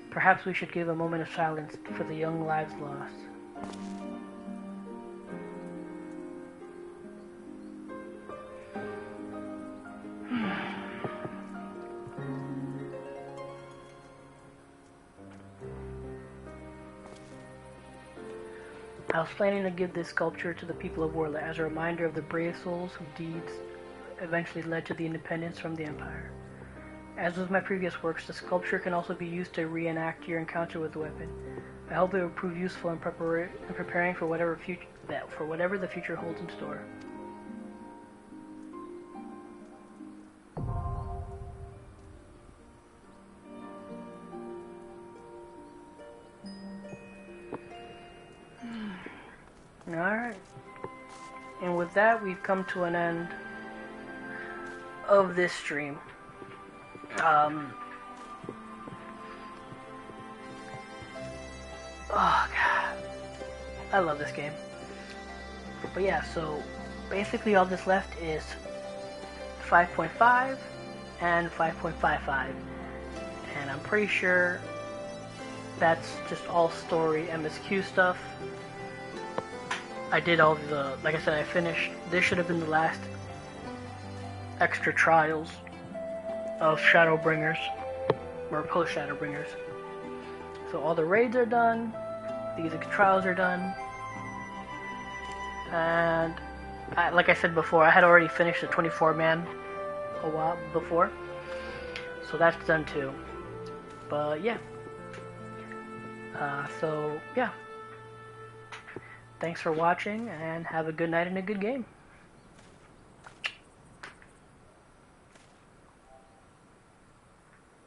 Perhaps we should give a moment of silence for the young lives lost. I was planning to give this sculpture to the people of Warla as a reminder of the brave souls whose deeds eventually led to the independence from the Empire. As with my previous works, the sculpture can also be used to reenact your encounter with the weapon. I hope it will prove useful in preparing for whatever the future holds in store. Alright. And with that, we've come to an end of this stream. Oh god. I love this game. But yeah, so basically all that's left is 5.5 and 5.55. And I'm pretty sure that's just all story MSQ stuff. I did all the, like I said, I finished, this should have been the last extra trials of Shadowbringers, or post Shadowbringers. So all the raids are done, these trials are done, and like I said before, I had already finished the 24-man a while before, so that's done too. But yeah, so yeah. Thanks for watching, and have a good night and a good game.